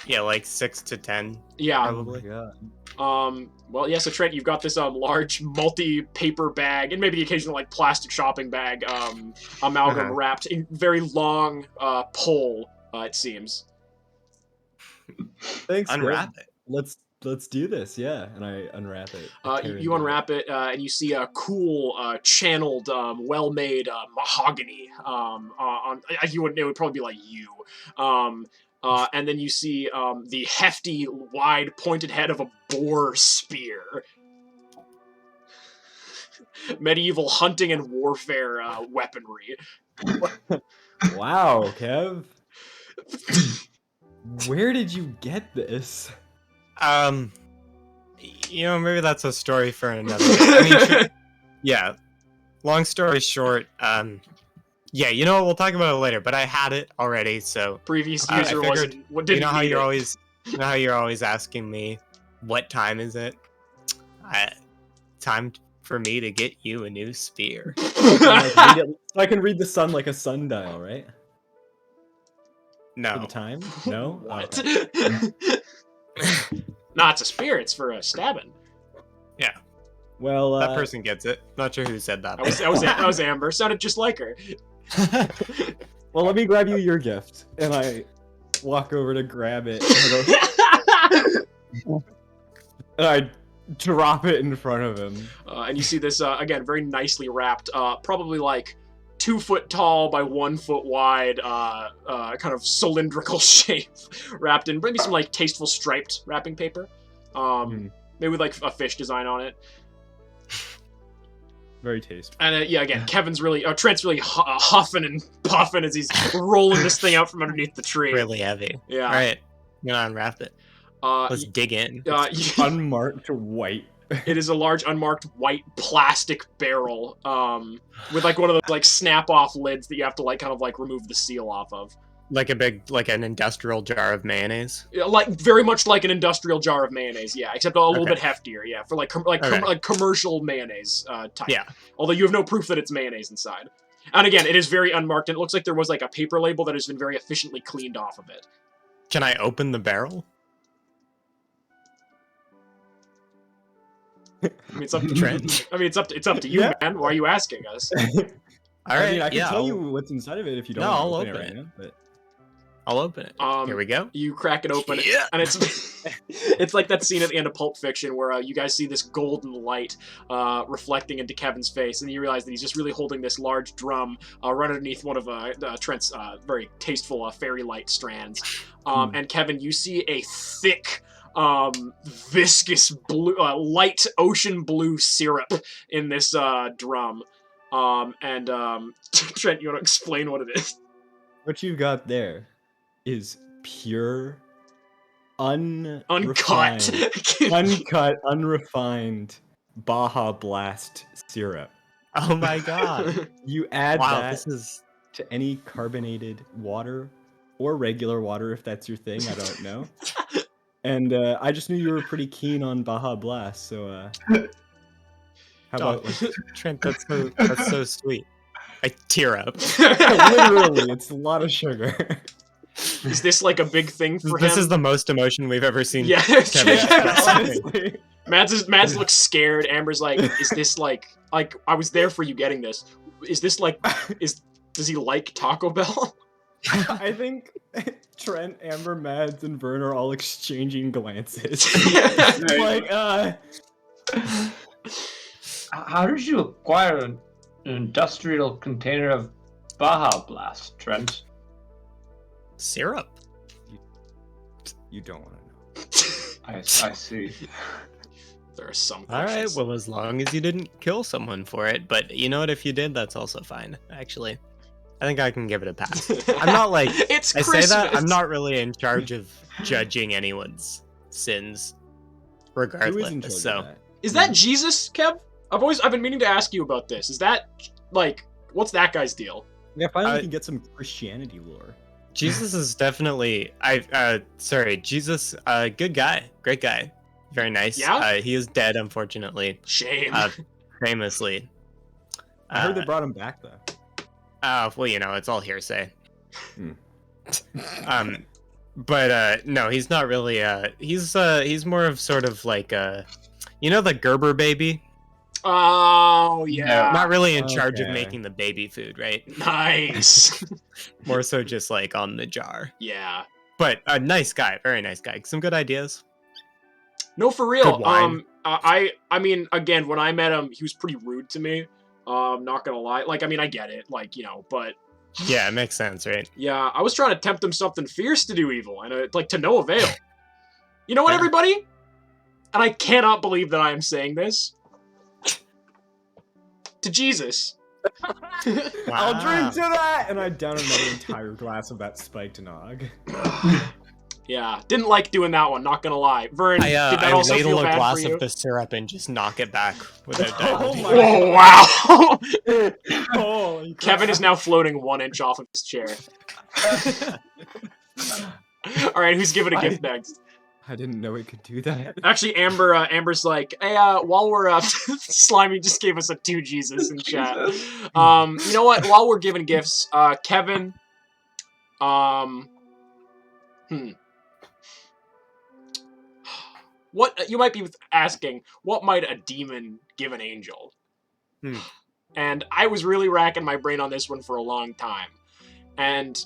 yeah, like 6 to 10 Yeah. probably. God. Well, yeah. So Trent, you've got this large multi-paper bag and maybe the occasional like plastic shopping bag, amalgam Uh-huh. wrapped in very long pole. It seems. Thanks. Unwrap Greg. it. Let's do this. Yeah, and I unwrap it. I tear You into unwrap it, and you see a cool, channeled, well-made mahogany. You wouldn't. It would probably be like you. And then you see the hefty, wide, pointed head of a boar spear. Medieval hunting and warfare weaponry. Wow, Kev. Where did you get this? Maybe that's a story for another day. I mean, sure, yeah. Long story short, yeah, we'll talk about it later. But I had it already, so Previous I user figured, didn't you know how need you're it. always asking me, what time is it? Time for me to get you a new spear. I can read the sun like a sundial, right? For the No, time? No. What? Okay. Nah, it's a spear. It's for stabbing. Well, that person gets it. Not sure who said that. That was Amber. Sounded just like her. well, let me grab you your gift, and I walk over to grab it. And I drop it in front of him. And you see this, again, very nicely wrapped, probably like 2 foot tall by 1 foot wide, kind of cylindrical shape, wrapped in maybe some like tasteful striped wrapping paper. Maybe with like a fish design on it. Very tasteful. And yeah, again, Trent's really huffing and puffing as he's rolling this thing out from underneath the tree. Really heavy. Yeah. All right, I'm gonna unwrap it. Let's dig in. Unmarked white. It is a large unmarked white plastic barrel, with like one of those like snap off lids that you have to like kind of like remove the seal off of. Like an industrial jar of mayonnaise. Yeah, like very much like an industrial jar of mayonnaise, yeah, except a little bit heftier, yeah, for like commercial mayonnaise type. Yeah. Although you have no proof that it's mayonnaise inside. And again, it is very unmarked, and it looks like there was like a paper label that has been very efficiently cleaned off of it. Can I open the barrel? I mean, it's up to Trent. I mean, it's up to you, man. Why are you asking us? All right. I mean, I can tell you what's inside of it if you don't. No, I'll open open it. it. Right now, but... I'll open it. Here we go. You crack it open, Yeah. and it's like that scene at the end of Pulp Fiction where you guys see this golden light reflecting into Kevin's face, and you realize that he's just really holding this large drum right underneath one of Trent's very tasteful fairy light strands. And Kevin, you see a thick, viscous blue, light ocean blue syrup in this drum. Trent, you want to explain what it is? What you got there is pure, unrefined, unrefined Baja Blast syrup. Oh my god! You add Wow, to any carbonated water or regular water if that's your thing. I don't know. And I just knew you were pretty keen on Baja Blast, so how about Trent? That's so sweet. I tear up. literally, it's a lot of sugar. Is this like a big thing for him? This is the most emotion we've ever seen. Yeah. Honestly. Mads looks scared. Amber's like, is this like I was there for you getting this. Is this like does he like Taco Bell? I think Trent, Amber, Mads, and Vern are all exchanging glances. Like, How did you acquire an industrial container of Baja Blast, Trent? Syrup. You don't want to know. I see. There are some All right. questions. Well, as long as you didn't kill someone for it, but you know what? If you did, that's also fine. Actually, I think I can give it a pass. I'm not like It's I Christmas. say that I'm not really in charge of judging anyone's sins, Who is in regardless. charge So of that? Is that Jesus, Kev? I've been meaning to ask you about this. Is that like what's that guy's deal? Yeah, finally we I- can get some Christianity lore. Jesus is definitely Jesus, good guy, great guy, very nice. Yeah? He is dead, unfortunately, Shame. famously. I heard they brought him back though. Well, you know, it's all hearsay. Hmm. But no, he's not really. He's more of sort of like you know, the Gerber baby. Oh yeah. Not really in charge of Okay. making the baby food, right? Nice. More so just like on the jar. Yeah. But a nice guy, very nice guy. Some good ideas. No, for real. Good wine. I mean, again, when I met him, he was pretty rude to me. Not gonna lie. Like, I mean, I get it. Like, you know, but Yeah, it makes sense, right? yeah, I was trying to tempt him something fierce to do evil, and like to no avail. You know what, everybody? And I cannot believe that I am saying this. To Jesus. I'll drink to that, and I down another entire glass of that spiked nog. Yeah, didn't like doing that one. Not gonna lie. Vern, did that I also ladle feel a bad glass for you? of the syrup and just knock it back without Oh diluting. my Oh wow! Holy Kevin is now floating 1 inch off of his chair. All right, who's giving a gift next? I didn't know it could do that. Actually, Amber's like, hey, while we're Slimy just gave us a 2 Jesus in chat. You know what? While we're giving gifts, Kevin, what you might be asking? What might a demon give an angel? And I was really racking my brain on this one for a long time. And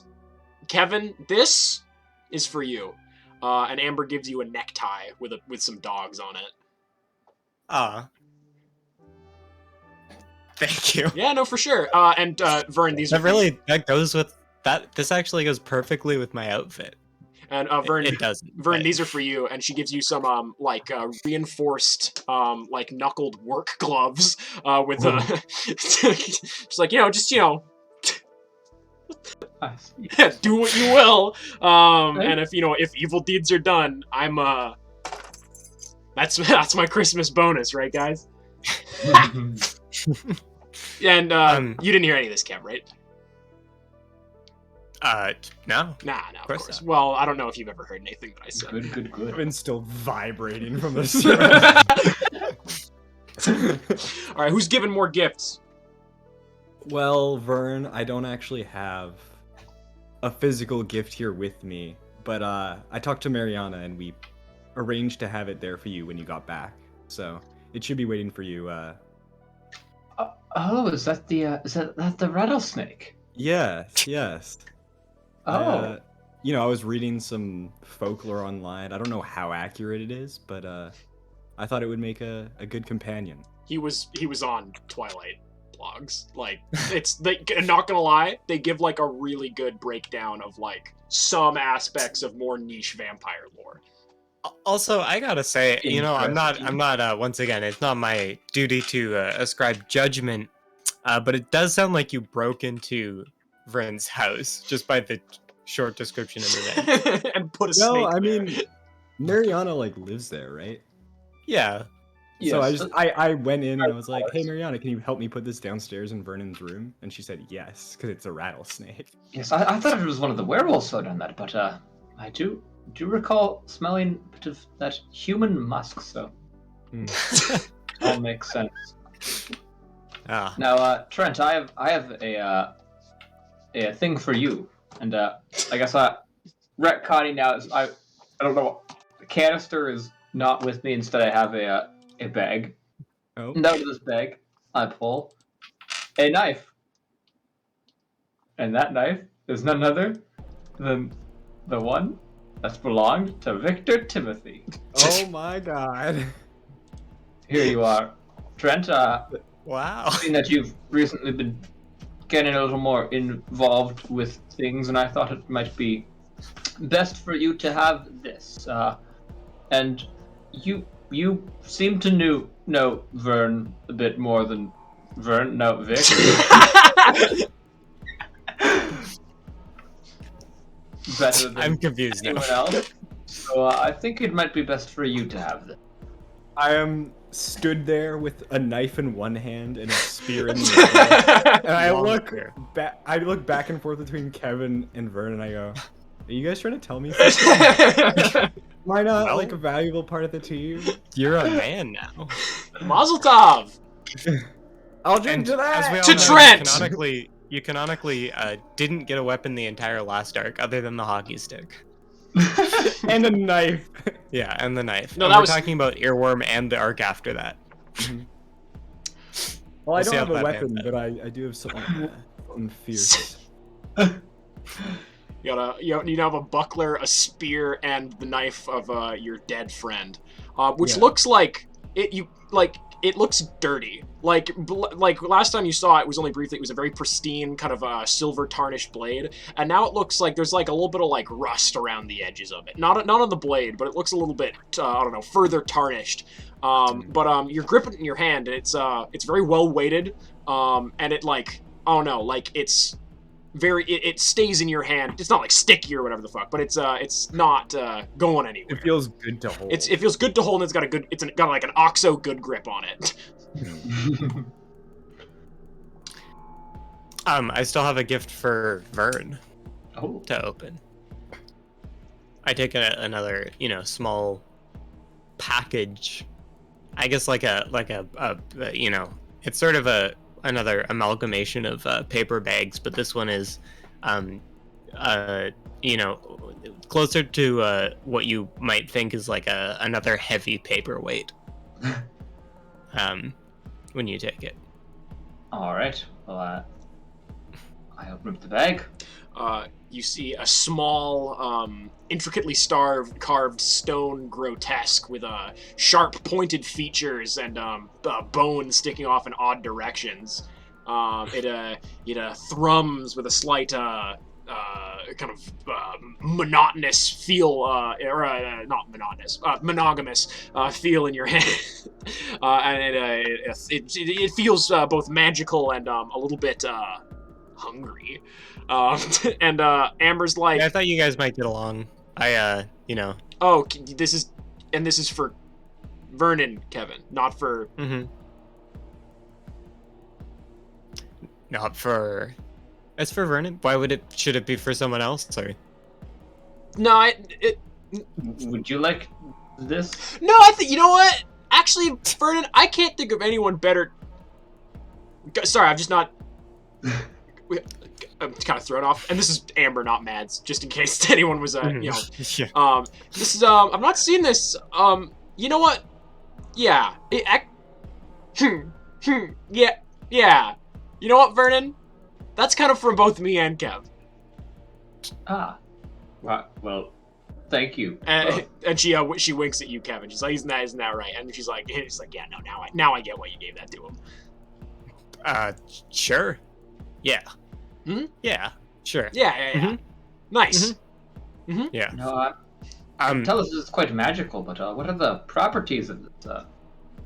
Kevin, this is for you. And Amber gives you a necktie with some dogs on it. Ah. Thank you. Yeah, no, for sure. And Vern, these That are really that goes with that. This actually goes perfectly with my outfit. and Vern, It doesn't. Vern, but- these are for you. And she gives you some reinforced like knuckled work gloves with she's like, Nice. yeah, do what you will. And if if evil deeds are done, I'm that's my Christmas bonus, right, guys? And you didn't hear any of this, Kev, right? No. Nah, of course course. not. Well, I don't know if you've ever heard anything that I said. Good. Kevin's still vibrating from the syrup. All right, who's giving more gifts? Well, Vern, I don't actually have a physical gift here with me, but I talked to Mariana and we arranged to have it there for you when you got back. So it should be waiting for you. Oh, is that the rattlesnake? Yes. Oh, I was reading some folklore online. I don't know how accurate it is, but I thought it would make a good companion. He was on Twilight blogs. Like, I'm not gonna lie, they give like a really good breakdown of like some aspects of more niche vampire lore. Also, I gotta say, I'm Interesting. not. Once again, it's not my duty to ascribe judgment, but it does sound like you broke into Vern's house just by the short description of events. And put a No, snake I there. mean, Mariana lives there, right? Yeah. So yes. I went in and I was like, "Hey Mariana, can you help me put this downstairs in Vernon's room?" And she said yes, because it's a rattlesnake. Yes, I thought it was one of the werewolves who had done that, but I do recall smelling a bit of that human musk, so all makes sense. Ah. Now, Trent, I have a thing for you, and I guess retconning now is I don't know. The canister is not with me. Instead, I have a bag. Oh, And out of this bag, I pull a knife, and that knife is none other than the one that's belonged to Victor Timothy. oh my God! Here you are, Trent. Wow. Seeing that you've recently been getting a little more involved with things, and I thought it might be best for you to have this. And you seem to know Vern a bit more than Vern. No, Vic. Better than I'm confused now. anyone else. So I think it might be best for you to have this. I am stood there with a knife in one hand and a spear in the other, and I Long look spear. back. I look back and forth between Kevin and Vern, and I go, "Are you guys trying to tell me something? Am I not Well- like a valuable part of the team?" You're a man now. Mazel tov! I'll drink And to that. as we all To know, Trent! you canonically didn't get a weapon the entire last arc other than the hockey stick. And a knife. Yeah, and the knife. No, and that we're was- talking about Earworm and the arc after that. Well, I We'll see don't have how a that weapon, pans but I do have something fierce. You need to have a buckler, a spear, and the knife of your dead friend, which Yeah. looks like it. It looks dirty. Like last time you saw it was only briefly. It was a very pristine kind of silver tarnished blade, and now it looks like there's like a little bit of like rust around the edges of it. Not on the blade, but it looks a little bit I don't know, further tarnished. But you're gripping it in your hand, and it's very well weighted. And it like I don't know, like it's very it stays in your hand. It's not like sticky or whatever the fuck, but it's not going anywhere. It feels good to hold. It feels good to hold, and it's got like an OXO good grip on it. I still have a gift for Vern Oh, to open. I take another, small package. I guess like a it's sort of another amalgamation of paper bags, but this one is, closer to what you might think is like another heavy paperweight. When you take it. all right. Well, I open up the bag. You see a small, intricately carved stone grotesque with sharp, pointed features and bones sticking off in odd directions. It thrums with a slight kind of monotonous feel, or not monotonous, monogamous feel in your hand, and it feels both magical and a little bit hungry. And Amber's like, Yeah, I thought you guys might get along. oh, this is for Vernon, Kevin, not for. Mm-hmm. Not for. It's for Vernon. Why would it? Should it be for someone else? Sorry. No, Would you like this? No, I think you know what. Actually, Vernon, I can't think of anyone better. Sorry, I'm just not. I'm kind of thrown off, and this is Amber, not Mads, just in case anyone was, Yeah. This is, I'm not seeing this. You know what? Yeah. Yeah. You know what, Vernon? That's kind of from both me and Kev. Ah. Well, thank you. And she winks at you, Kevin. She's like, isn't that right? And she's like, yeah, no, now I get why you gave that to him. Sure. Yeah. Hmm? Yeah. Sure. Yeah. Mhm. Nice. Mm-hmm. Yeah. No, tell us this is quite magical, but what are the properties of this?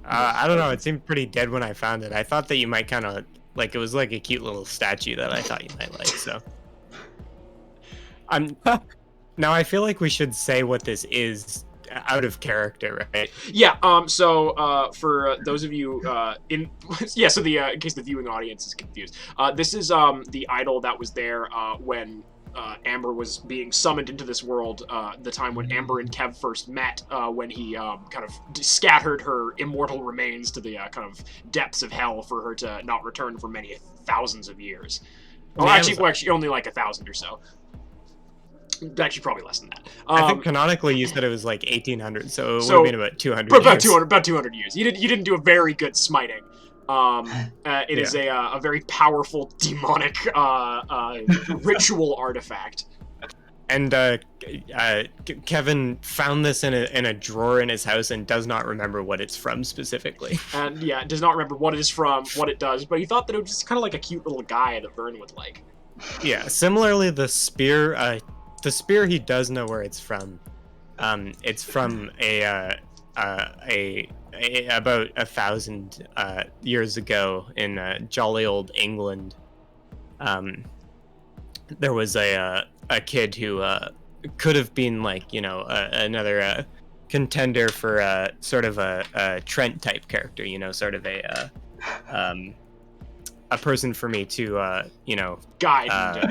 I don't know. It seemed pretty dead when I found it. I thought that you might kind of like it was like a cute little statue that I thought you might like. So, now I feel like we should say what this is out of character, right? Yeah. So for those of you in case the viewing audience is confused, this is the idol that was there when Amber was being summoned into this world. The time when Amber and Kev first met, when he kind of scattered her immortal remains to the kind of depths of hell for her to not return for many thousands of years. Oh, actually, only like 1,000 or so. Actually, probably less than that. I think canonically you said it was like 1800, so it would have been about 200 years. About 200 years. You didn't do a very good smiting. It is a very powerful demonic ritual artifact. And Kevin found this in a drawer in his house and does not remember what it's from specifically. And does not remember what it is from, what it does, but he thought that it was just kind of like a cute little guy that Vern would like. Yeah. Similarly, the spear he does know where it's from. It's from about 1,000 years ago in jolly old England. There was a kid who could have been like another contender for sort of a Trent type character, sort of a person for me to guide.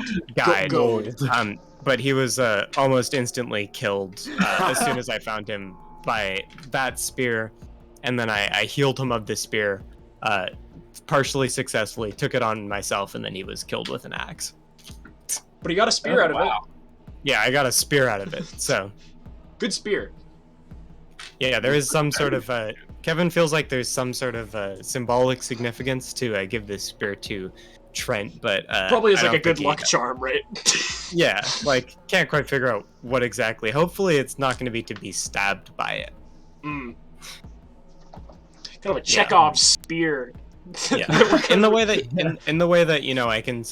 Gold. But he was almost instantly killed as soon as I found him by that spear, and then I healed him of the spear, partially successfully, took it on myself, and then he was killed with an axe. But he got a spear out of it. Yeah, I got a spear out of it, so. Good spear. Yeah, there is some sort of, Kevin feels like there's some sort of symbolic significance to give this spear to Trent, but probably is like a good luck charm, right? Yeah, like can't quite figure out what exactly. Hopefully, it's not going to be stabbed by it. Kind of a Chekhov spear. Yeah, in the way that I can.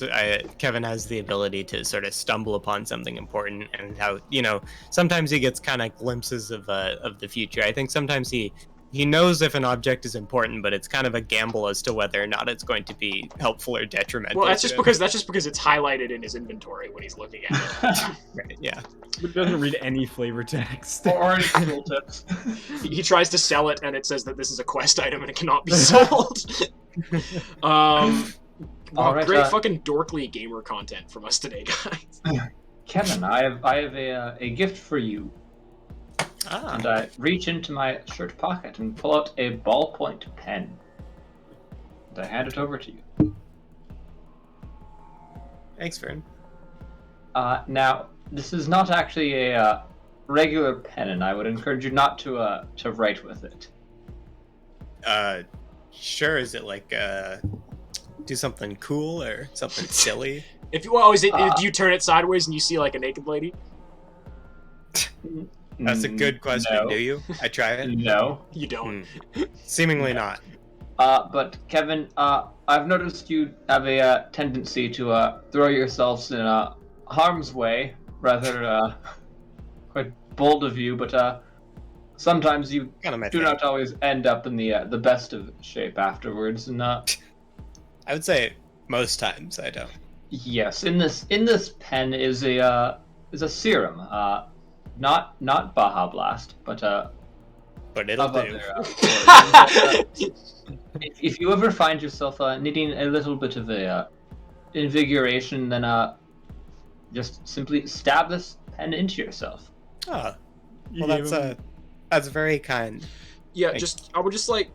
Kevin has the ability to sort of stumble upon something important, and how sometimes he gets kind of glimpses of the future. I think sometimes he knows if an object is important, but it's kind of a gamble as to whether or not it's going to be helpful or detrimental. Well, that's just because it's highlighted in his inventory when he's looking at it. Right, yeah. It doesn't read any flavor text. Or any skill tips. He tries to sell it, and it says that this is a quest item and it cannot be sold. Great fucking dorkly gamer content from us today, guys. Kevin, I have a gift for you. And I reach into my shirt pocket and pull out a ballpoint pen. And I hand it over to you. Thanks, Vern. Now, this is not actually a regular pen, and I would encourage you not to write with it. Sure. Is it like do something cool or something silly? If you do you turn it sideways and you see like a naked lady? That's a good question. No. Do you? I try it. No. You don't. Seemingly not. But Kevin, I've noticed you have a tendency to throw yourselves in harm's way. Rather, quite bold of you, but sometimes you Kind of my do thing. not always end up in the best of shape afterwards. And I would say most times I don't. yes, in this pen is a serum. Not Baja Blast, but But it'll of do. other origins. If you ever find yourself needing a little bit of a invigoration, then just simply stab this pen into yourself. Oh, You well, gave him- that's very kind. Yeah, Like- I would just like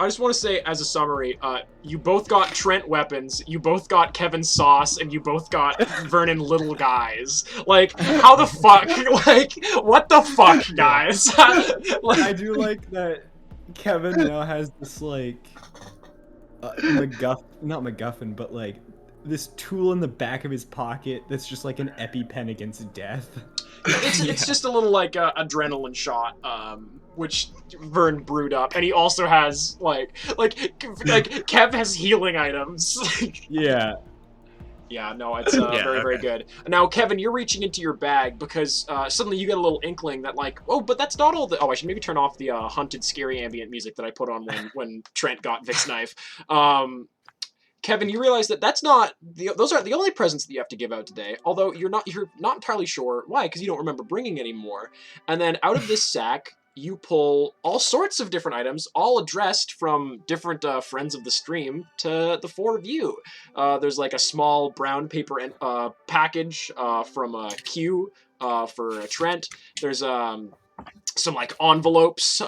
I just want to say as a summary, you both got Trent weapons, you both got Kevin sauce, and you both got Vernon little guys. Like, how the fuck? Like, what the fuck, guys? I do like that Kevin now has this like not MacGuffin, but like this tool in the back of his pocket that's just like an EpiPen against death. It's just a little like adrenaline shot, which Vern brewed up, and he also has like Kev has healing items. Yeah. Yeah, no, it's Yeah, very okay. good. Now, Kevin, you're reaching into your bag because suddenly you get a little inkling that like, oh, but that's not all the. Oh, I should maybe turn off the hunted, scary ambient music that I put on when Trent got Vic's knife. Kevin, you realize that that's not those aren't the only presents that you have to give out today. Although you're not entirely sure why, because you don't remember bringing any more. And then out of this sack, you pull all sorts of different items, all addressed from different friends of the stream to the four of you. There's like a small brown paper package from Q for Trent. There's some like envelopes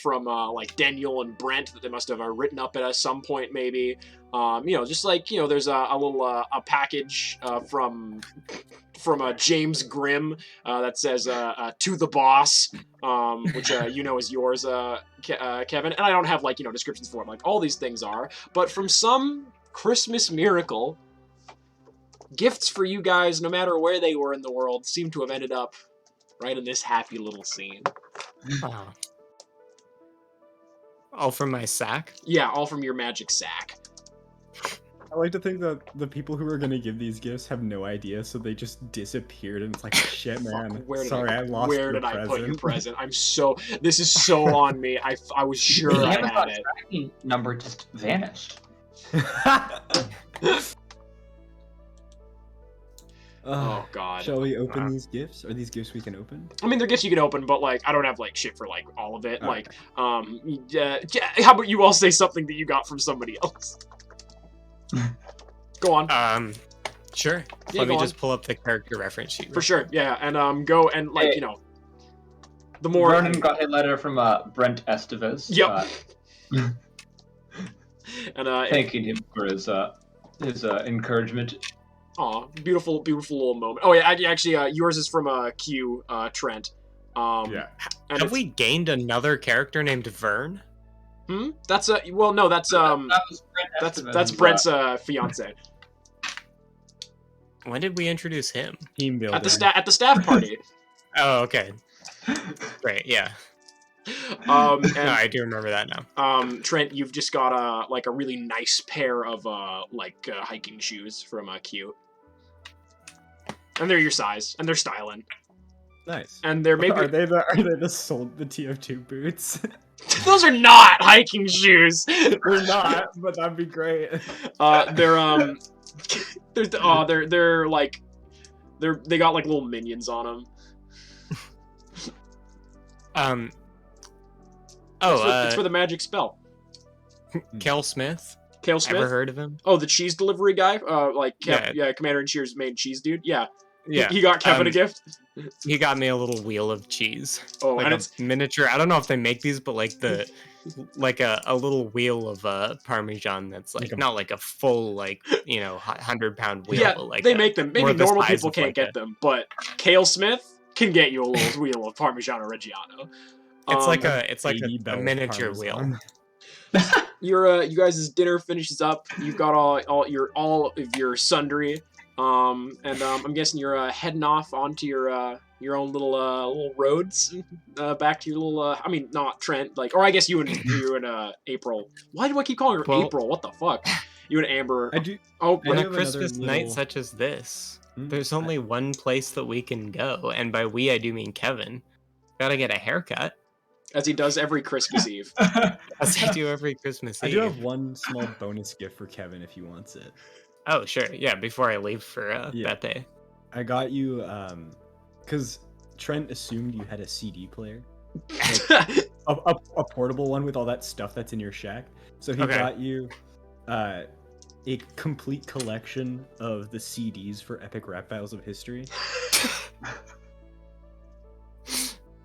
from like Daniel and Brent that they must have written up at some point maybe. Just like, there's a little a package from James Grimm that says to the boss, which is yours, Kevin. And I don't have like descriptions for it, like all these things are, but from some Christmas miracle, gifts for you guys, no matter where they were in the world, seem to have ended up right in this happy little scene. Oh. All from my sack? Yeah, all from your magic sack. I like to think that the people who are gonna give these gifts have no idea, so they just disappeared, and it's like, shit, man. Sorry, I lost Where your did present. I put your present? This is so on me. I was sure The I had Amazon it. tracking number just vanished. Oh god. Shall we open these gifts? Are these gifts we can open? I mean, they're gifts you can open, but like I don't have like shit for like all of it. Okay. How about you all say something that you got from somebody else? Go on. Sure. Yeah, Let me go just pull up the character reference sheet. For sure, yeah, and go and like Hey. the more. Vernon got a letter from Brent Estevez. Yep. And Thanking him for his encouragement. aw, beautiful little moment. Oh yeah, actually, yours is from Q, Trent. Yeah. And Have we gained another character named Vern? That's well, no, that's That was Brent Estevez. that's Brent's fiance When did we introduce him? Team building. at the staff party. Oh, okay. Great, yeah. And No, I do remember that now. Trent, you've just got a really nice pair of hiking shoes from Q, and they're your size, and they're styling, Nice. and they're maybe Are they the TF2 boots? those are not hiking shoes. They're not, but that'd be great. They got like little minions on them. It's for the magic spell. Kel Smith? Kale Smith. Ever heard of him? Oh, the cheese delivery guy. Yeah. Commander in Chief's main cheese dude. Yeah. Yeah. He got Kevin a gift. He got me a little wheel of cheese. Oh, Like and a it's miniature. I don't know if they make these, but like a little wheel of Parmesan that's like not like a full 100-pound wheel. yeah. But like they make them. more Maybe the normal size people of, can't like, get them, but Kale Smith can get you a little wheel of Parmigiano Reggiano. It's like a 80 a bell miniature Parmesan. wheel. You guys' dinner finishes up. You've got all of your sundry. I'm guessing you're heading off onto your own little roads back to your little. I mean, not Trent. Like, or I guess you and April. Why do I keep calling her Well- April? What the fuck? You and Amber. I do. Oh, I On do a have another Christmas night little- such as this, Hmm? there's only one place that we can go, and by we I do mean Kevin. Gotta get a haircut, as he does every Christmas Eve. as I do every Christmas I Eve. do have one small bonus gift for Kevin if he wants it. Oh, sure. Yeah, before I leave for Yeah. Bepe. I got you because Trent assumed you had a CD player, a portable one with all that stuff that's in your shack. So he Okay. got you a complete collection of the CDs for Epic Rap Battles of History.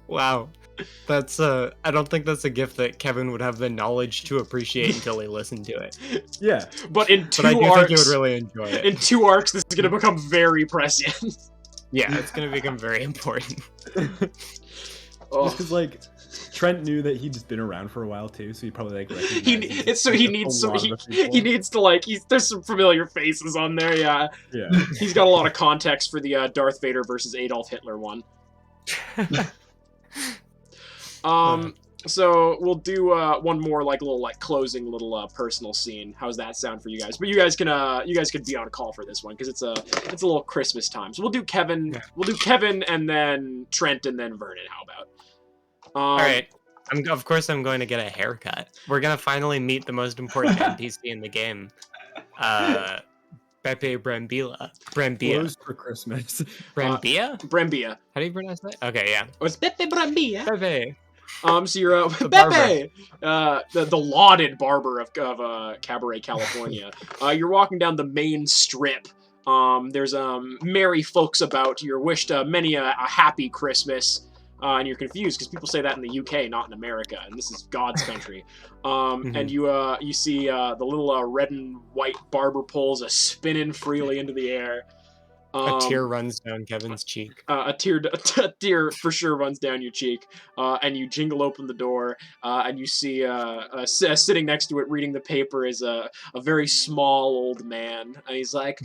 Wow. That's I don't think that's a gift that Kevin would have the knowledge to appreciate until he listened to it. Yeah, But in But I two do think he arcs, would really enjoy it. in 2 arcs, this is gonna become very prescient. Yeah, it's gonna become very important. Oh. just because like Trent knew that he'd just been around for a while too, so he probably like recognized. He needs to like there's some familiar faces on there. Yeah, Yeah. he's got a lot of context for the Darth Vader versus Adolf Hitler one. So we'll do one more like little like closing little personal scene. How's that sound for you guys? But you guys can be on call for this one because it's a little Christmas time. So we'll do Kevin. Yeah. We'll do Kevin and then Trent and then Vernon. How about? All right. Of course, I'm going to get a haircut. We're gonna finally meet the most important NPC in the game, Bepe Brembilla. Closed for Christmas. Brembilla? Brembia. How do you pronounce that? Okay, yeah. Oh, it's Pepe Brembia. Pepe. So you're The Pepe, the lauded barber of Cabaret, California. You're walking down the main strip. There's merry folks about. You're wished many a happy Christmas. And you're confused because people say that in the UK, not in America, and this is God's country. And you see the little red and white barber poles spinning freely into the air. A tear runs down Kevin's cheek. A tear for sure runs down your cheek, and you jingle open the door, and you see sitting next to it reading the paper is a very small old man, and he's like,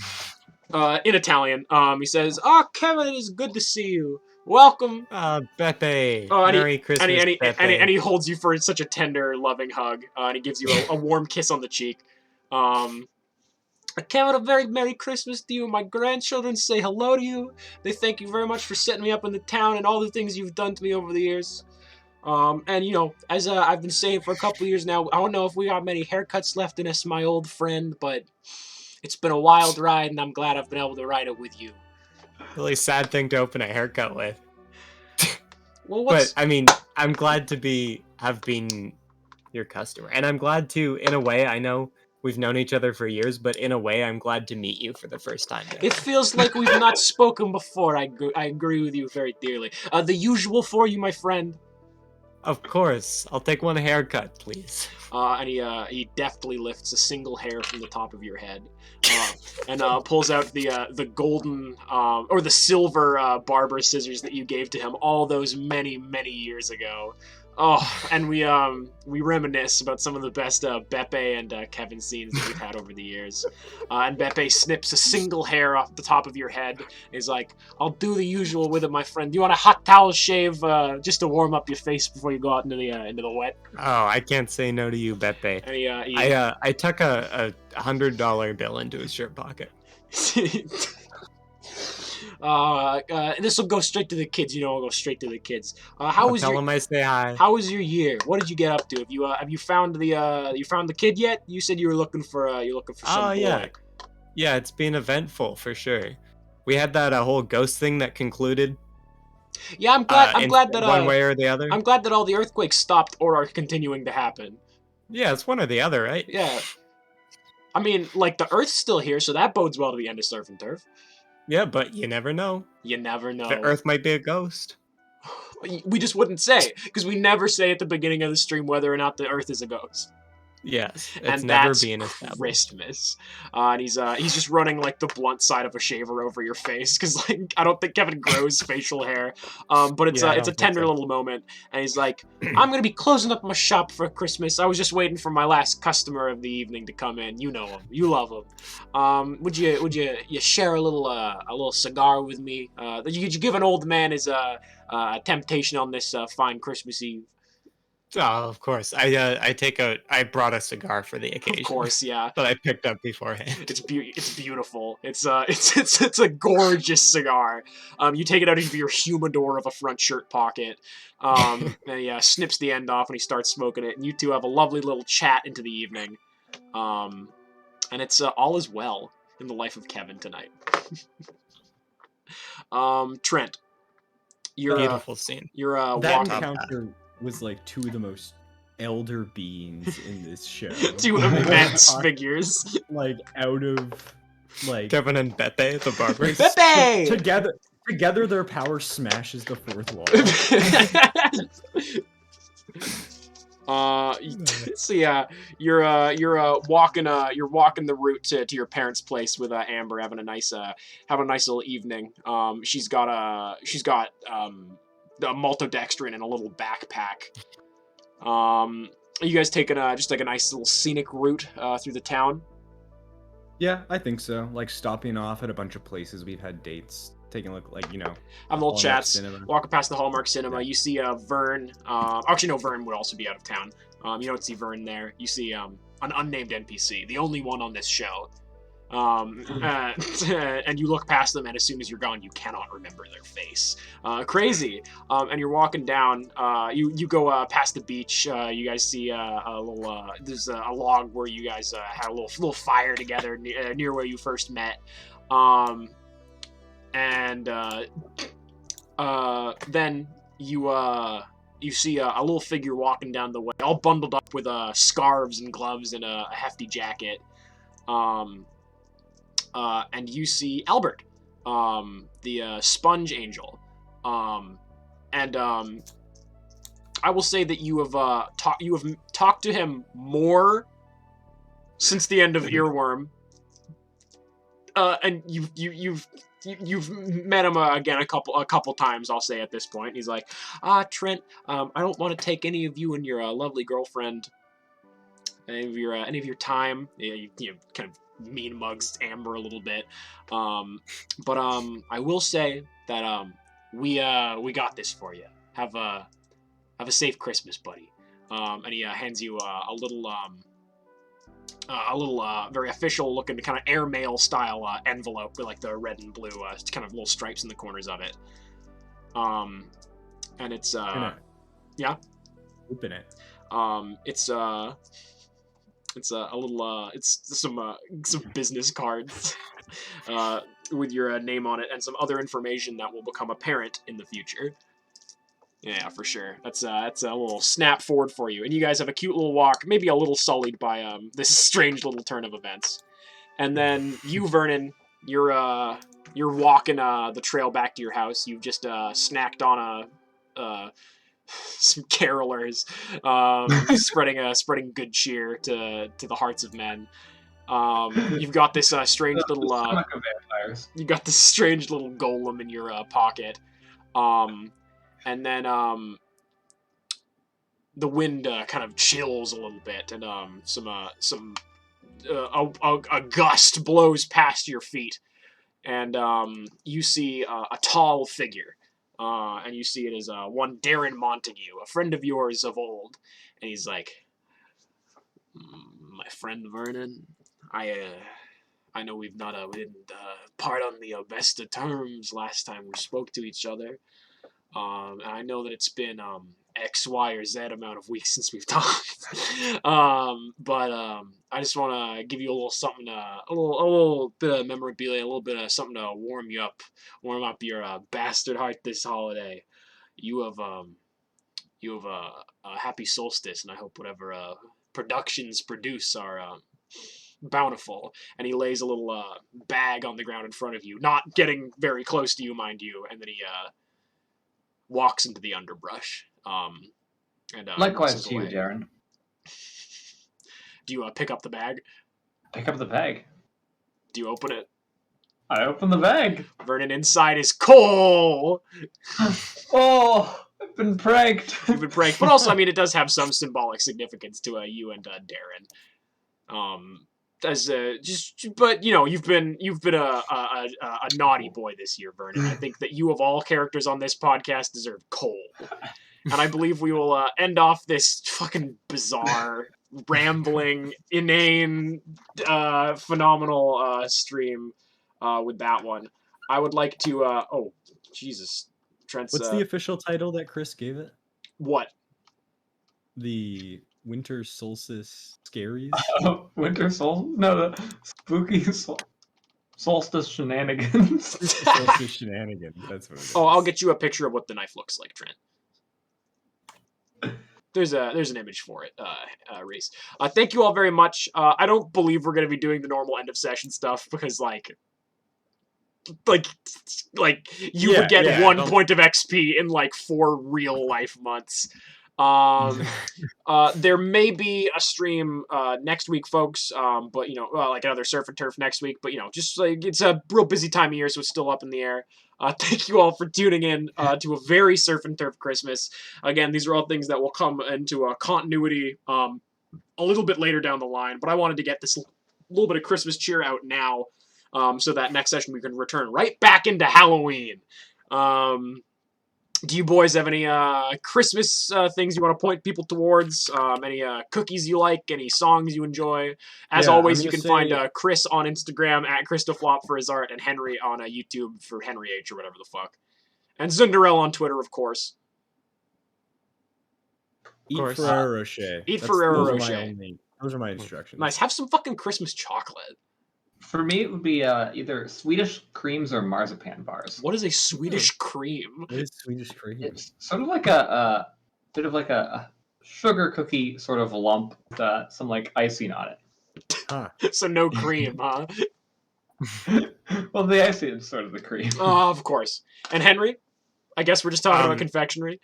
in Italian, he says, "Oh, Kevin, it is good to see you. Welcome." Bepe. Oh, and Merry Christmas, Bepe. and he holds you for such a tender, loving hug, and he gives you a warm kiss on the cheek. Kevin, a very Merry Christmas to you. My grandchildren say hello to you. They thank you very much for setting me up in the town and all the things you've done to me over the years. And, you know, as I've been saying for a couple of years now, I don't know if we got many haircuts left in us, my old friend, but it's been a wild ride, and I'm glad I've been able to ride it with you. Really sad thing to open a haircut with. Well, But, I mean, I'm glad to have been your customer. And I'm glad to, in a way, I know we've known each other for years, but in a way, I'm glad to meet you for the first time. It feels like we've not spoken before. I agree with you very dearly. The usual for you, my friend. Of course. I'll take one haircut, please. And he deftly lifts a single hair from the top of your head, and pulls out the golden or the silver barber scissors that you gave to him all those many years ago. Oh, and we reminisce about some of the best Bepe and Kevin scenes that we've had over the years. And Bepe snips a single hair off the top of your head. He's like, "I'll do the usual with it, my friend. Do you want a hot towel shave just to warm up your face before you go out into the wet?" Oh, I can't say no to you, Bepe. And I tuck a $100 bill into his shirt pocket. This will go straight to the kids. You know, I'll go straight to the kids. Tell him I say hi. How was your year? What did you get up to? Have you found the kid yet? You said you were looking for some boy. Yeah. Yeah, it's been eventful for sure. We had that whole ghost thing that concluded. Yeah, I'm glad that one way or the other. I'm glad that all the earthquakes stopped or are continuing to happen. Yeah, it's one or the other, right? Yeah. I mean, like, the Earth's still here, so that bodes well to the end of Surf and Turf. Yeah, but you never know. You never know. The Earth might be a ghost. We just wouldn't say, because we never say at the beginning of the stream whether or not the Earth is a ghost. Yes, it's and never that's being established. Christmas. And he's just running like the blunt side of a shaver over your face because like I don't think Kevin grows facial hair, but it's Yeah, I it's a don't think tender so. little moment. And he's like, "I'm gonna be closing up my shop for Christmas. I was just waiting for my last customer of the evening to come in. You know him, you love him. Would you share a little cigar with me? Could you give an old man his a temptation on this fine Christmas Eve?" Oh, of course. I brought a cigar for the occasion. Of course, yeah. That I picked up beforehand. It's beautiful. It's a gorgeous cigar. You take it out of your humidor of a front shirt pocket. And he snips the end off and he starts smoking it. And you two have a lovely little chat into the evening. And it's all is well in the life of Kevin tonight. Trent, you're Beautiful scene. You're That walking. encounter was like two of the most elder beings in this show. Two immense figures. Like out of like Kevin and Beppe, the barber. Pepe! together their power smashes the fourth wall. So yeah, you're walking the route to your parents' place with Amber, having a nice little evening. She's got the maltodextrin in a little backpack. Are you guys taking just like a nice little scenic route through the town? Yeah, I think so. Like stopping off at a bunch of places we've had dates, taking a look, like, you know, Having little Hallmark chats, Cinema. walking past the Hallmark Cinema. Yeah. You see Vern. Actually, no, Vern would also be out of town. You don't see Vern there. You see an unnamed NPC, the only one on this show. And you look past them, and as soon as you're gone, you cannot remember their face. Crazy. And you're walking down. You go past the beach. You guys see a little. There's a log where you guys had a little fire together near where you first met. And then you see a little figure walking down the way, all bundled up with scarves and gloves and a hefty jacket. And you see Albert, the sponge angel. And I will say that you have talked to him more since the end of Earworm. And you've met him again a couple times, I'll say, at this point. He's like, Trent, I don't want to take any of you and your lovely girlfriend, any of your time. You kind of mean mugs Amber a little bit, but I will say that we got this for you. Have a safe Christmas, buddy. And he hands you a little very official looking kind of airmail style envelope with like the red and blue kind of little stripes in the corners of it. And it's yeah. Open it. It's a little it's some business cards with your name on it and some other information that will become apparent in the future. Yeah, for sure. That's a little snap forward for you, and you guys have a cute little walk, maybe a little sullied by this strange little turn of events. And then you, Vernon, you're walking the trail back to your house. You've just snacked on some carolers, spreading good cheer to the hearts of men. You've got this strange little you got this strange little golem in your pocket. And then the wind kind of chills a little bit, and a gust blows past your feet, and you see a tall figure. And you see it as one Darren Montague, a friend of yours of old. And he's like, my friend Vernon, I know we didn't part on the best of terms last time we spoke to each other. And I know that it's been X, Y, or Z amount of weeks since we've talked. But I just want to give you a little something, a little bit of memorabilia, a little bit of something to warm up your bastard heart this holiday. You have a happy solstice, and I hope whatever productions produce are bountiful. And he lays a little bag on the ground in front of you, not getting very close to you, mind you, and then he walks into the underbrush. And Likewise to you, Darren. do you pick up the bag? Pick up the bag. Do you open it? I open the bag. Vernon, inside is coal. Oh, I've been pranked. You've been pranked, but also, I mean, it does have some symbolic significance to you and Darren. As but you know, you've been a naughty boy this year, Vernon. I think that you of all characters on this podcast deserve coal, and I believe we will end off this fucking bizarre, rambling, inane, phenomenal stream with that one. I would like to. Oh, Jesus, Trent's. What's the official title that Chris gave it? What? The Winter Solstice Scaries? Winter Solstice? No, the Spooky Solstice Shenanigans. Solstice Shenanigans. That's what it is. Oh, I'll get you a picture of what the knife looks like, Trent. There's an image for it, Reese. Thank you all very much. I don't believe we're gonna be doing the normal end of session stuff because like you would get 1 point of XP in like 4 real life months. There may be a stream next week, folks. But you know, like another Surf and Turf next week. But you know, just like it's a real busy time of year, so it's still up in the air. Thank you all for tuning in to a very Surf and Turf Christmas. Again, these are all things that will come into a continuity a little bit later down the line. But I wanted to get this little bit of Christmas cheer out now, so that next session we can return right back into Halloween. Do you boys have any Christmas things you want to point people towards? Any cookies you like? Any songs you enjoy? As always, you can find Chris on Instagram at Christoflop for his art, and Henry on YouTube for Henry H or whatever the fuck. And Zundarelle on Twitter, of course. Eat Ferrero Rocher. Eat Ferrero Rocher. Those are my instructions. Nice. Have some fucking Christmas chocolate. For me, it would be either Swedish creams or marzipan bars. What is a Swedish cream? What is Swedish cream? It's sort of like a bit of like a sugar cookie sort of lump with some like icing on it. Huh. So no cream, huh? Well, the icing is sort of the cream. Of course. And Henry? I guess we're just talking about confectionery.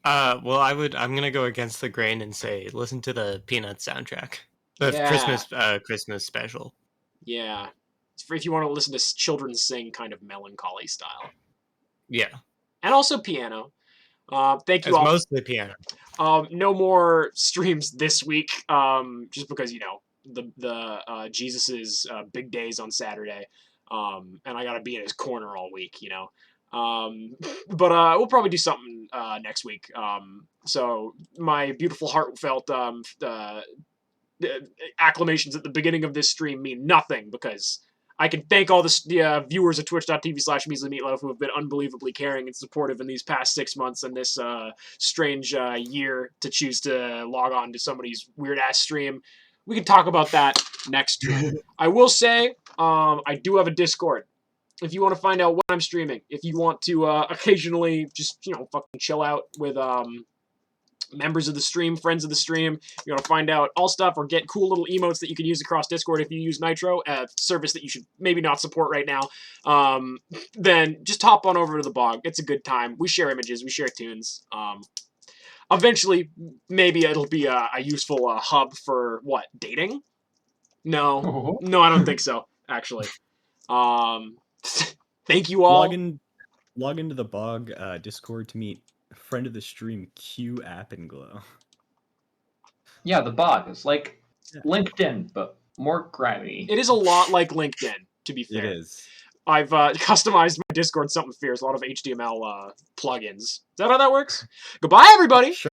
Well, I'm gonna go against the grain and say listen to the Peanuts soundtrack, the Christmas special. Yeah, it's for if you want to listen to children sing kind of melancholy style. Yeah, and also piano. Thank you all. Mostly piano. No more streams this week, just because you know the Jesus's big days on Saturday, and I gotta be in his corner all week, you know. But we'll probably do something next week. So my beautiful heartfelt acclamations at the beginning of this stream mean nothing because I can thank all the viewers of twitch.tv/measlymeatloaf who have been unbelievably caring and supportive in these past 6 months and this strange year to choose to log on to somebody's weird ass stream. We can talk about that next stream. I will say I do have a Discord. If you want to find out what I'm streaming, if you want to occasionally just, you know, fucking chill out with members of the stream, friends of the stream, you want to find out all stuff or get cool little emotes that you can use across Discord if you use Nitro, a service that you should maybe not support right now, then just hop on over to the bog. It's a good time. We share images, we share tunes. Eventually, maybe it'll be a useful hub for, what, dating? No, I don't think so, actually. Thank you all. Log into the bog Discord to meet friend of the stream Q Appenglow. Yeah, the bog is like LinkedIn, but more grimy. It is a lot like LinkedIn, to be fair. It is. I've customized my Discord something fierce, a lot of HTML plugins. Is that how that works? Goodbye, everybody! Sure.